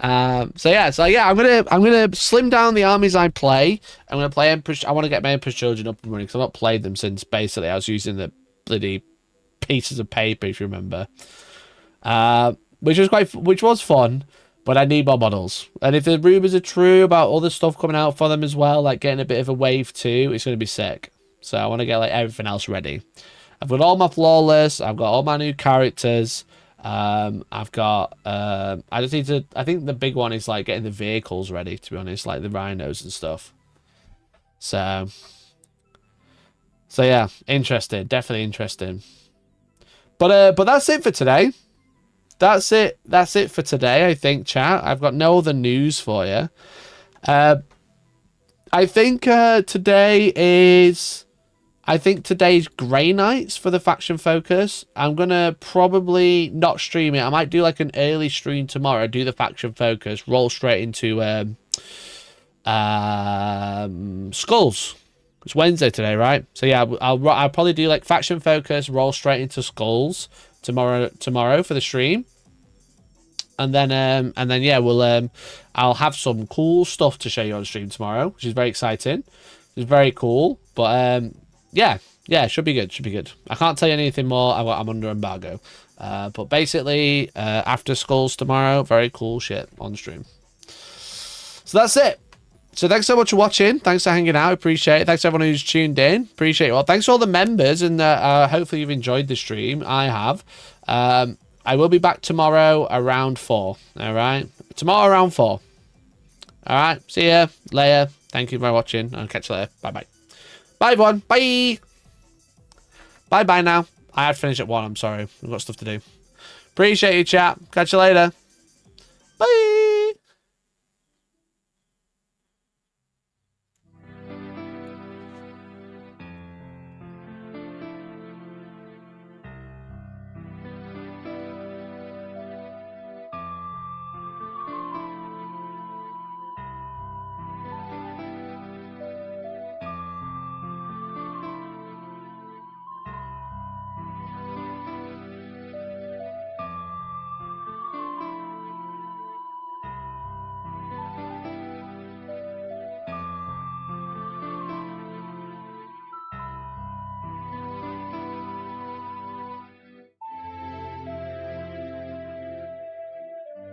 So yeah, I'm gonna slim down the armies I play. I'm gonna play Emperor's. I want to get my Emperor's Children up and running because I've not played them since basically I was using the bloody pieces of paper, if you remember. Which was fun, but I need more models. And if the rumors are true about other stuff coming out for them as well, like getting a bit of a wave 2, it's gonna be sick. So I want to get like everything else ready. I've got all my flawless. I've got all my new characters. I've got I just need to, I think the big one is like getting the vehicles ready, to be honest, like the rhinos and stuff. So yeah, interesting, definitely interesting. But that's it for today. That's it for today, I think, chat. I've got no other news for you. I think today's Grey Nights for the faction focus. I'm gonna probably not stream it. I might do like an early stream tomorrow, do the faction focus, roll straight into Skulls. It's Wednesday today, right? So yeah, I'll probably do like faction focus, roll straight into Skulls tomorrow for the stream. And then yeah, I'll have some cool stuff to show you on stream tomorrow, which is very exciting. It's very cool, but yeah, should be good. I can't tell you anything more. I'm under embargo. But basically, after Skulls tomorrow, very cool shit on stream. So that's it. So thanks so much for watching. Thanks for hanging out. Appreciate it. Thanks to everyone who's tuned in. Appreciate it all. Thanks to all the members, and hopefully you've enjoyed the stream. I have. I will be back tomorrow around 4. All right? Tomorrow around 4. All right? See ya later. Thank you for watching. I'll catch you later. Bye-bye. Bye, everyone. Bye. Bye-bye now. I had to finish at 1. I'm sorry. I've got stuff to do. Appreciate you, chat. Catch you later. Bye.